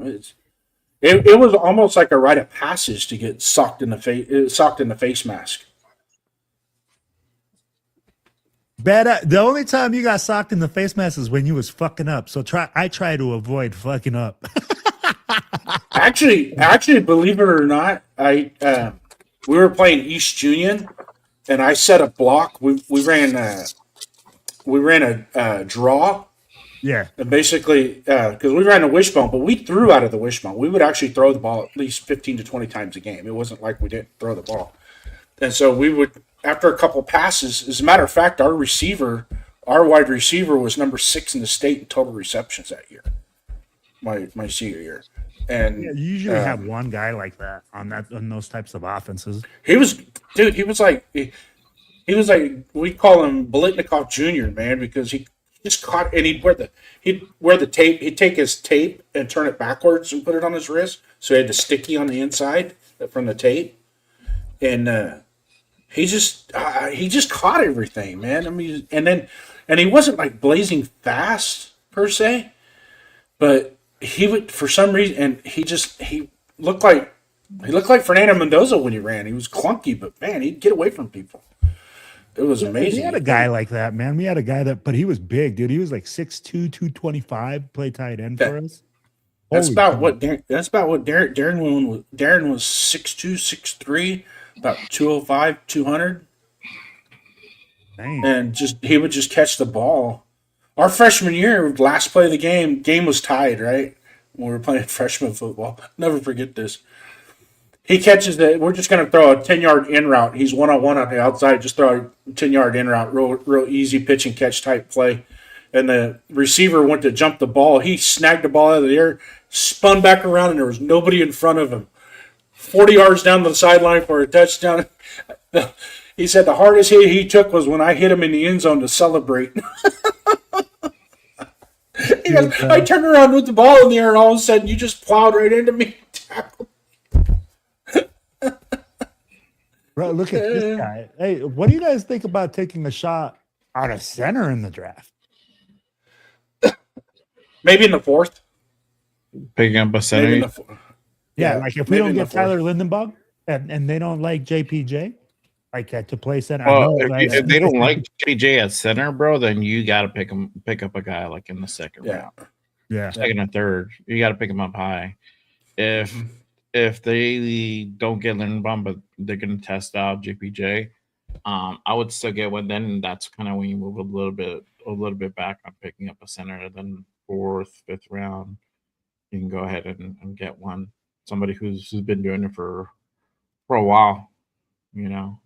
it was almost like a rite of passage to get socked in the face mask. The only time you got socked in the face mask is when you was fucking up. So I try to avoid fucking up. Actually, believe it or not, we were playing East Union, and I set a block. We ran a draw. Yeah. And basically, because we ran a wishbone, but we threw out of the wishbone. We would actually throw the ball at least 15 to 20 times a game. It wasn't like we didn't throw the ball. And so we would, after a couple passes, as a matter of fact, our wide receiver was number 6 in the state in total receptions that year, my senior year. And you usually have one guy like that on those types of offenses. He was like, we call him Bolitnikov Jr., man, because he just caught, and he'd wear the tape. He'd take his tape and turn it backwards and put it on his wrist, so he had the sticky on the inside from the tape, and he just caught everything, man. I mean, and he wasn't like blazing fast per se, but he would, for some reason, and he looked like Fernando Mendoza when he ran. He was clunky, but man, he'd get away from people. It was amazing. We had a guy like that, man. We had a guy but he was big, dude. He was like 6'2", 225, play tight end for us. That's about what Darren was. Darren was 6'2", 6'3", about 205, 200. Dang. And he would just catch the ball. Our freshman year, last play of the game was tied, right? When we were playing freshman football. Never forget this. He catches it. We're just going to throw a 10-yard in route. He's one-on-one on the outside. Just throw a 10-yard in route. Real easy pitch and catch type play. And the receiver went to jump the ball. He snagged the ball out of the air, spun back around, and there was nobody in front of him. 40 yards down the sideline for a touchdown. He said the hardest hit he took was when I hit him in the end zone to celebrate. He goes, I turned around with the ball in the air, and all of a sudden you just plowed right into me. Bro, look at this guy. Hey, what do you guys think about taking a shot on a center in the draft? Maybe in the 4th. Picking up a center. Yeah, like if we don't get Tyler Lindenbaugh and they don't like JPJ, like to play center. Well, if they don't like JPJ at center, bro, then you got to pick up a guy like in the second round. Yeah, second or third. You got to pick him up high. If they don't get Lindenbaum, but they're going to test out JPJ, I would still get one. Then that's kind of when you move a little bit back on picking up a center. Then 4th, 5th round, you can go ahead and get one. Somebody who's been doing it for a while, you know.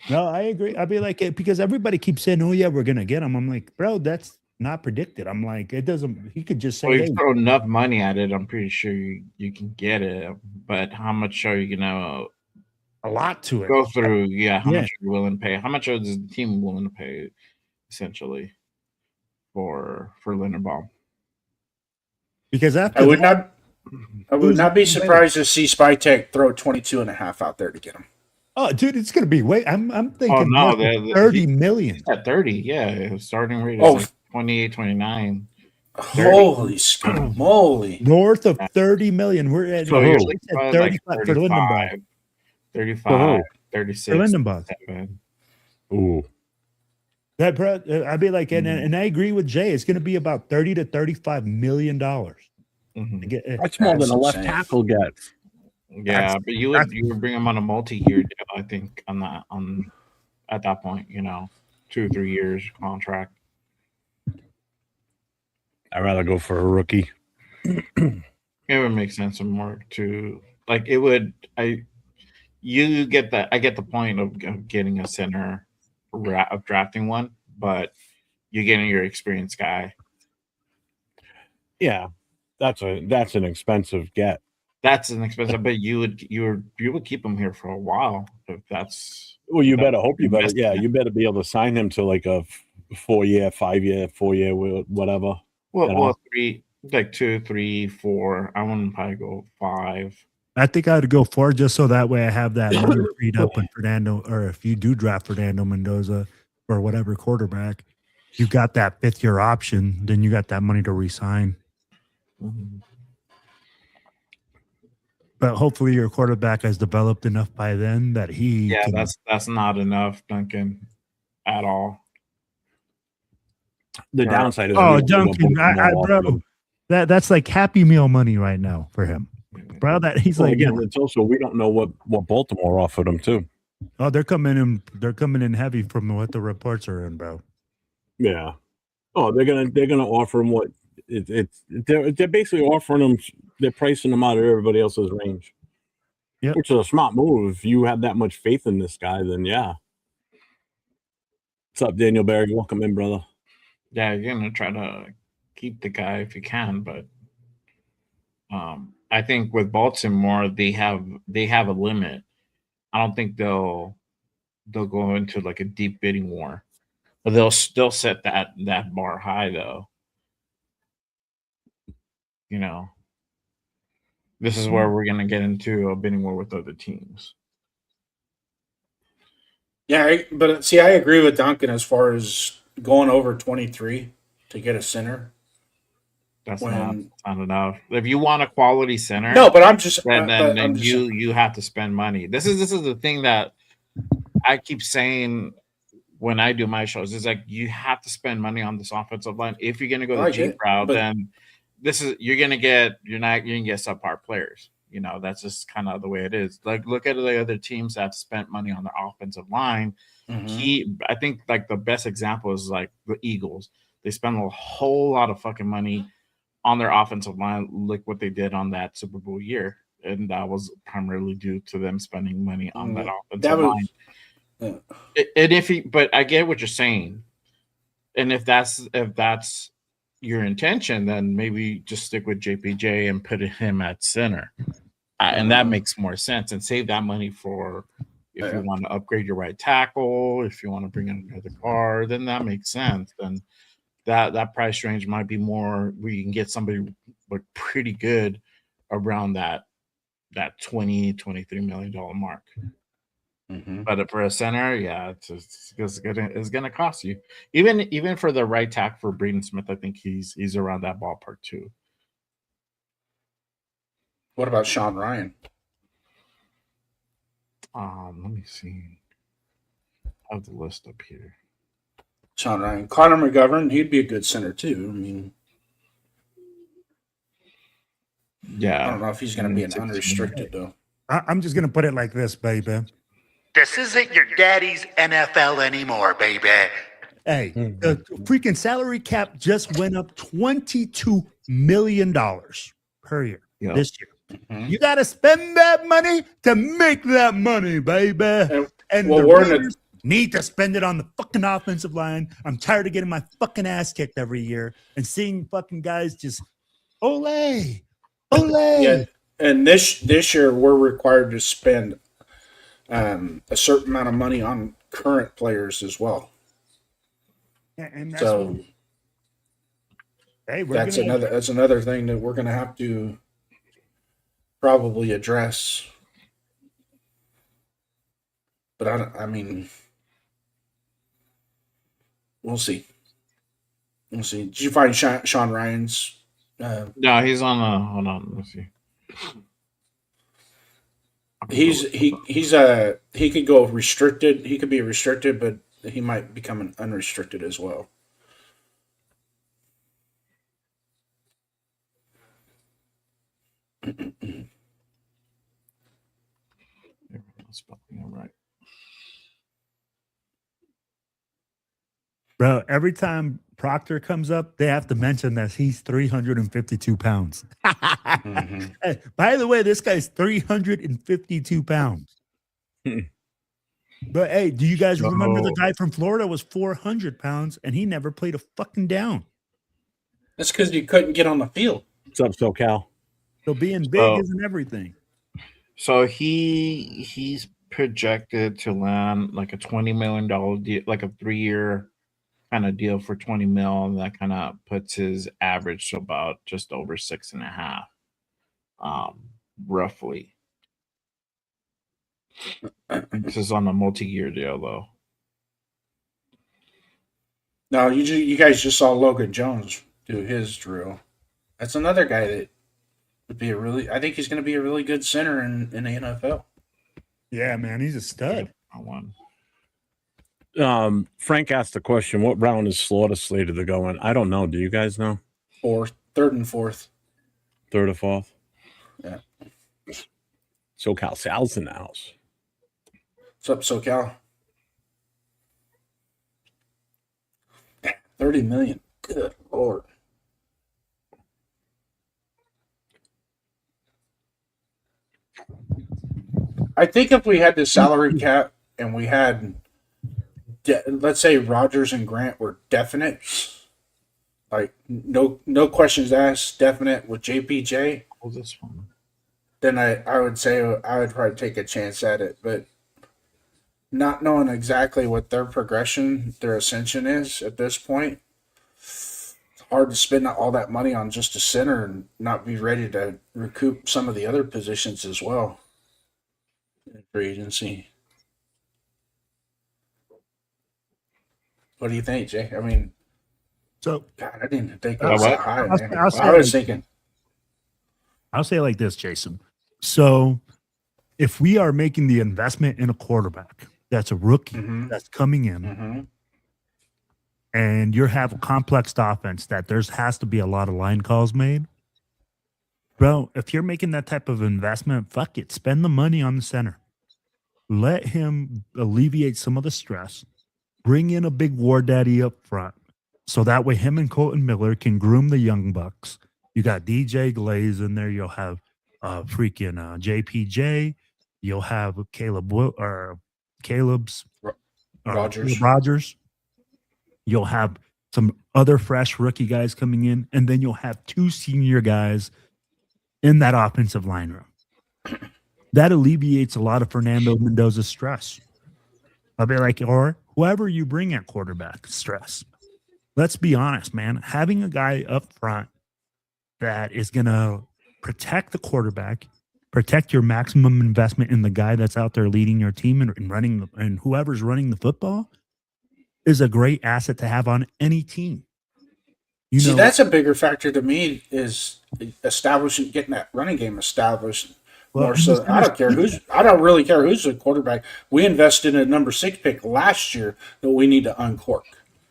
No, I agree. I'd be like, because everybody keeps saying, "Oh yeah, we're gonna get him." I'm like, bro, that's not predicted. I'm like, it doesn't. He could just say, well, you throw enough money at it, I'm pretty sure you can get it. But how much are you gonna? A lot to it. Go through, How much are you willing to pay? How much is the team willing to pay, essentially, for Linderbaum? Because after I would not be surprised to see Spytek throw 22.5 out there to get him. Oh, dude, it's gonna be I'm thinking 30 million. At 30, yeah. Starting rate is like 28, 29. Holy moly. North of 30 million. We're at 35 like for Lindenbaugh. 35, 36. For Lindenbaugh. Ooh. That I'd be like, and I agree with Jay. It's going to be about $30 to $35 million. That's more than a left tackle gets. Yeah, but you would bring him on a multi-year deal, I think, at that point, 2 or 3 years contract. I'd rather go for a rookie. It would make sense more to like it would. I get that. I get the point of getting a center, of drafting one, but you're getting your experienced guy. Yeah, that's an expensive get. That's an expensive, but you would keep him here for a while If that's Well, you better hope you better. Invest Yeah, in it. you better be able to sign him to like a 4-year, 5-year, 4-year, whatever. well, you know? well, 3, like 2, 3, 4. I wouldn't probably go 5. I think I'd go 4 just so that way I have that money freed up when Fernando, or if you do draft Fernando Mendoza or whatever quarterback, you got that 5th-year option. Then you got that money to resign. But hopefully your quarterback has developed enough by then that he Yeah, can. that's not enough, Duncan, at all. The Or- downside is Oh, we don't know what Duncan, Baltimore bro, offered him. that's like Happy Meal money right now for him, bro. That he's Well, like, again, it's also we don't know what Baltimore offered him too. oh, they're coming in heavy from what the reports are in, bro. Yeah. Oh, they're gonna offer him what they're basically offering him. They're pricing him out of everybody else's range. Yep. Which is a smart move. If you have that much faith in this guy, then yeah. What's up, Daniel Barry? Welcome in, brother. Yeah, you're gonna try to keep the guy if you can, but I think with Baltimore they have a limit. I don't think they'll go into like a deep bidding war, but they'll still set that bar high though. You know, this is where we're gonna get into a bidding war with other teams. Yeah, but see, I agree with Duncan as far as going over 23 to get a center. That's When- not enough. If you want a quality center, No, but I'm just then but I'm just- you have to spend money. This is the thing that I keep saying when I do my shows. Is like you have to spend money on this offensive line. If you're gonna go the I get cheap it, route, but- then you're gonna get subpar players. You know, that's just kind of the way it is. Like look at the other teams that spent money on their offensive line. Mhm. I think like the best example is like the Eagles. They spent a whole lot of fucking money on their offensive line. Look what they did on that Super Bowl year, and that was primarily due to them spending money on that offensive That line. was But I get what you're saying, and if that's your intention, then maybe just stick with JPJ and put him at center, and that makes more sense. And save that money for if you want to upgrade your right tackle, if you want to bring in another guard, then that makes sense. Then that price range might be more where you can get somebody like pretty good around that $23 million mark. But for a center, yeah, it's gonna cost you. Even for the right tackle for Braden Smith, I think he's around that ballpark too. What about Sean Ryan? Let me see. I have the list up here. Sean Ryan, Connor McGovern, he'd be a good center too. I mean, Yeah, I don't know if he's going to be an unrestricted though. I'm just gonna put it like this, baby. This isn't your daddy's NFL anymore, baby. Hey, the freaking salary cap just went up $22 million per year this year. You got to spend that money to make that money, baby. And well, the we're in a- Raiders need to spend it on the fucking offensive line. I'm tired of getting my fucking ass kicked every year and seeing fucking guys just ole. Yeah, and this year we're required to spend a certain amount of money on current players as well. And that's So hey, that's another thing that we're going to have to probably address. But I mean, we'll see. We'll see. Did you find Sean Ryan's? No, he's on. Hold on, let's see. He could go restricted. He could be restricted, but he might become an unrestricted as well. Right. Bro, every time Proctor comes up, they have to mention that he's 352 pounds. Hey, by the way, this guy's 352 pounds. But hey, do you guys remember the guy from Florida was 400 pounds and he never played a fucking down? That's because he couldn't get on the field. What's up, SoCal? So being big isn't everything. So he's projected to land like a $20 million deal, like a 3-year kind of deal for 20 mil. And that kind of puts his average to about just over 6.5, roughly. This is on a multi-year deal, though. No, you guys just saw Logan Jones do his drill. That's another guy that would be I think he's going to be a really good center in the NFL. Yeah, man, he's a stud. One. Frank asked the question, what round is Slaughter slated to go in? I don't know. Do you guys know? Third and fourth. Third or fourth? Yeah. SoCal Sal's in the house. What's up, SoCal? 30 million. Good Lord. I think if we had the salary cap and we had, let's say Rodgers and Grant were definite, like no questions asked, definite with JPJ, This one. then I would say I would probably take a chance at it. But not knowing exactly what their progression, their ascension is at this point, it's hard to spend all that money on just a center and not be ready to recoup some of the other positions as well in free agency. What do you think, Jay? I mean, So God, I didn't think that What? was that high. Man. I'll say I was thinking. I'll say it like this, Jason. So if we are making the investment in a quarterback that's a rookie that's coming in, and you have a complex offense that has to be a lot of line calls made, bro, if you're making that type of investment, fuck it. Spend the money on the center. Let him alleviate some of the stress. Bring in a big war daddy up front. So that way him and Colton Miller can groom the young bucks. You got DJ Glaze in there. You'll have freaking JPJ. You'll have Caleb's Rogers. You'll have some other fresh rookie guys coming in, and then you'll have 2 senior guys in that offensive line room. That alleviates a lot of Fernando Mendoza's stress. I'll be like, or whoever you bring at quarterback stress. Let's be honest, man. Having a guy up front that is going to protect the quarterback, protect your maximum investment in the guy that's out there leading your team and running and whoever's running the football is a great asset to have on any team. See, that's a bigger factor to me is getting that running game established. More so, I don't really care who's the quarterback. We invested in a number 6 pick last year that we need to uncork.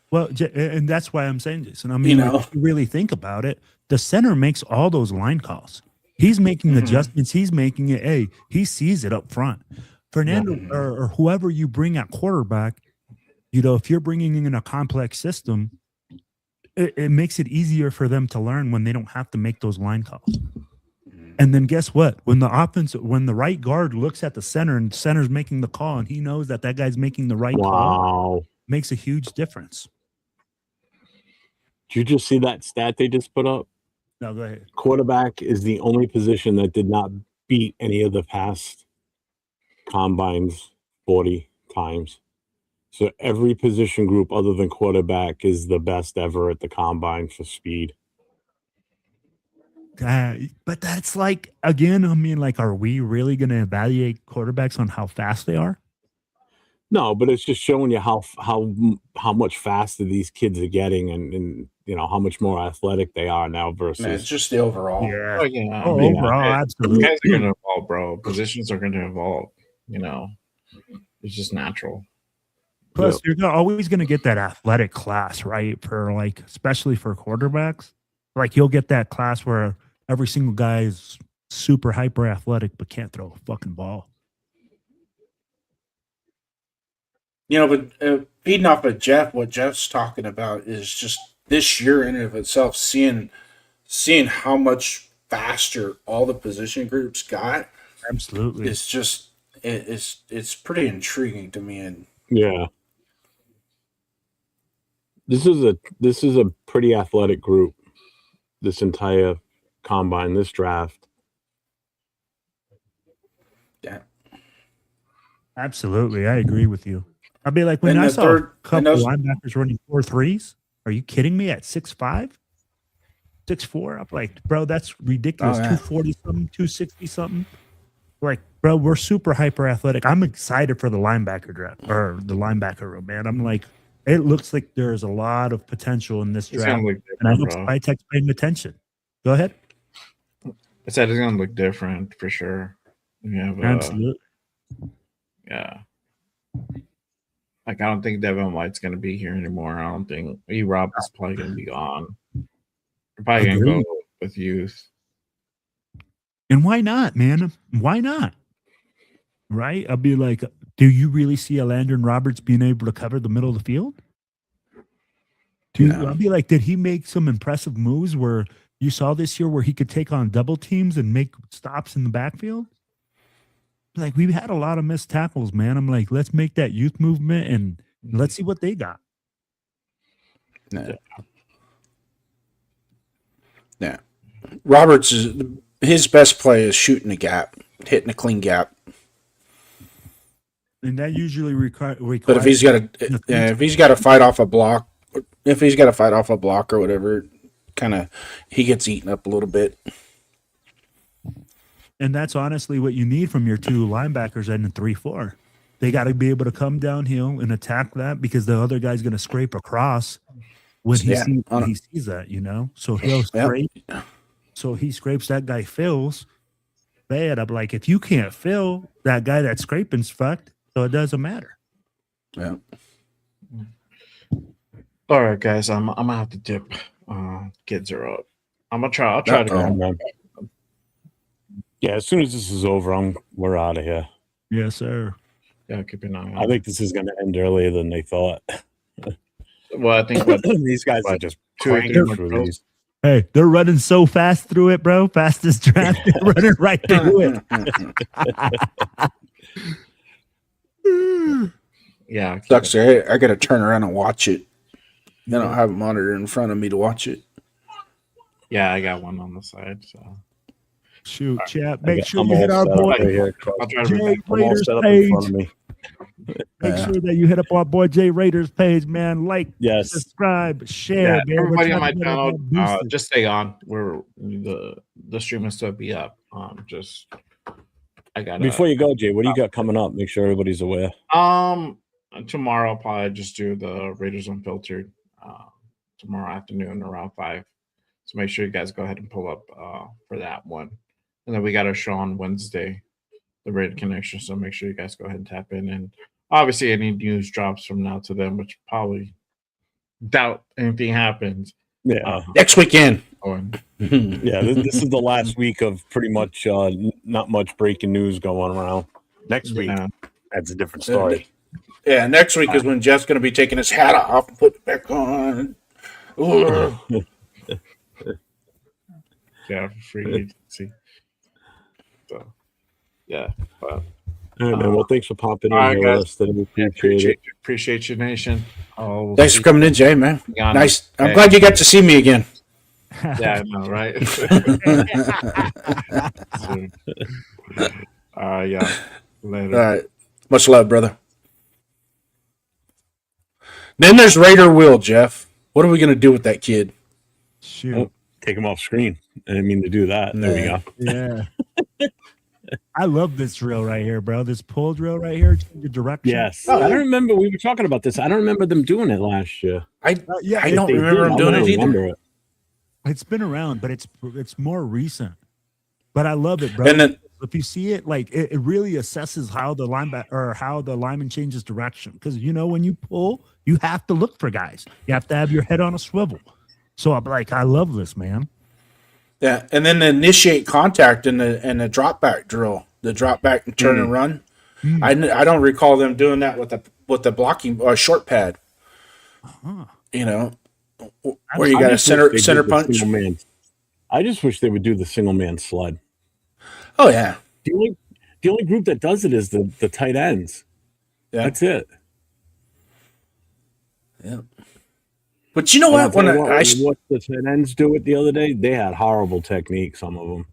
Well, and that's why I'm saying this. And I mean, if you really think about it, the center makes all those line calls. He's making adjustments. He's making it. Hey, he sees it up front. Fernando or whoever you bring at quarterback, if you're bringing in a complex system, it makes it easier for them to learn when they don't have to make those line calls. And then guess what? When the right guard looks at the center and the center's making the call and he knows that guy's making the right call, makes a huge difference. Did you just see that stat they just put up? No, go ahead. Quarterback is the only position that did not beat any of the past combines 40 times. So every position group other than quarterback is the best ever at the combine for speed. But that's like, again, I mean, like, are we really going to evaluate quarterbacks on how fast they are? No, but it's just showing you how much faster these kids are getting and how much more athletic they are now versus. Man, it's just the overall. Yeah. Oh, yeah. Overall, absolutely. Guys are going to evolve, bro. Positions are going to evolve. It's just natural. Plus, you're always going to get that athletic class, right? For especially for quarterbacks, you'll get that class where every single guy is super hyper athletic but can't throw a fucking ball. But feeding off of Jeff, what Jeff's talking about is just this year in and of itself, seeing how much faster all the position groups got. Absolutely, it's just it's pretty intriguing to me. And yeah, this is a pretty athletic group. This entire combine, this draft. Yeah. Absolutely, I agree with you. I'd be like, when And I the saw third- a couple and those- linebackers running 4.3s, are you kidding me? At 6'5", 6'4", I'm like, bro, that's ridiculous. Oh, yeah. 240 something, 260 something. Like, bro, we're super hyper athletic. I'm excited for the linebacker draft or the linebacker room, man. I'm like, it looks like there's a lot of potential in this It's draft, gonna look and I different, hope bro. Spytek's paying attention. Go ahead. I said it's gonna look different for sure. We have Absolutely. yeah. Like I don't think Devin White's gonna be here anymore. I don't think E-Rob is probably gonna be gone. We're probably gonna Agreed. go with youth. And why not, man? Why not? Right? I'll be like, do you really see a Landon Roberts being able to cover the middle of the field? No. I'll be like, did he make some impressive moves where you saw this year where he could take on double teams and make stops in the backfield? Like, we've had a lot of missed tackles, man. I'm like, let's make that youth movement and let's see what they got. No. Yeah. Roberts is his best play is shooting a gap, hitting a clean gap. And that usually requires. But if he's got to fight off a block, or whatever, kind of he gets eaten up a little bit. And that's honestly what you need from your two linebackers and the 3-4. They got to be able to come downhill and attack that because the other guy's going to scrape across when he sees that, you know. So he'll scrape. So he scrapes that guy Phil's bad. I'm like, if you can't fill that guy that's scraping's fucked, so it doesn't matter. Yeah. All right, guys. I'm gonna have to dip. Kids are up. I'll try to go. Yeah, as soon as this is over, we're out of here. Yes, sir. Yeah, keep an eye on I think this is going to end earlier than they thought. Well, I think these guys are just 2 or 3 cranking more through drills. these. Hey, they're running so fast through it, bro. Fastest draft. They're running right through it. Yeah, Sucks. I got to turn around and watch it. I don't have a monitor in front of me to watch it. Yeah, I got one on the side. So shoot, chat. Make sure I'm you all hit our set up boy right here. I'll try to Jay read I'm all Raiders set up page. in front of me. Make sure that you hit up our boy Jay Raiders page, man. Like, Yes. subscribe, share, yeah, man. We're everybody on trying my to get channel, that boosted. just stay on. We're the stream will still be up. Just I got Before you go, Jay, what do you got coming up? Make sure everybody's aware. tomorrow I'll probably just do the Raiders Unfiltered tomorrow afternoon around 5. So make sure you guys go ahead and pull up for that one. And then we got a show on Wednesday, the Raider Connection. So make sure you guys go ahead and tap in. And obviously any news drops from now to then, which probably doubt anything happens. Yeah. Next weekend. Yeah, this is the last week of pretty much not much breaking news going around. Next week, that's a different story. Yeah, next week is when Jeff's going to be taking his hat off and putting it back on. Yeah, free agency. So, yeah. But, All right, man. Well, thanks for popping in all right, here with guys. us today. We yeah, appreciate it. appreciate you, Nation. We'll Thanks see for coming in, Jay, man. you on Nice. I'm Hey. glad you got to see me again. Yeah, I know, right? Yeah. Later. All right. Much love, brother. Then there's Raider Will, Jeff. What are we going to do with that kid? Shoot. Oh, take him off screen. I didn't mean to do that. There we go. Yeah. I love this drill right here, bro. This pull drill right here, change the direction. Yes. I don't remember. We were talking about this. I don't remember them doing it last year. I yeah, don't They remember did. him I doing don't it either. remember it. It's been around, but it's more recent. But I love it, bro. And then if you see it, like it really assesses how the linebacker or how the lineman changes direction. Because when you pull, you have to look for guys. You have to have your head on a swivel. So I'm like, I love this, man. yeah, and then the initiate contact and the drop back drill, the drop back and turn and run. I don't recall them doing that with the blocking short pad. Where you got a center punch. I just wish they would do the single man sled. Oh yeah, The only group that does it is the tight ends. yeah. That's it. Yeah. But you know And I'll what? tell When you I watched the tight ends do it the other day, they had horrible technique. Some of them.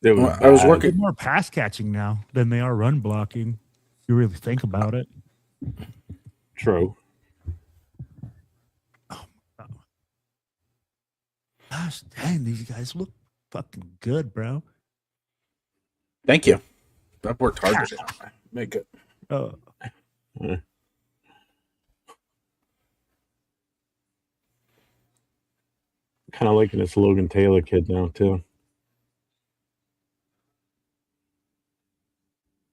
They were I was bad. working. They're more pass catching now than they are run blocking. You really think about it. True. Gosh, dang, these guys look fucking good, bro. Thank you. I've worked hard to make it. Oh, Kind of liking this Logan Taylor kid now too.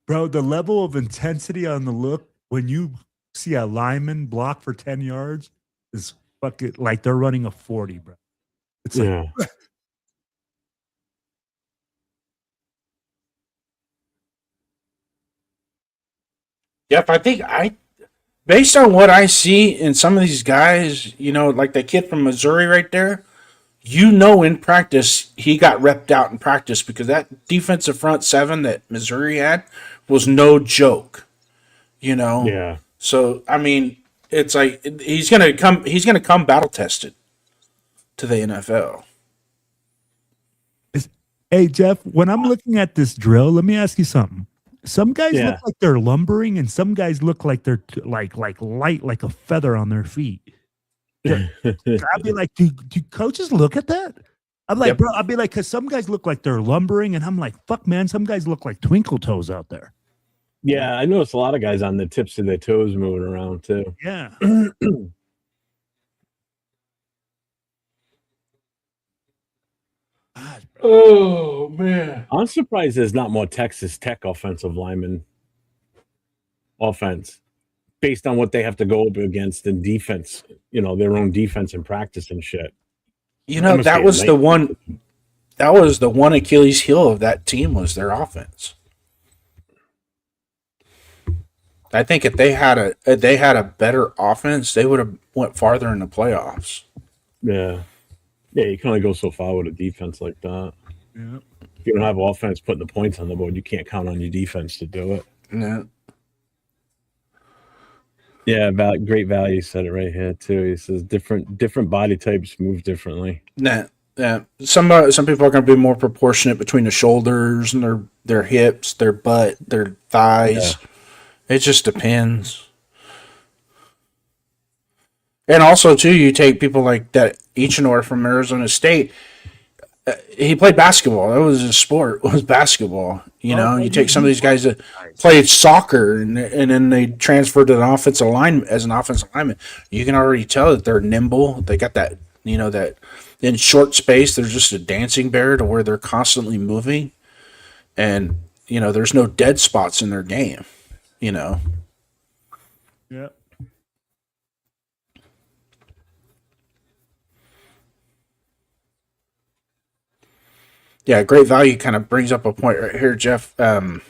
bro, the level of intensity on the look when you see a lineman block for 10 yards is fucking like they're running a 40, bro. It's like, Yeah. Yep, I think based on what I see in some of these guys, like the kid from Missouri right there, in practice, he got repped out in practice because that defensive front seven that Missouri had was no joke, Yeah. So, I mean, it's like he's gonna come battle tested to the NFL. hey, Jeff, when I'm looking at this drill, let me ask you something. Some guys Yeah. look like they're lumbering, and some guys look like they're like light, like a feather on their feet. I'd be like, do coaches look at that? I'm like, Yep. bro, I'd be like, because some guys look like they're lumbering, and I'm like, fuck, man, some guys look like twinkle toes out there. Yeah, I noticed a lot of guys on the tips of their toes moving around too. Yeah. Gosh, bro. Oh man. I'm surprised there's not more Texas Tech offensive linemen offense based on what they have to go up against in defense, their own defense and practice and shit. That was the one. That was the one Achilles heel of that team was their offense. I think if they had a better offense, they would have went farther in the playoffs. Yeah. Yeah, you can only go so far with a defense like that. Yeah. If you don't have offense putting the points on the board, you can't count on your defense to do it. Yeah. Yeah, great value said it right here too. He says different body types move differently. Yeah. Some people are going to be more proportionate between the shoulders and their hips, their butt, their thighs. Yeah. It just depends. And also, too, you take people like that Ichenor from Arizona State. He played basketball. That was his sport. Was basketball. You take some of these guys that played soccer and then they transferred to an offensive line as an offensive lineman. You can already tell that they're nimble. They got that. That in short space, they're just a dancing bear to where they're constantly moving, and there's no dead spots in their game. Yeah. Yeah, great value kind of brings up a point right here, Jeff. Thin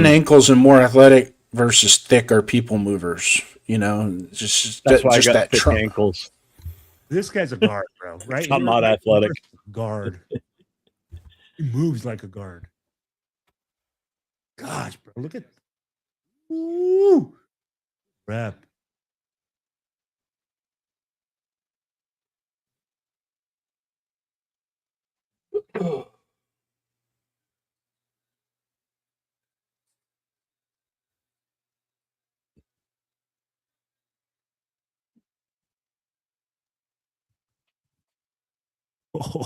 ankles and more athletic versus thick are people movers. That's why I got thick ankles. This guy's a guard, bro. Right? I'm not athletic. Guard. He moves like a guard. Gosh, bro, look at. Woo! Rep.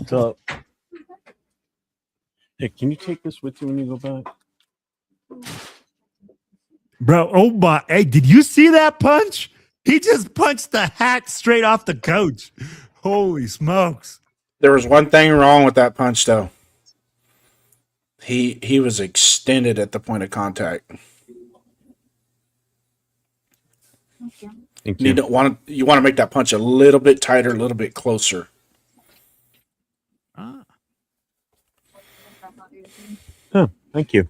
So, hey, can you take this with you when you go back? Bro, oh my, hey, did you see that punch? He just punched the hat straight off the coach. Holy smokes. There was one thing wrong with that punch, though. He was extended at the point of contact. Thank you. You want to make that punch a little bit tighter, a little bit closer. Oh, thank you.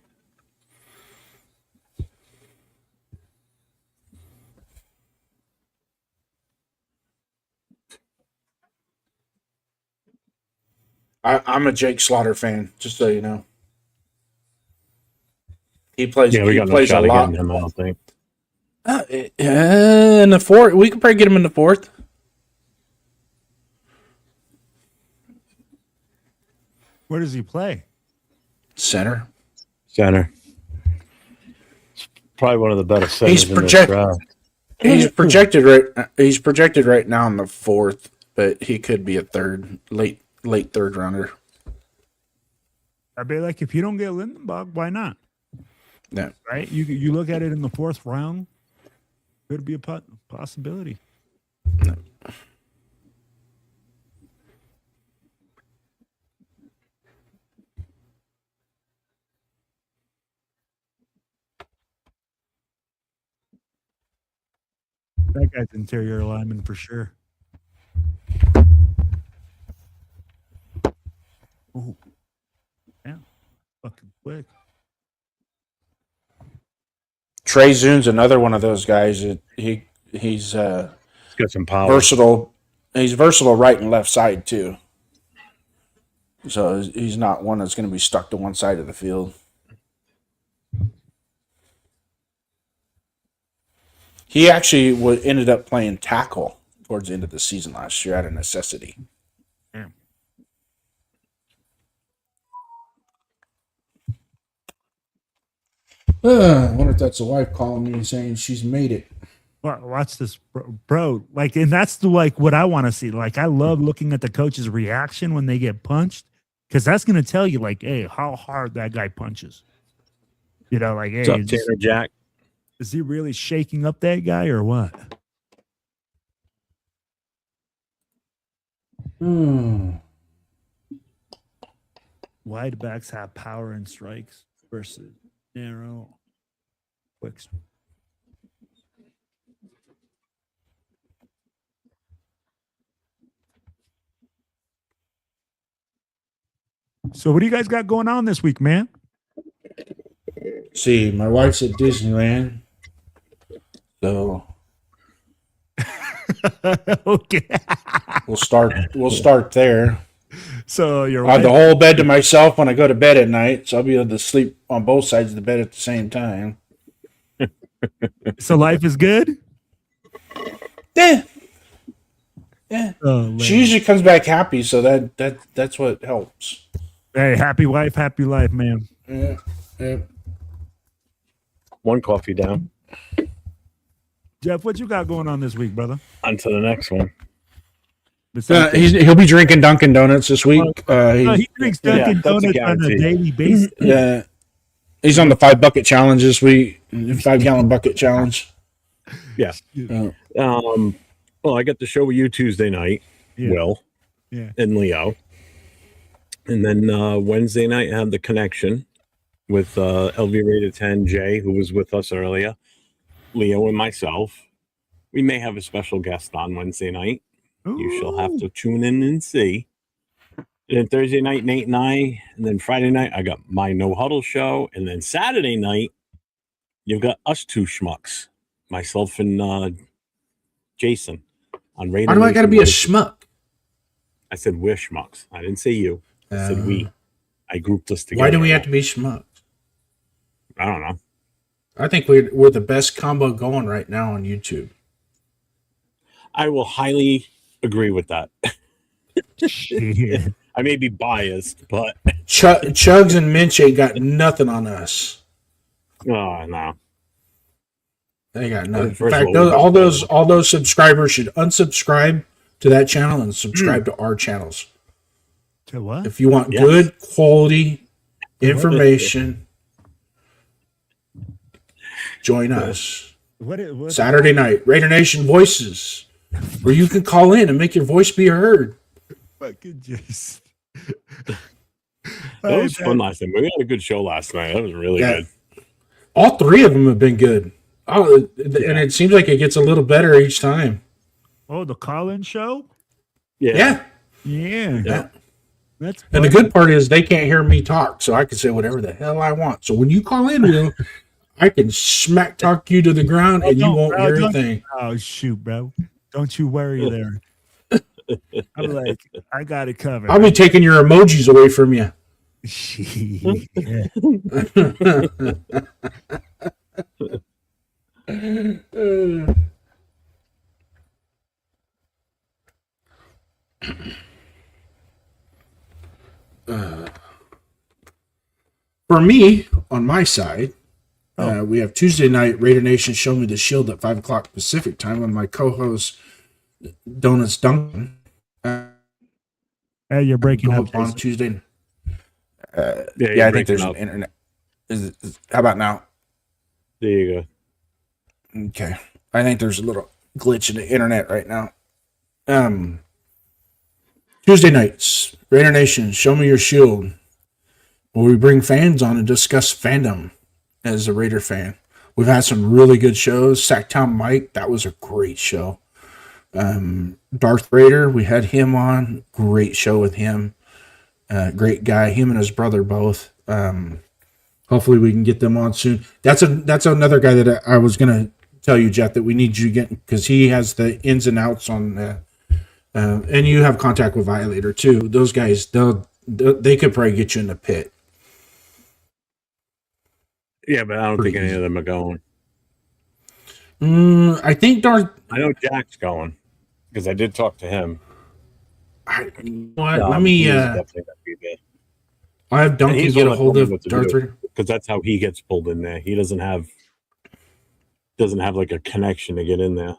I'm a Jake Slaughter fan, just so you know. He plays. Yeah, we got he no plays shot a of lot. getting him, I don't think. In the fourth, we could probably get him in the fourth. Where does he play? Center. Probably one of the better centers He's in this project- draft. He's projected right. He's projected right now in the 4th, but he could be a late 3rd rounder. I'd be like, if you don't get Lindenbach, why not? Yeah. Right? You look at it in the 4th round, could be a possibility. That guy's interior lineman for sure. Oh, yeah, fucking quick. Trey Zune's another one of those guys. He's got some power. Versatile. He's versatile right and left side too. So he's not one that's going to be stuck to one side of the field. He actually ended up playing tackle towards the end of the season last year out of necessity. Yeah. I wonder if that's the wife calling me and saying she's made it. Watch this, bro. Like, and that's what I want to see. Like, I love looking at the coach's reaction when they get punched, because that's going to tell you, like, hey, how hard that guy punches. You know, like, hey, what's up, Tanner Jack? Is he really shaking up that guy or what? Wide backs have power and strikes versus narrow, quick. So what do you guys got going on this week, man? See, my wife's at Disneyland. So okay. We'll start there. So you're I have the whole bed to myself when I go to bed at night, so I'll be able to sleep on both sides of the bed at the same time. So life is good? Yeah. Oh, she usually comes back happy, so that's what helps. Hey, happy wife, happy life, man. Yeah. One coffee down. Jeff, what you got going on this week, brother? On to the next one. He'll be drinking Dunkin' Donuts this week. He drinks Dunkin' Donuts on a daily basis. Yeah, he's on the 5 bucket challenge this week. 5-gallon bucket challenge. Yeah. Well, I got the show with you Tuesday night, Will, and Leo, and then Wednesday night I had the connection with LV Rated 10 Jay, who was with us earlier, Leo, and myself. We may have a special guest on Wednesday night. Ooh. You shall have to tune in and see. And then Thursday night, Nate and I, and then Friday night, I got my No Huddle show. And then Saturday night, you've got us two schmucks, myself and Jason on Radio. Why do I got to be a schmuck? I said we're schmucks. I didn't say you. I said we. I grouped us together. Why do we have to be schmucks? I don't know. I think we're the best combo going right now on YouTube. I will highly agree with that. Shit. I may be biased, but Chugs and Minch ain't got nothing on us. oh no, they got nothing. In First fact, of all those subscribers should unsubscribe to that channel and subscribe to our channels. To what? If you want good quality information, join us. What Saturday night, Raider Nation Voices, where you can call in and make your voice be heard. Fucking Jason. that was fun last night. We had a good show last night. That was really good. All 3 of them have been good. Oh, and it seems like it gets a little better each time. Oh, the call-in show? Yeah. That's and the good part is they can't hear me talk, so I can say whatever the hell I want. So when you call in, Will, I can smack talk you to the ground and you won't hear a thing. Oh, shoot, bro. Don't you worry there. I'm like, I got it covered. I'll be taking your emojis away from you. For me, on my side, We have Tuesday night, Raider Nation Show Me the Shield at 5 o'clock Pacific time with my co-host, Donuts Duncan. Hey, you're breaking go up on Jason. Tuesday. Yeah, I think there's an internet. How about now? There you go. Okay. I think there's a little glitch in the internet right now. Tuesday nights, Raider Nation, Show Me Your Shield, where we bring fans on and discuss fandom as a Raider fan. We've had some really good shows. Sacktown Mike, that was a great show. Darth Raider, we had him on. Great show with him. Great guy. Him and his brother both. Hopefully we can get them on soon. That's another guy that I was going to tell you, Jeff, that we need you to get, because he has the ins and outs on and you have contact with Violator too. Those guys, they could probably get you in the pit. Yeah, but I don't think any of them are going. I think I know Jack's going because I did talk to him. Let me. I have Donkey get a hold of Darth Vader because that's how he gets pulled in there. He doesn't have like a connection to get in there.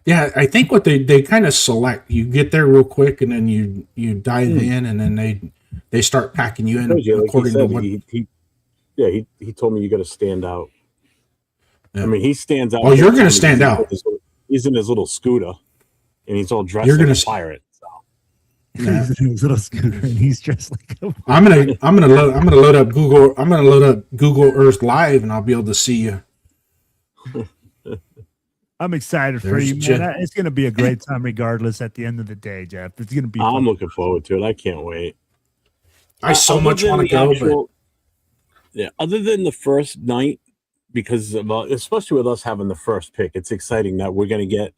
Yeah, I think what they kind of select. You get there real quick, and then you dive in, and then they start packing you in according to what. He told me you got to stand out. Yeah. I mean, he stands out. Oh, you're going to stand out. He's in his little scooter, and he's all dressed like a pirate. So. Yeah. He's in his little scooter, and he's dressed like a pirate. I'm gonna load up Google. I'm gonna load up Google Earth Live, and I'll be able to see you. I'm excited for you, man. It's going to be a great time, regardless. At the end of the day, Jeff, it's going to be. I'm looking forward to it. I can't wait. I so much want to go, but yeah. Other than the first night, because especially with us having the first pick, it's exciting that we're going to get.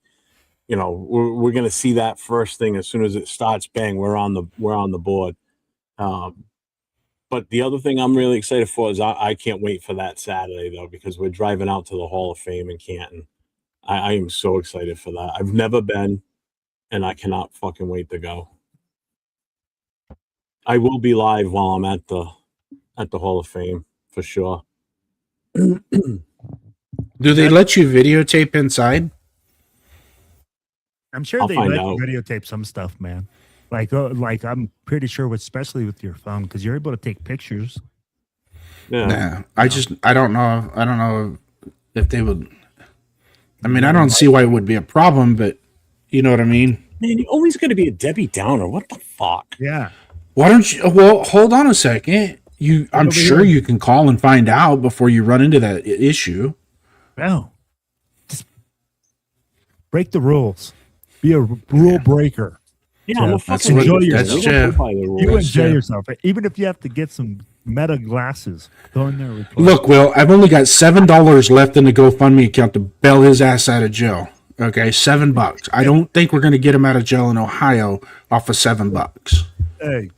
We're going to see that first thing as soon as it starts. Bang, we're on the board. But the other thing I'm really excited for is I can't wait for that Saturday though, because we're driving out to the Hall of Fame in Canton. I am so excited for that. I've never been, and I cannot fucking wait to go. I will be live while I'm at the Hall of Fame for sure. Do they let you videotape inside? I'm sure they let you videotape some stuff, man. Like I'm pretty sure, especially with your phone, because you're able to take pictures. Yeah. I don't know if they would. I mean, I don't see why it would be a problem, but you know what I mean? Man, you're always going to be a Debbie Downer. What the fuck? Yeah. Why don't you? Well, hold on a second. I'm sure you can call and find out before you run into that issue. No. Just break the rules. Be a rule breaker. Yeah, I'm a fucking enjoy yourself. You enjoy yourself. Even if you have to get some Meta glasses, go in there. Look, Will, I've only got $7 left in the GoFundMe account to bail his ass out of jail. Okay, $7. I don't think we're going to get him out of jail in Ohio off of $7. Hey,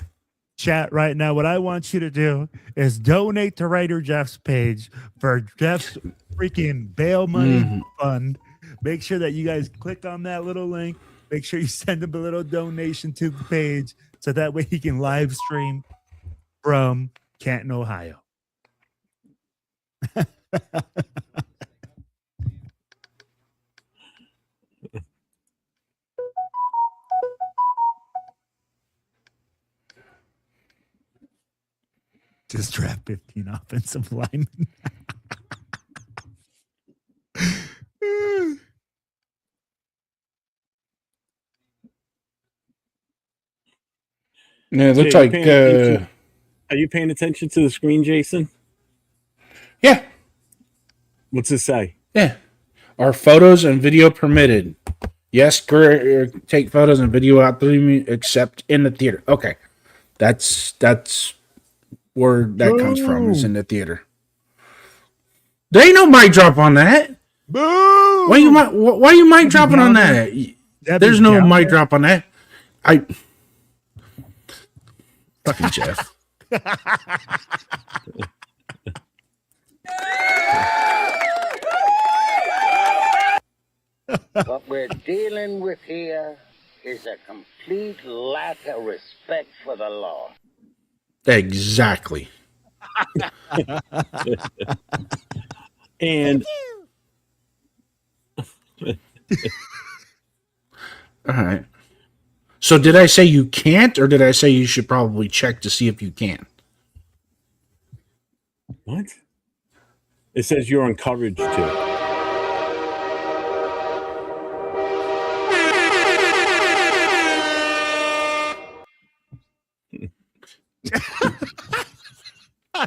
chat right now. What I want you to do is donate to Writer Jeff's page for Jeff's freaking bail money fund. Make sure that you guys click on that little link. Make sure you send him a little donation to the page so that way he can live stream from Canton, Ohio. Just draft 15 offensive linemen. Yeah, it looks like. Are you paying attention to the screen, Jason? Yeah. What's it say? Yeah. Are photos and video permitted? Yes, take photos and video out except in the theater. Okay. That's where that comes from, is in the theater. There ain't no mic drop on that. Boom! Why you mic dropping on that? There's no mic drop on that. Fucking Jeff. What we're dealing with here is a complete lack of respect for the law. Exactly. And All right. So did I say you can't, or did I say you should probably check to see if you can? what? It says you're encouraged to.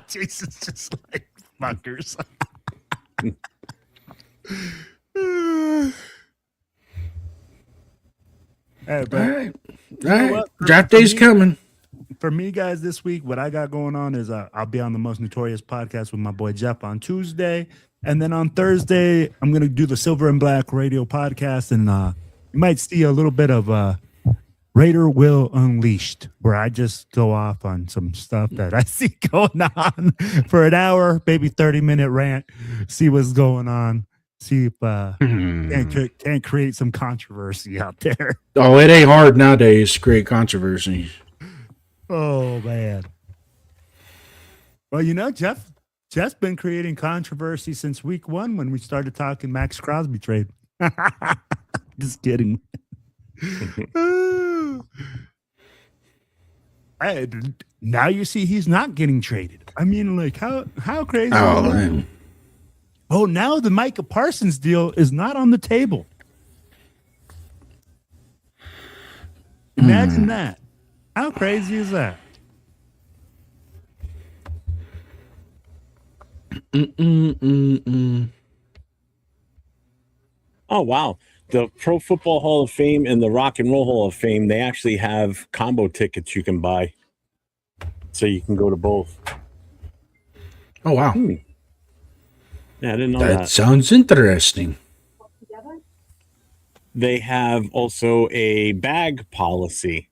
Jesus, just like fuckers. Hey, but All right. you know what? Draft day's coming. For me, guys, this week, what I got going on is I'll be on the Most Notorious podcast with my boy Jeff on Tuesday. And then on Thursday, I'm going to do the Silver and Black radio podcast. And you might see a little bit of Raider Will Unleashed, where I just go off on some stuff that I see going on for an hour, maybe 30-minute rant, see what's going on, see if can't create some controversy out there. Oh, it ain't hard nowadays to create controversy. Oh, man. Well, you know, Jeff's been creating controversy since week 1 when we started talking Max Crosby trade. Just kidding. Hey, now you see he's not getting traded. I mean, like, how crazy is that? Man. Oh, now the Micah Parsons deal is not on the table. Imagine that. How crazy is that? Oh, wow. The Pro Football Hall of Fame and the Rock and Roll Hall of Fame, they actually have combo tickets you can buy. So you can go to both. Oh, wow. Yeah, I didn't know That that. sounds interesting. They have also a bag policy.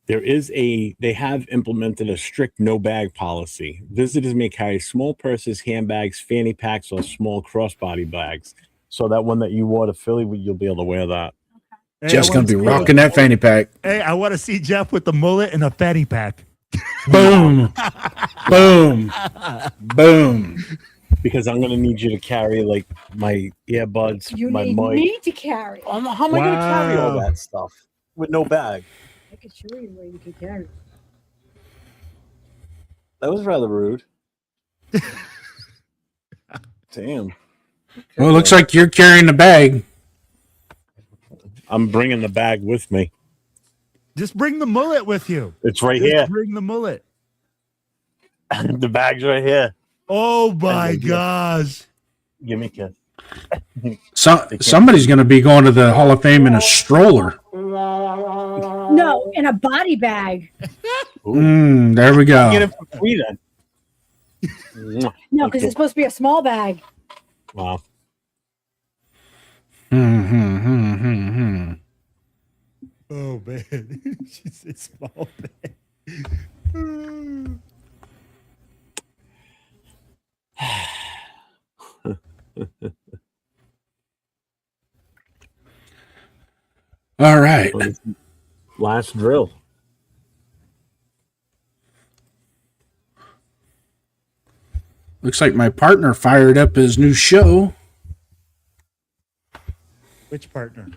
They have implemented a strict no bag policy. Visitors may carry small purses, handbags, fanny packs, or small crossbody bags. So that one that you wore to Philly, you'll be able to wear that. Hey, Jeff's I going to be wanna see- rocking that fanny pack. Hey, I want to see Jeff with the mullet and a fanny pack. Boom. Boom. Boom. Because I'm going to need you to carry like my earbuds, You my need mic. me to carry. How am I going to carry all Wow. that stuff with no bag? I can show you where you can carry. That was rather rude. Damn. Well, it looks like you're carrying the bag. I'm bringing the bag with me. Just bring the mullet with you. It's right Just here. bring the mullet. The bag's right here. Oh my idea. gosh. Give me a kiss. Somebody's going to be going to the Hall of Fame in a stroller. No, in a body bag. There we go. Get it for free then. No, because it's supposed to be a small bag. Wow. Oh man. She said small bag. All right. Last drill. Looks like my partner fired up his new show. Which partner?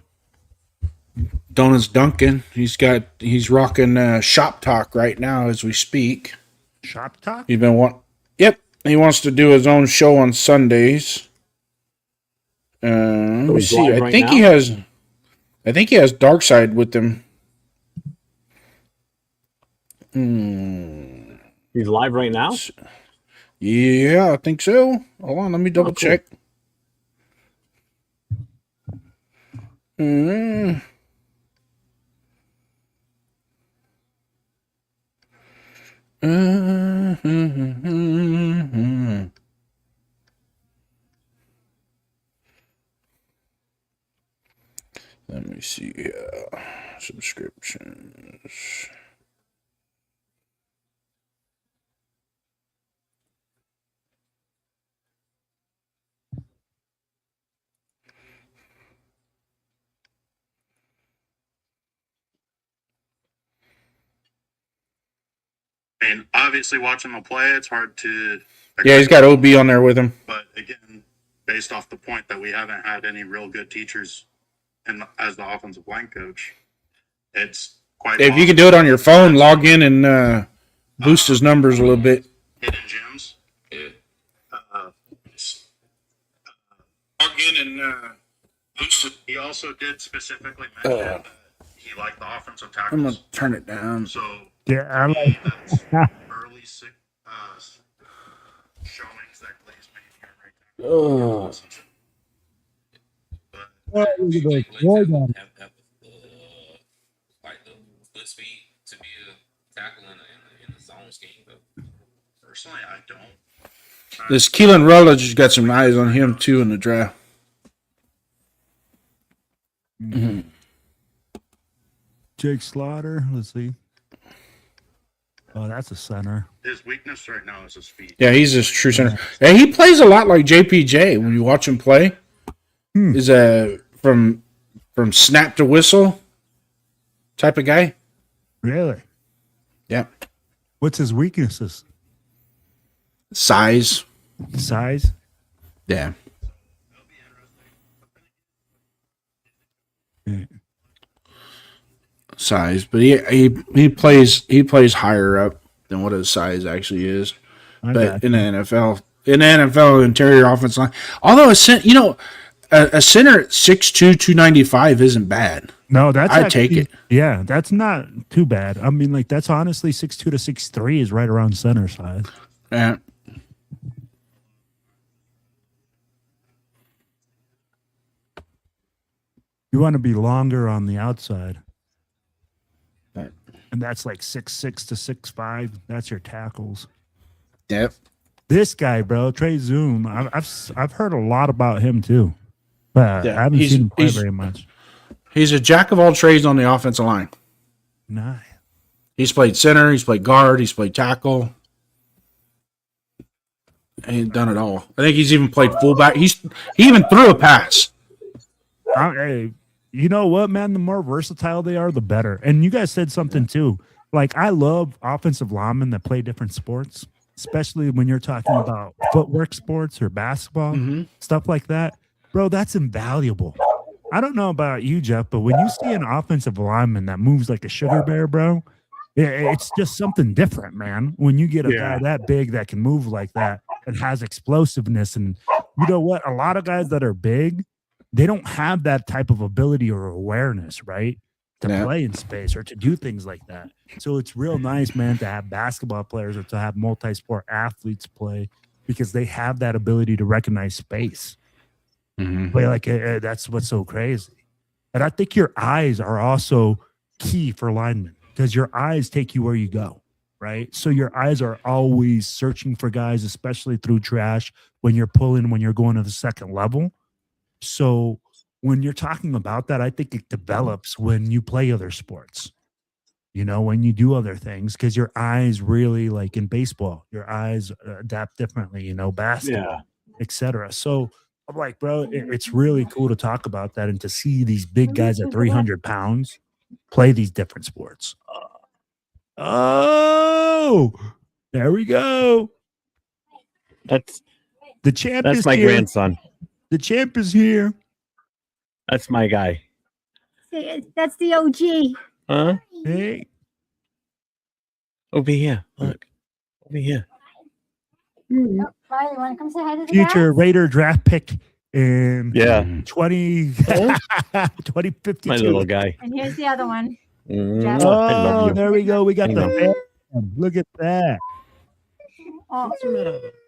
Donuts Duncan. He's rocking Shop Talk right now as we speak. Shop Talk? He's been Yep. He wants to do his own show on Sundays. Let me he's see. live I right think now? he has Dark Side with him. He's live right now? Yeah, I think so. Hold on, let me double check. Let me see here. Subscriptions. And I obviously watching him play, it's hard to. Yeah, he's got OB on there with him. But again, based off the point that we haven't had any real good teachers as the offensive line coach, it's quite. If you can do it on your phone, log in and boost his numbers a little bit. Hidden gems. Yeah. Log in and boost it. He also did specifically mention that he liked the offensive tackles. I'm gonna turn it down. So Yeah, I like. early showings that Glaze made here right now. Oh. But Like the foot speed to be a tackle in the zone scheme. But personally, I don't. This Keelan Rutledge got some eyes on him too in the draft. Mm-hmm. Jake Slaughter. Let's see. Oh, that's a center. His weakness right now is his feet. Yeah, he's his true center. Yeah, he plays a lot like JPJ when you watch him play. Is from snap to whistle type of guy. Really? Yeah. What's his weaknesses? Size. Size? Yeah. Size, but he plays higher up than what his size actually is. But in the NFL, interior offense line, although a center at 6'2", 295 isn't bad. No, that's I'd take it. Yeah, that's not too bad. I mean, like that's honestly 6'2" to 6'3" is right around center size. Yeah. You want to be longer on the outside. Right. And that's like 6'6" to 6'5". That's your tackles. Yep. This guy, bro, Trey Zoom. I've heard a lot about him too, but I haven't seen him play very much. He's a jack of all trades on the offensive line. Nice. He's played center. He's played guard. He's played tackle. He's done it all. I think he's even played fullback. He even threw a pass. Hey, you know what, man? The more versatile they are, the better. And you guys said something too. Like I love offensive linemen that play different sports, especially when you're talking about footwork sports or basketball, stuff like that. Bro, that's invaluable. I don't know about you, Jeff, but when you see an offensive lineman that moves like a sugar bear, bro, it's just something different, man. When you get a guy that big that can move like that and has explosiveness, and you know what? A lot of guys that are big, they don't have that type of ability or awareness, right? To play in space or to do things like that. So it's real nice, man, to have basketball players or to have multi-sport athletes play because they have that ability to recognize space. But that's what's so crazy. And I think your eyes are also key for linemen because your eyes take you where you go, right? So your eyes are always searching for guys, especially through trash when you're pulling, when you're going to the second level. So when you're talking about that, I think it develops when you play other sports, you know, when you do other things, because your eyes really, like in baseball, your eyes adapt differently, you know, basketball, etc. So I'm like, bro, it's really cool to talk about that and to see these big guys at 300 pounds play these different sports. Oh, there we go. That's the champ. That's my here. grandson. The champ is here. That's my guy. That's the OG. Huh? Hey. Over here. Look. Over here. Riley, you want to come say hi to the Future guys? Raider draft pick in 2052. My little guy. And here's the other one. I love Oh, you. there we go. We got I the know. fan. Look at that. Oh.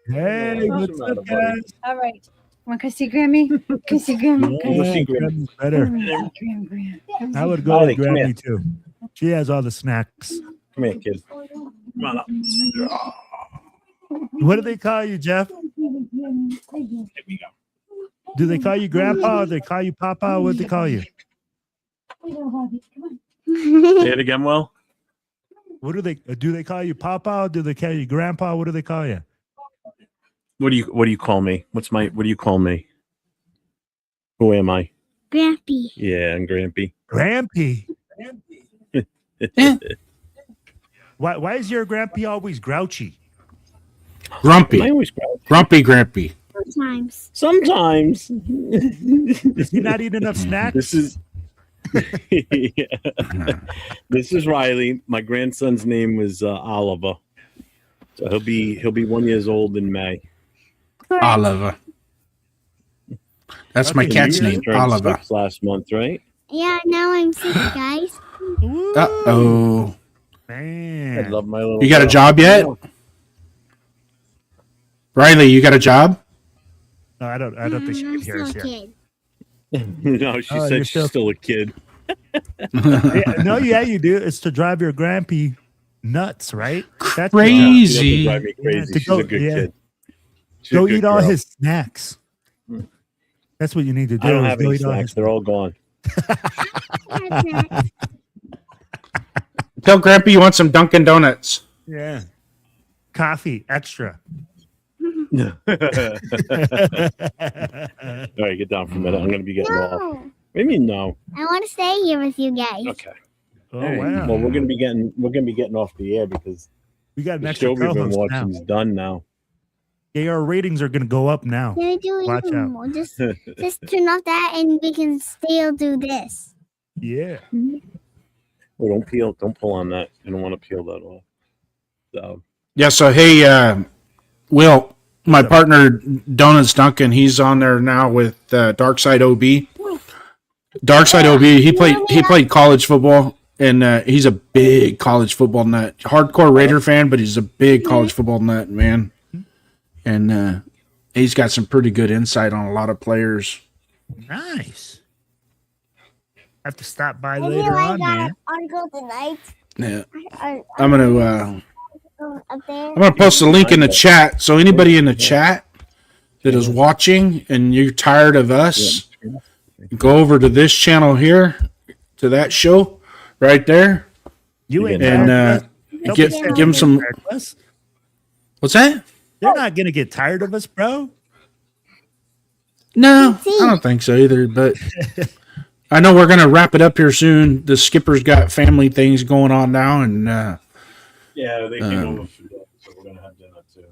Hey, what's up, guys? All right. Want to see Grammy? Can see Grammy? Yeah, Grammy's better. Gram. I would go Ollie, to come Grammy here. too. She has all the snacks. Come here, kid. Come on up. What do they call you, Jeff? Do they call you Grandpa or they call you Papa? What do they call you? Say it again, Will. What do they call you Papa or do they call you Grandpa? What do they call you? What do you call me? What do you call me? Who am I? Grampy. Yeah, I'm Grampy. Grampy. Why is your grandpa always grouchy? Grumpy. I always grouchy. Grumpy. Sometimes. Is he not eating enough snacks? This is this is Riley. My grandson's name was Oliver. So he'll be 1 year old in May. Oliver. That's my cat's You name, turned Oliver. 6 last month, right? Yeah, now I'm sick, guys. Uh-oh. I Man. love my little. You got a girl. job yet? Riley, you got a job? No, I don't think she can I'm hear us still a yet. kid. No, she Oh, said you're she's still a kid. No, you do. It's to drive your grampy nuts, right? That's your job. Crazy. She doesn't drive me crazy. Yeah, to She's go- a good yeah. kid. She's a Go good eat all girl. his snacks. That's what you need to do. I don't is have go any eat all snacks. his- They're all gone. Tell Grandpa you want some Dunkin' Donuts. Yeah. Coffee extra. All right, get down for a minute. I'm going to be getting off. No, What do you mean no? I want to stay here with you guys. Okay. Oh All right. wow. Well, we're going to be getting off the air because We got an the extra show we've been co-host watching now. is done now. Yeah, our ratings are gonna go up now. Can I do Watch even out. more? Just turn off that and we can still do this. Yeah. Oh, don't pull on that. I don't want to peel that off. So Yeah, so hey, Will, my partner Donuts Duncan, he's on there now with Darkside OB. Darkside OB, he played college football, and he's a big college football nut. Hardcore Raider fan, but he's a big college football nut, man. And he's got some pretty good insight on a lot of players. Nice. Have to stop by Maybe later I on, got man. an article tonight. Yeah, I- I'm gonna up there. I'm gonna post a link in the chat. So anybody in the chat that is watching and you're tired of us, go over to this channel here, to that show right there, You ain't and tired of us. give him some. Tired of us. What's that? They're not gonna get tired of us, bro. No, I don't think so either. But I know we're gonna wrap it up here soon. The skipper's got family things going on now, and yeah, they came over for that, so we're gonna have dinner too.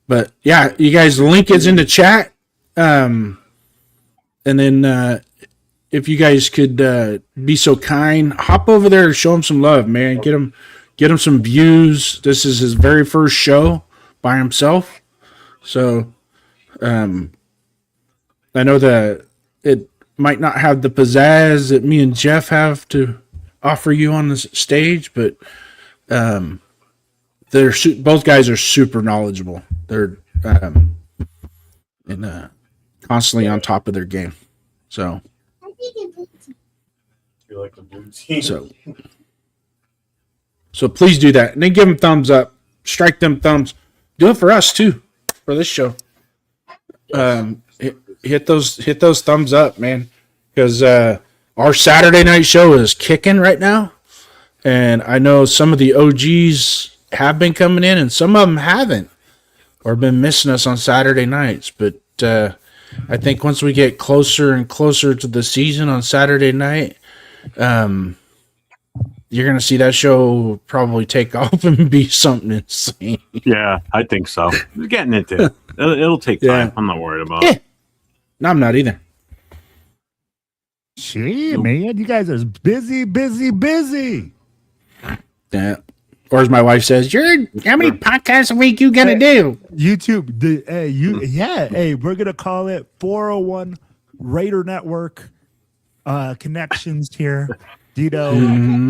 but yeah, you guys, the link is in the chat. And then if you guys could be so kind, hop over there and show him some love, man. Get him some views. This is his very first show by himself, so I know that it might not have the pizzazz that me and Jeff have to offer you on the stage, but both guys are super knowledgeable. They're constantly on top of their game. So, You like the blue team? so please do that, and then give them thumbs up. Strike them thumbs. Do it for us too, for this show. Hit those thumbs up, man, because our Saturday night show is kicking right now, and I know some of the OGs have been coming in, and some of them haven't, or been missing us on Saturday nights. But I think once we get closer and closer to the season on Saturday night, you're gonna see that show probably take off and be something insane. Yeah, I think so. We're getting into it. It'll take time. Yeah. I'm not worried about Yeah. it. No, I'm not either. Shit, man, you guys are busy. Yeah. Or as my wife says, how many podcasts a week you gonna do? YouTube, hey, we're gonna call it 401 Raider Network connections here. Dito,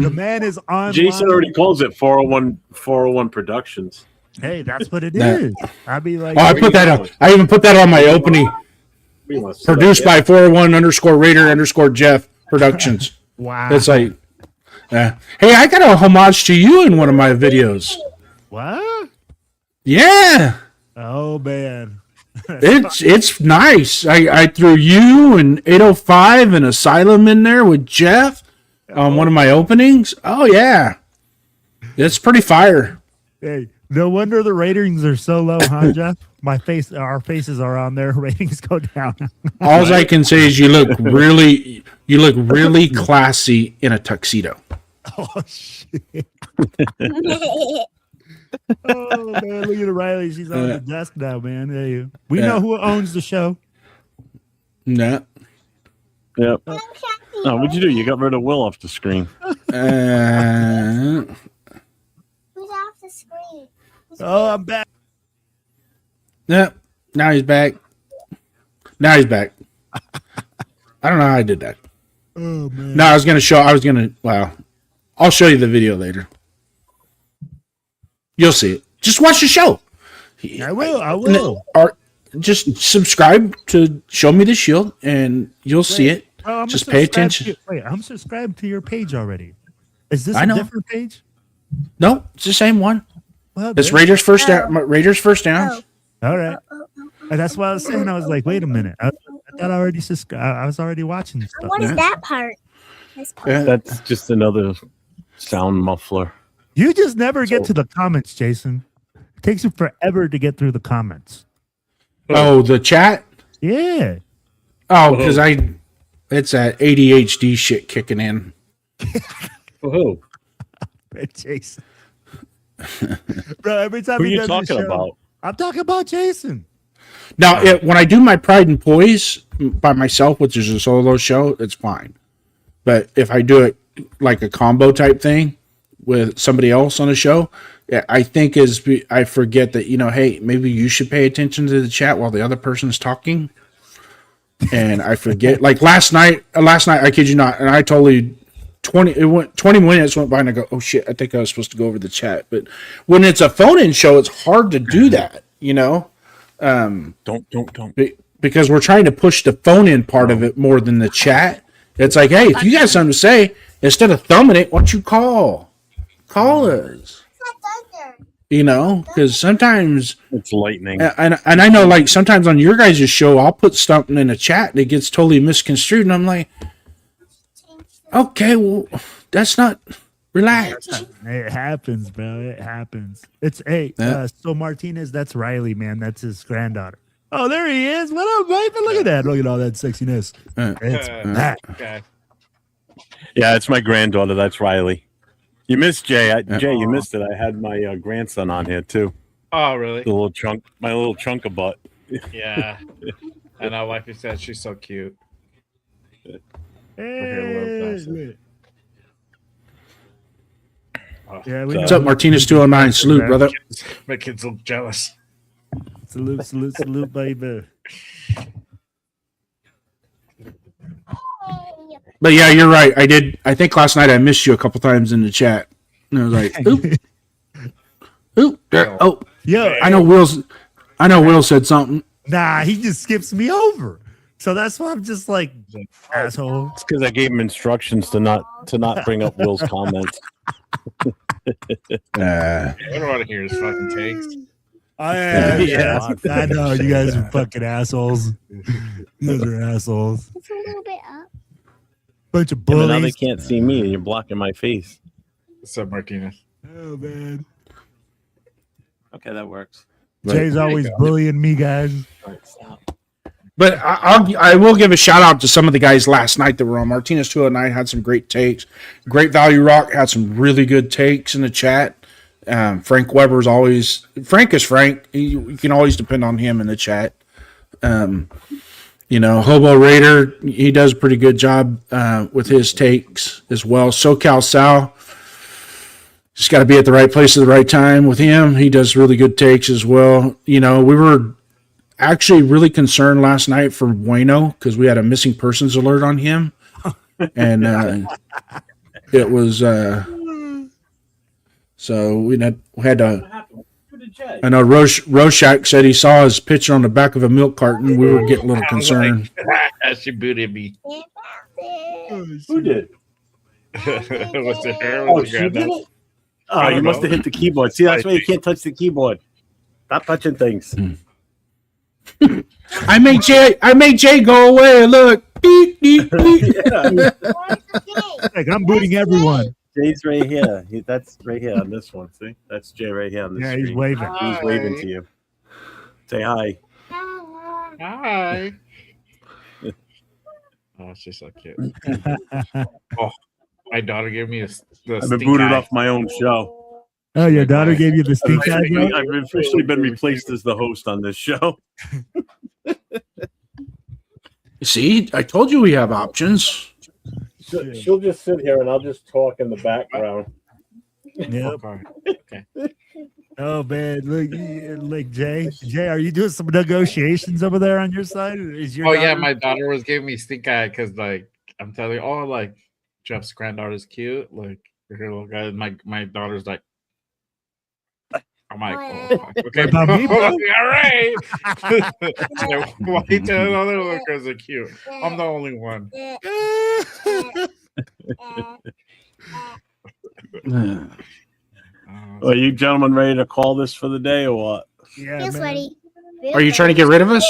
the man is on. Jason already calls it 401 Productions. Hey, that's what it That- is. I'd be like, Oh, I put that on. I even put that on my opening. Produced by 401_Raider_Jeff Productions. wow. It's like, hey, I got a homage to you in one of my videos. What? Yeah, Oh man. it's nice. I threw you and 805 and Asylum in there with Jeff on one of my openings. Oh yeah, it's pretty fire. Hey, no wonder the ratings are so low, huh, Jeff? Our faces are on there. Ratings go down. All I can say is you look really classy in a tuxedo. Oh shit. Oh man, look at Riley. She's on the desk now, man. Hey, we know who owns the show. Nah. Yep. Oh, what'd you do? You got rid of Will off the screen. Who's off the screen? Oh, I'm back. Yep. Now he's back. I don't know how I did that. Oh man. No, Wow. I'll show you the video later. You'll see it. Just watch the show. I will. Or just subscribe to Show Me the Shield, and you'll see it. Oh, just pay attention. I'm subscribed to your page already. Is this I a know. different page? No, it's the same one. Well, It's Raiders first down. Raiders first downs. All right. And that's what I was saying. I was like, wait a minute. I thought I already subscribed. I was already watching stuff. What is that part? That's just another sound muffler. You just never get to the comments, Jason. It takes you forever to get through the comments. Oh, the chat? Yeah. Oh, because it's that ADHD shit kicking in. Oh, Jason. Bro, every time who are he you does talking the show, about? I'm talking about Jason. Now, when I do my Pride and Poise by myself, which is a solo show, it's fine. But if I do it like a combo type thing with somebody else on a show, I think I forget that, hey, maybe you should pay attention to the chat while the other person is talking. And I forget. Like last night, I kid you not, and I totally 20 minutes went by and I go, oh shit, I think I was supposed to go over the chat. But when it's a phone-in show, it's hard to do that, Don't. Because we're trying to push the phone-in part of it more than the chat. It's like, hey, if you got something to say, instead of thumbing it, why don't you call us? Because sometimes it's lightning. And I know, like, sometimes on your guys' show, I'll put something in a chat and it gets totally misconstrued. And I'm like, okay, well, that's not, relax. It happens, bro. It happens. It's, so Martinez, that's Riley, man. That's his granddaughter. Oh, there he is. What up, baby? Look at that. Look at all that sexiness. It's that. Okay. Yeah, it's my granddaughter. That's Riley. You missed Jay. Jay, you missed it. I had my grandson on here too. Oh, really? My little chunk of butt. Yeah. I know, like you said, she's so cute. Hey. Yeah, what's up, Martinez 209? Salute, brother. My kids look jealous. Salute, baby. But yeah, you're right. I think last night I missed you a couple times in the chat. And I was like, oop, there. Oh, yeah. I know Will said something. Nah, he just skips me over. So that's why I'm just like, asshole. It's because I gave him instructions to not bring up Will's comments. I don't want to hear his fucking takes. I know you guys are fucking assholes. You guys are assholes. It's a little bit up. Bunch of Yeah, but bullies. now they can't see me, and you're blocking my face. What's up, Martinez? Oh man. Okay, that works. Jay's always bullying me, guys. But I will give a shout out to some of the guys last night that were on. Martinez 209 had some great takes. Great Value Rock had some really good takes in the chat. Frank Weber's always Frank is Frank. You can always depend on him in the chat. Hobo Raider, he does a pretty good job with his takes as well. SoCal Sal, just got to be at the right place at the right time with him. He does really good takes as well. We were actually really concerned last night for Bueno because we had a missing persons alert on him. And it was so we had to. I know Rorschach said he saw his picture on the back of a milk carton. We were getting a little concerned. She booted me. Who did? Was it her? Oh, she did it? Oh, you must have hit the keyboard. See, that's why you can't touch the keyboard. Stop touching things. I made Jay go away. Look. Beep, beep, beep. Like, I'm booting everyone. Jay's right here. That's right here on this one. See? That's Jay right here on this screen. He's waving. He's waving to you. Say hi. Hi. Oh, she's so cute. My daughter gave me the I've been stink booted eye. off my own show. Oh, your daughter gave you the stink eye, bro? I've officially been replaced as the host on this show. See, I told you we have options. She'll just sit here and I'll just talk in the background. Yep. Okay. Oh man, look, Jay, are you doing some negotiations over there on your side? Is your Oh yeah, daughter- my daughter was giving me stink eye because like I'm telling you, oh like Jeff's granddaughter's cute. Like her little guy. My daughter's like, I'm like, oh, fuck. Okay, About me, bro? all right. Why you telling other little girls are cute? I'm the only one. Are you gentlemen ready to call this for the day or what? Yeah, Feels man. ready. Are you trying to get rid of us?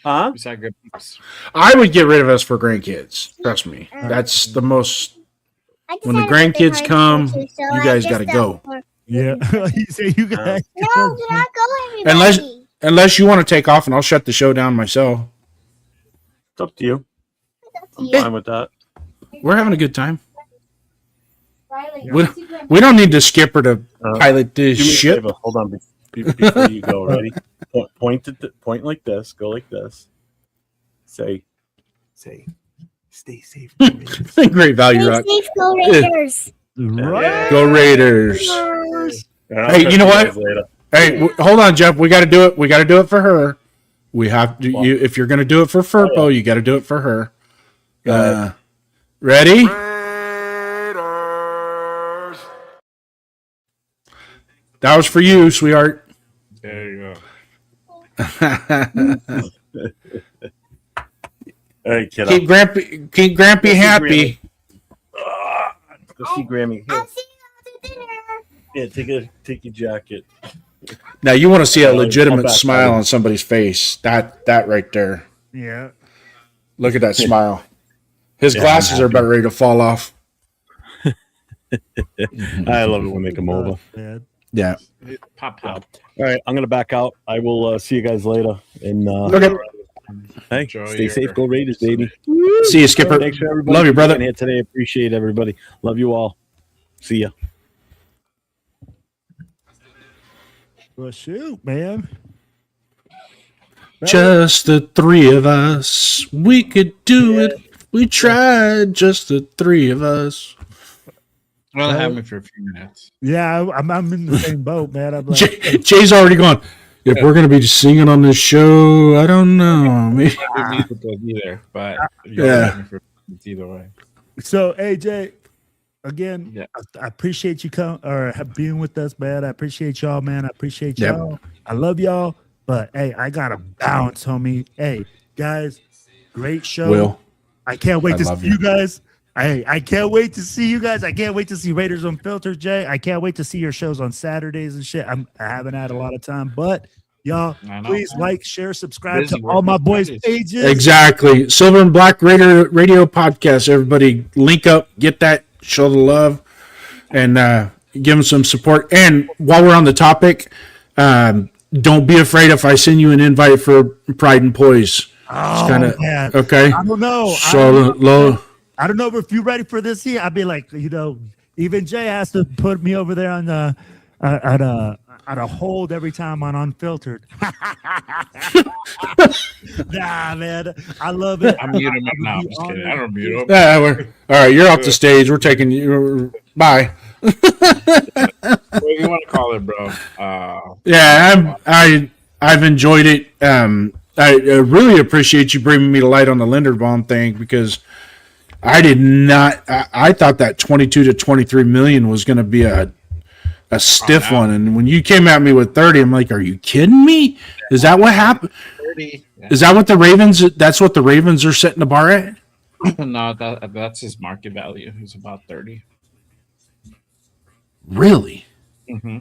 Huh? Besides good peeps. I would get rid of us for grandkids. Trust me. That's the most. When the grandkids come, you guys got to go. Yeah, you say you guys. No, do not go, everybody. Unless you want to take off, and I'll shut the show down myself. It's up to you. I'm Yeah. fine with that. We're having a good time. Riley, We don't need to skip her to pilot this Do me a ship. favor. Hold on before you go. Ready? Point like this. Go like this. Say, stay safe. Great value, Stay Rock. safe, go Raiders. Right. Go Raiders. Hey, you know what? Hey, hold on, Jeff. We got to do it. We got to do it for her. We have to. You, if you're going to do it for Furpo, you got to do it for her. Ready? That was for you, sweetheart. There you go. Hey, kiddo. Keep Grampy happy. Go see Grammy. Here. I'll see you after dinner. Yeah, take your jacket. Now you want to see a Come legitimate back, smile buddy. on somebody's face. That right there. Yeah. Look at that smile. His Yeah, glasses I'm are about ready to fall off. I love it when they come over. Man. Yeah. Pop. All right, I'm gonna back out. I will see you guys later. And Okay. hey, Enjoy stay safe. your- Go Raiders, baby. See you, Skipper. Thanks for everybody. Love you, for brother. being here today. Appreciate everybody. Love you all. See ya. Well, shoot, man. Just the three of us. We could do it. We tried. Just the three of us. Well, have me for a few minutes. Yeah, I'm in the same boat, man. I'm like, Jay's already gone. If we're gonna be singing on this show, I don't know. Maybe- I didn't need to be there, but Yeah. have me for either way. so, AJ, again, Yeah. I appreciate you being with us, man. I appreciate y'all, man. I appreciate Yep. y'all. I love y'all. But hey, I gotta bounce, homie. Hey, guys, great show. Will. I can't wait I to love see you. you guys. I can't wait to see you guys. I can't wait to see Raiders Unfiltered, Jay. I can't wait to see your shows on Saturdays and shit. I haven't had a lot of time, but y'all, I know. please like, share, subscribe Busy to all my working boys' Fridays. pages. Exactly. Silver and Black Radio Podcast. Everybody link up, get that, show the love, and give them some support. And while we're on the topic, don't be afraid if I send you an invite for Pride and Poise. Oh, kinda- man. okay. I don't know. So I don't know if you're ready for this here. I'd be like, even Jay has to put me over there on the at a hold every time on Unfiltered. Nah, man, I love it. I'm muting him now. I'm just kidding. I don't mute him. yeah, we're all right. You're off the stage. We're taking you. Bye. What do you want to call it, bro? Yeah, I've enjoyed it. I really appreciate you bringing me to light on the Linderbaum thing because I did not. I thought that 22 to 23 million was going to be a stiff one, and when you came at me with 30, I'm like, "Are you kidding me? Is that what happened? 30. Is that what the Ravens? That's what the Ravens are setting the bar at? No, that's his market value. He's about 30. Really? Mm-hmm.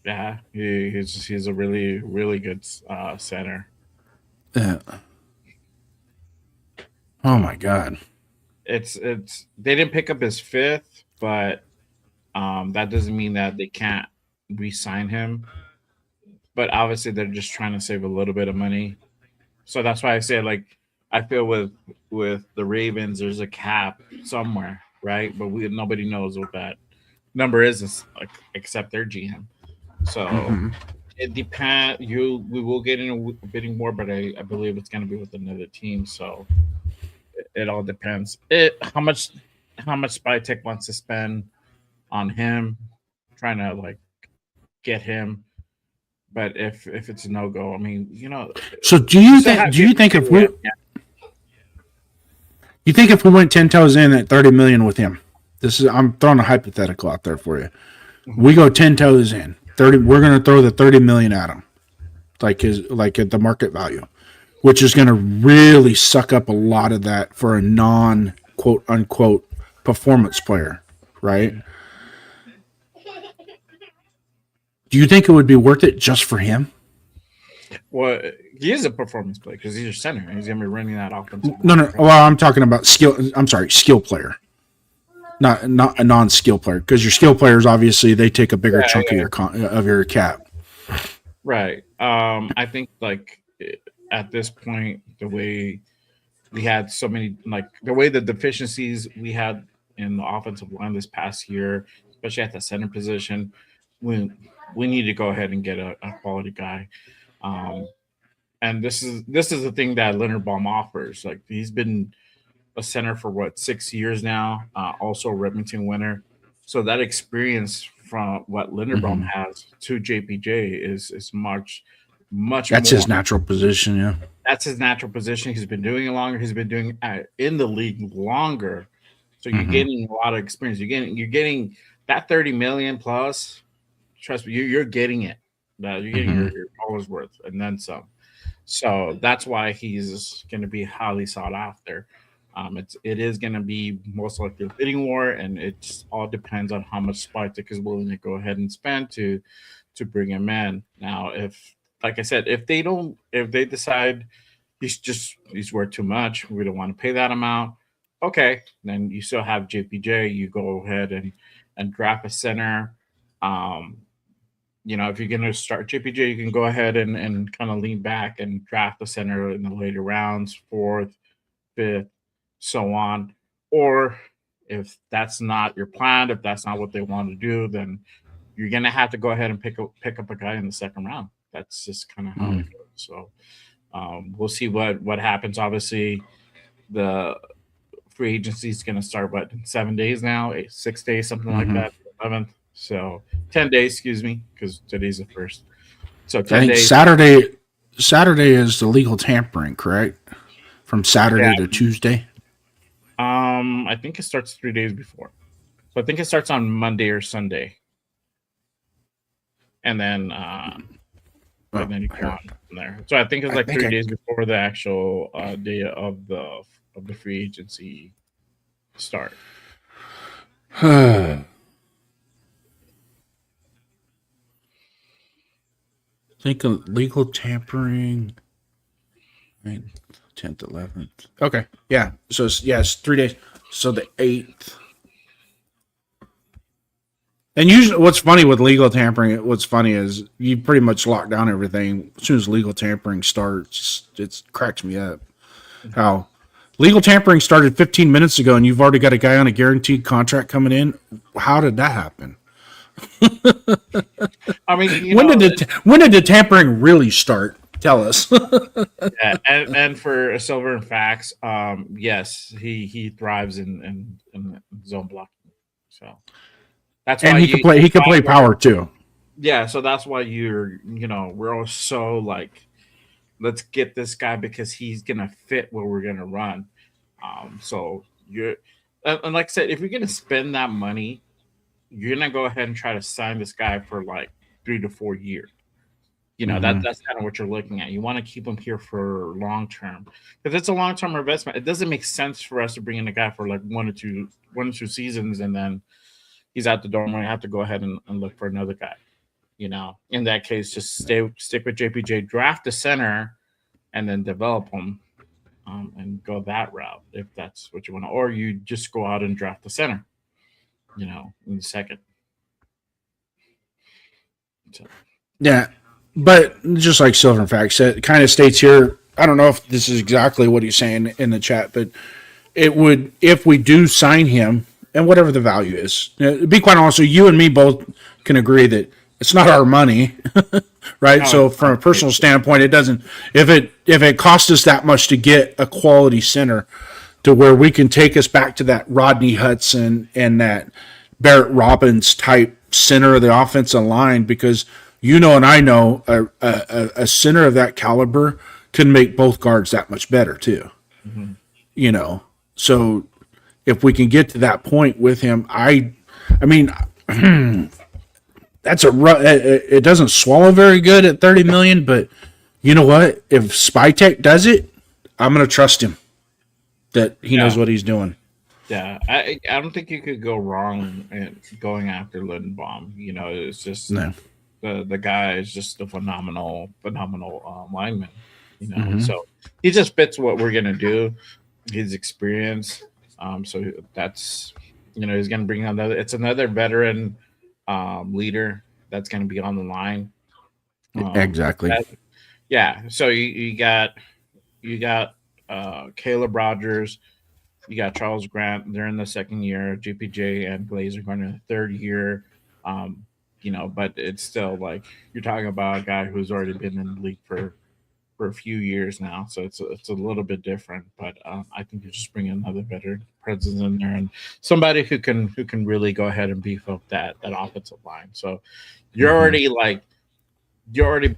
Yeah, he's a really, really good center. Yeah. Oh my God. It's they didn't pick up his fifth, but that doesn't mean that they can't re-sign him. But obviously they're just trying to save a little bit of money. So that's why I said, like, I feel with the Ravens, there's a cap somewhere, right? But nobody knows what that number is, except their GM. So it depends. We will get in a bidding war, but I believe it's going to be with another team. So it all depends. How much Spytech wants to spend on him, trying to like get him. But if it's a no go, I mean, So do you think if we went 10 toes in at 30 million with him, I'm throwing a hypothetical out there for you. We go 10 toes in 30. We're going to throw the 30 million at him, like at the market value, which is going to really suck up a lot of that for a non quote unquote performance player, right? Do you think it would be worth it just for him? Well, he is a performance player because he's your center. He's going to be running that offense. No. Well, I'm talking about skill. I'm sorry, skill player, not a non-skill player. Because your skill players, obviously, they take a bigger chunk of your cap. Right. I think like at this point, the way we had so many, like the way the deficiencies we had in the offensive line this past year, especially at the center position, we need to go ahead and get a quality guy. And this is the thing that Leonard Baum offers. Like he's been a center for 6 years now, also a Remington winner. So that experience from what Leonard Baum has to JPJ is much That's more. his natural position, yeah. That's his natural position. He's been doing it longer. He's been doing it in the league longer. So you're getting a lot of experience. You're getting that 30 million plus. Trust me, you're getting it. You're getting your dollars worth and then some. So that's why he's going to be highly sought after. It is going to be most likely a bidding war, and it just all depends on how much Spytek is willing to go ahead and spend to bring him in. Now, like I said, if they decide he's worth too much, we don't want to pay that amount. Okay, then you still have JPJ. You go ahead and draft a center. If you're going to start JPJ, you can go ahead and kind of lean back and draft the center in the later rounds, 4th, 5th, so on. Or if that's not your plan, if that's not what they want to do, then you're going to have to go ahead and pick up a guy in the second round. That's just kind of how it goes. So we'll see what happens. Obviously, the free agency is going to start, in 7 days now, 6 days, something like that, 11th. So 10 days, excuse me, because today's the 1st. So 10 I think days. Saturday is the legal tampering, correct? From Saturday to Tuesday. I think it starts 3 days before. So I think it starts on Monday or Sunday, and then you go on from there. So I think it's 3 days before the actual day of the free agency start. Think of legal tampering. 10th, 11th. Okay. Yeah. So it's 3 days. So the 8th. And usually what's funny with legal tampering, is you pretty much lock down everything. As soon as legal tampering starts, it cracks me up. How legal tampering started 15 minutes ago and you've already got a guy on a guaranteed contract coming in. How did that happen? I mean, when did the tampering really start? Tell us. Yeah, and for Silver and Fax, yes, he thrives in zone blocking. So that's why he can play power too. Yeah, so that's why we're all so like, let's get this guy because he's gonna fit what we're gonna run. So and like I said, if you're gonna spend that money, you're gonna go ahead and try to sign this guy for 3 to 4 years. That's kind of what you're looking at. You want to keep him here for long term because it's a long term investment. It doesn't make sense for us to bring in a guy for 1 or 2 seasons and then he's out the door and we have to go ahead and look for another guy. In that case, just stick with JPJ, draft the center, and then develop him and go that route if that's what you want to. Or you just go out and draft the center. In the second. So. Yeah, but just like Silver and Fact said, it kind of states here, I don't know if this is exactly what he's saying in the chat, but it would, if we do sign him, and whatever the value is, to be quite honest, you and me both can agree that it's not our money, right? So from a personal standpoint, it doesn't. If it costs us that much to get a quality center, to where we can take us back to that Rodney Hudson and that Barrett Robbins type center of the offensive line, because and I know a center of that caliber can make both guards that much better too. Mm-hmm. So if we can get to that point with him, I mean, that's it doesn't swallow very good at $30 million, but you know what? If Spytech does it, I'm going to trust him that he knows what he's doing. Yeah, I don't think you could go wrong in going after Lindenbaum. It's just the guy is just a phenomenal lineman. Mm-hmm. So he just fits what we're gonna do. His experience. So that's he's gonna bring another veteran leader that's gonna be on the line. Exactly. So you got Caleb Rogers. You got Charles Grant. They're in the second year. GPJ and Glaze are going to the third year. But it's still like you're talking about a guy who's already been in the league for a few years now. So it's a little bit different. But I think you just bring another better presence in there and somebody who can really go ahead and beef up that offensive line. So you're already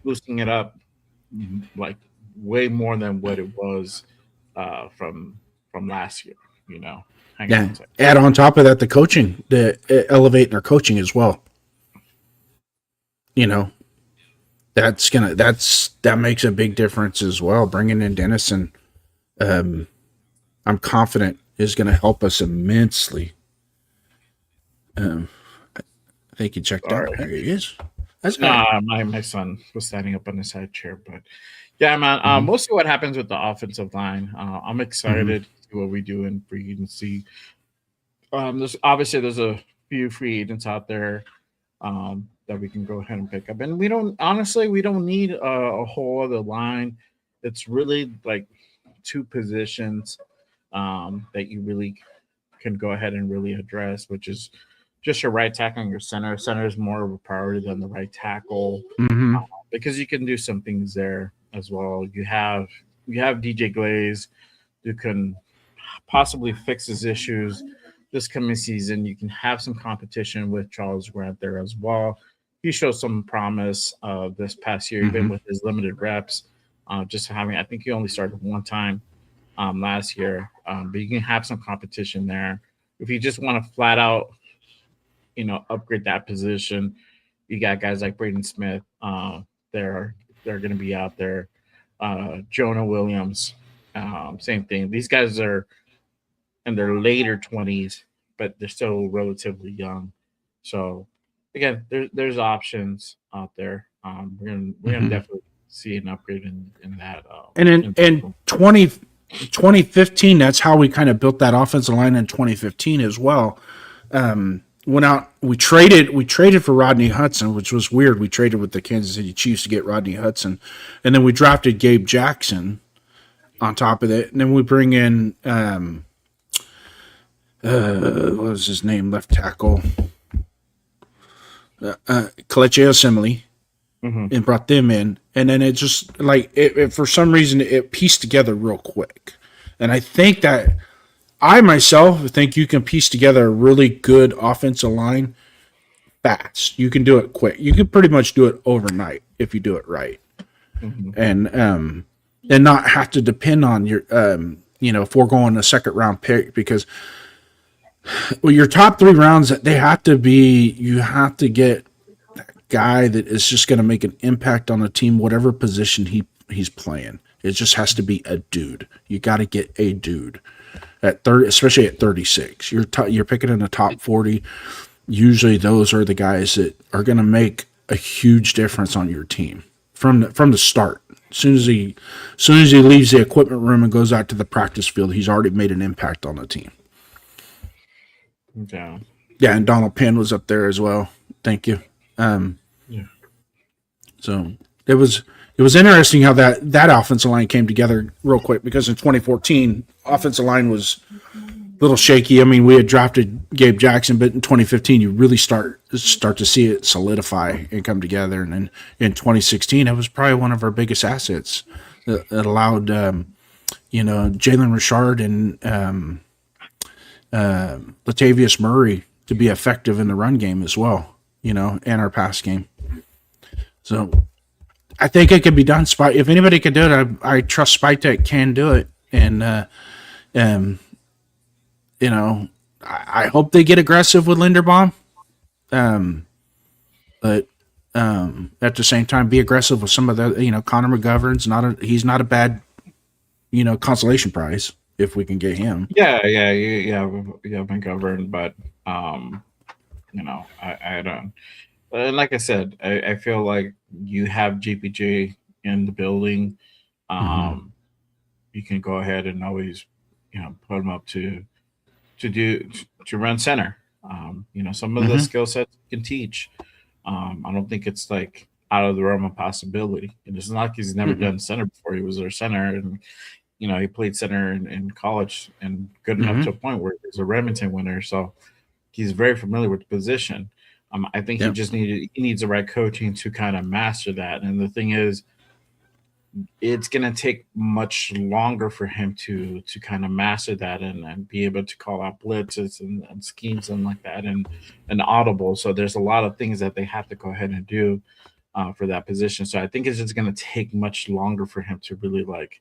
boosting it up like way more than what it was from last year, Add on top of that the coaching, elevating their coaching as well. That makes a big difference as well. Bringing in Dennison, I'm confident is going to help us immensely. I think he checked out. There he is. My son was standing up on the side chair, but yeah, man. Mostly what happens with the offensive line. I'm excited to see what we do in free agency. There's a few free agents out there that we can go ahead and pick up, and we don't need a whole other line. It's really like two positions that you really can go ahead and really address, which is just your right tackle and your center. Center is more of a priority than the right tackle because you can do some things there as well. You have DJ Glaze who can possibly fix his issues this coming season. You can have some competition with Charles Grant there as well. He showed some promise this past year, even with his limited reps. I think he only started one time last year, but you can have some competition there. If you just want to flat out, upgrade that position, you got guys like Braden Smith. They're going to be out there. Jonah Williams, same thing. These guys are in their later 20s, but they're still relatively young. So again, there's options out there. We're gonna definitely see an upgrade in that. And in 2015, that's how we kind of built that offensive line in 2015 as well. Went out, we traded for Rodney Hudson, which was weird. We traded with the Kansas City Chiefs to get Rodney Hudson, and then we drafted Gabe Jackson on top of it, and then we bring in what was his name, left tackle, Kelechi Osemele, and brought them in, and then it just it for some reason it pieced together real quick, and I think that. I myself think you can piece together a really good offensive line fast. You can do it quick. You can pretty much do it overnight if you do it right, and not have to depend on your foregoing a second round pick, because your top 3 rounds they have to be. You have to get that guy that is just going to make an impact on the team, whatever position he's playing. It just has to be a dude. You got to get a dude. At 30, especially at 36, you're picking in the top 40. Usually, those are the guys that are going to make a huge difference on your team from the start. As soon as he leaves the equipment room and goes out to the practice field, he's already made an impact on the team. Yeah, and Donald Penn was up there as well. Thank you. So it was it was interesting how that offensive line came together real quick, because in 2014, offensive line was a little shaky. I mean, we had drafted Gabe Jackson, but in 2015, you really start to see it solidify and come together. And then in 2016, it was probably one of our biggest assets that allowed, Jalen Richard and Latavius Murray to be effective in the run game as well, and our pass game. So I think it can be done. If anybody can do it, I trust Spytek can do it. And, I hope they get aggressive with Linderbaum. But at the same time, be aggressive with some of the, Connor McGovern's he's not a bad, consolation prize if we can get him. Yeah, McGovern, but I don't. And like I said, I feel like you have JPJ in the building. You can go ahead and always, put him up to run center. Some of the skill sets you can teach. I don't think it's like out of the realm of possibility. And it's not like he's never done center before. He was our center, and he played center in college and good enough to a point where he's a Remington winner. So he's very familiar with the position. I think he needs the right coaching to kind of master that. And the thing is, it's going to take much longer for him to kind of master that and be able to call out blitzes and schemes and like that and audible. So there's a lot of things that they have to go ahead and do for that position. So I think it's just going to take much longer for him to really like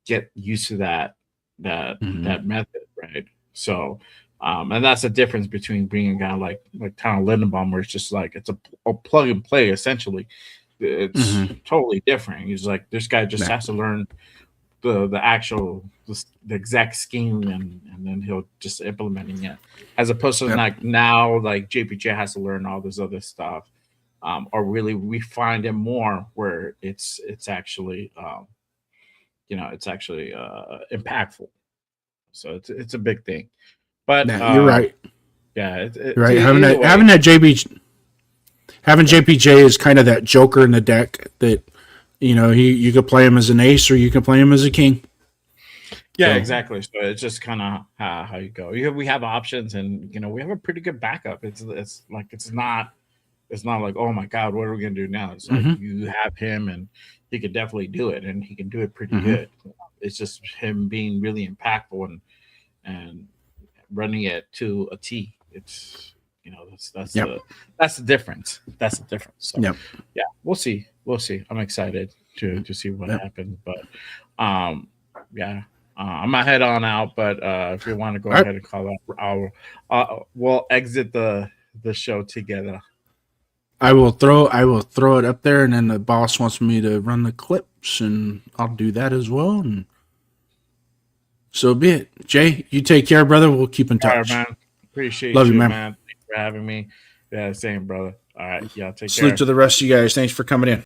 get used to that method, right? So and that's the difference between bringing a guy like Tyler Linderbaum, where it's just like it's a plug and play essentially. It's totally different. He's like, this guy just has to learn the exact scheme and then he'll just implementing it, as opposed to like now like JPJ has to learn all this other stuff, or really refine it more where it's actually impactful. So it's a big thing. But you're right. Yeah, right. Having JPJ is kind of that joker in the deck that you could play him as an ace or you can play him as a king. Yeah, exactly. So it's just kind of how you go. We have options, and we have a pretty good backup. It's not like, oh my God, what are we gonna do now? It's like you have him, and he could definitely do it, and he can do it pretty good. It's just him being really impactful and running it to a T. It's that's the difference. That's the difference. So yeah, we'll see. I'm excited to see what happens. But I'm gonna head on out. But if you want to go ahead and call out, we'll exit the show together. I will throw it up there, and then the boss wants me to run the clips, and I'll do that as well. And so be it. Jay, you take care, brother. We'll keep in touch. All right, man. Appreciate Love you, man. Thanks for having me. Yeah, same, brother. All right. Yeah, take care. Salute to the rest of you guys. Thanks for coming in.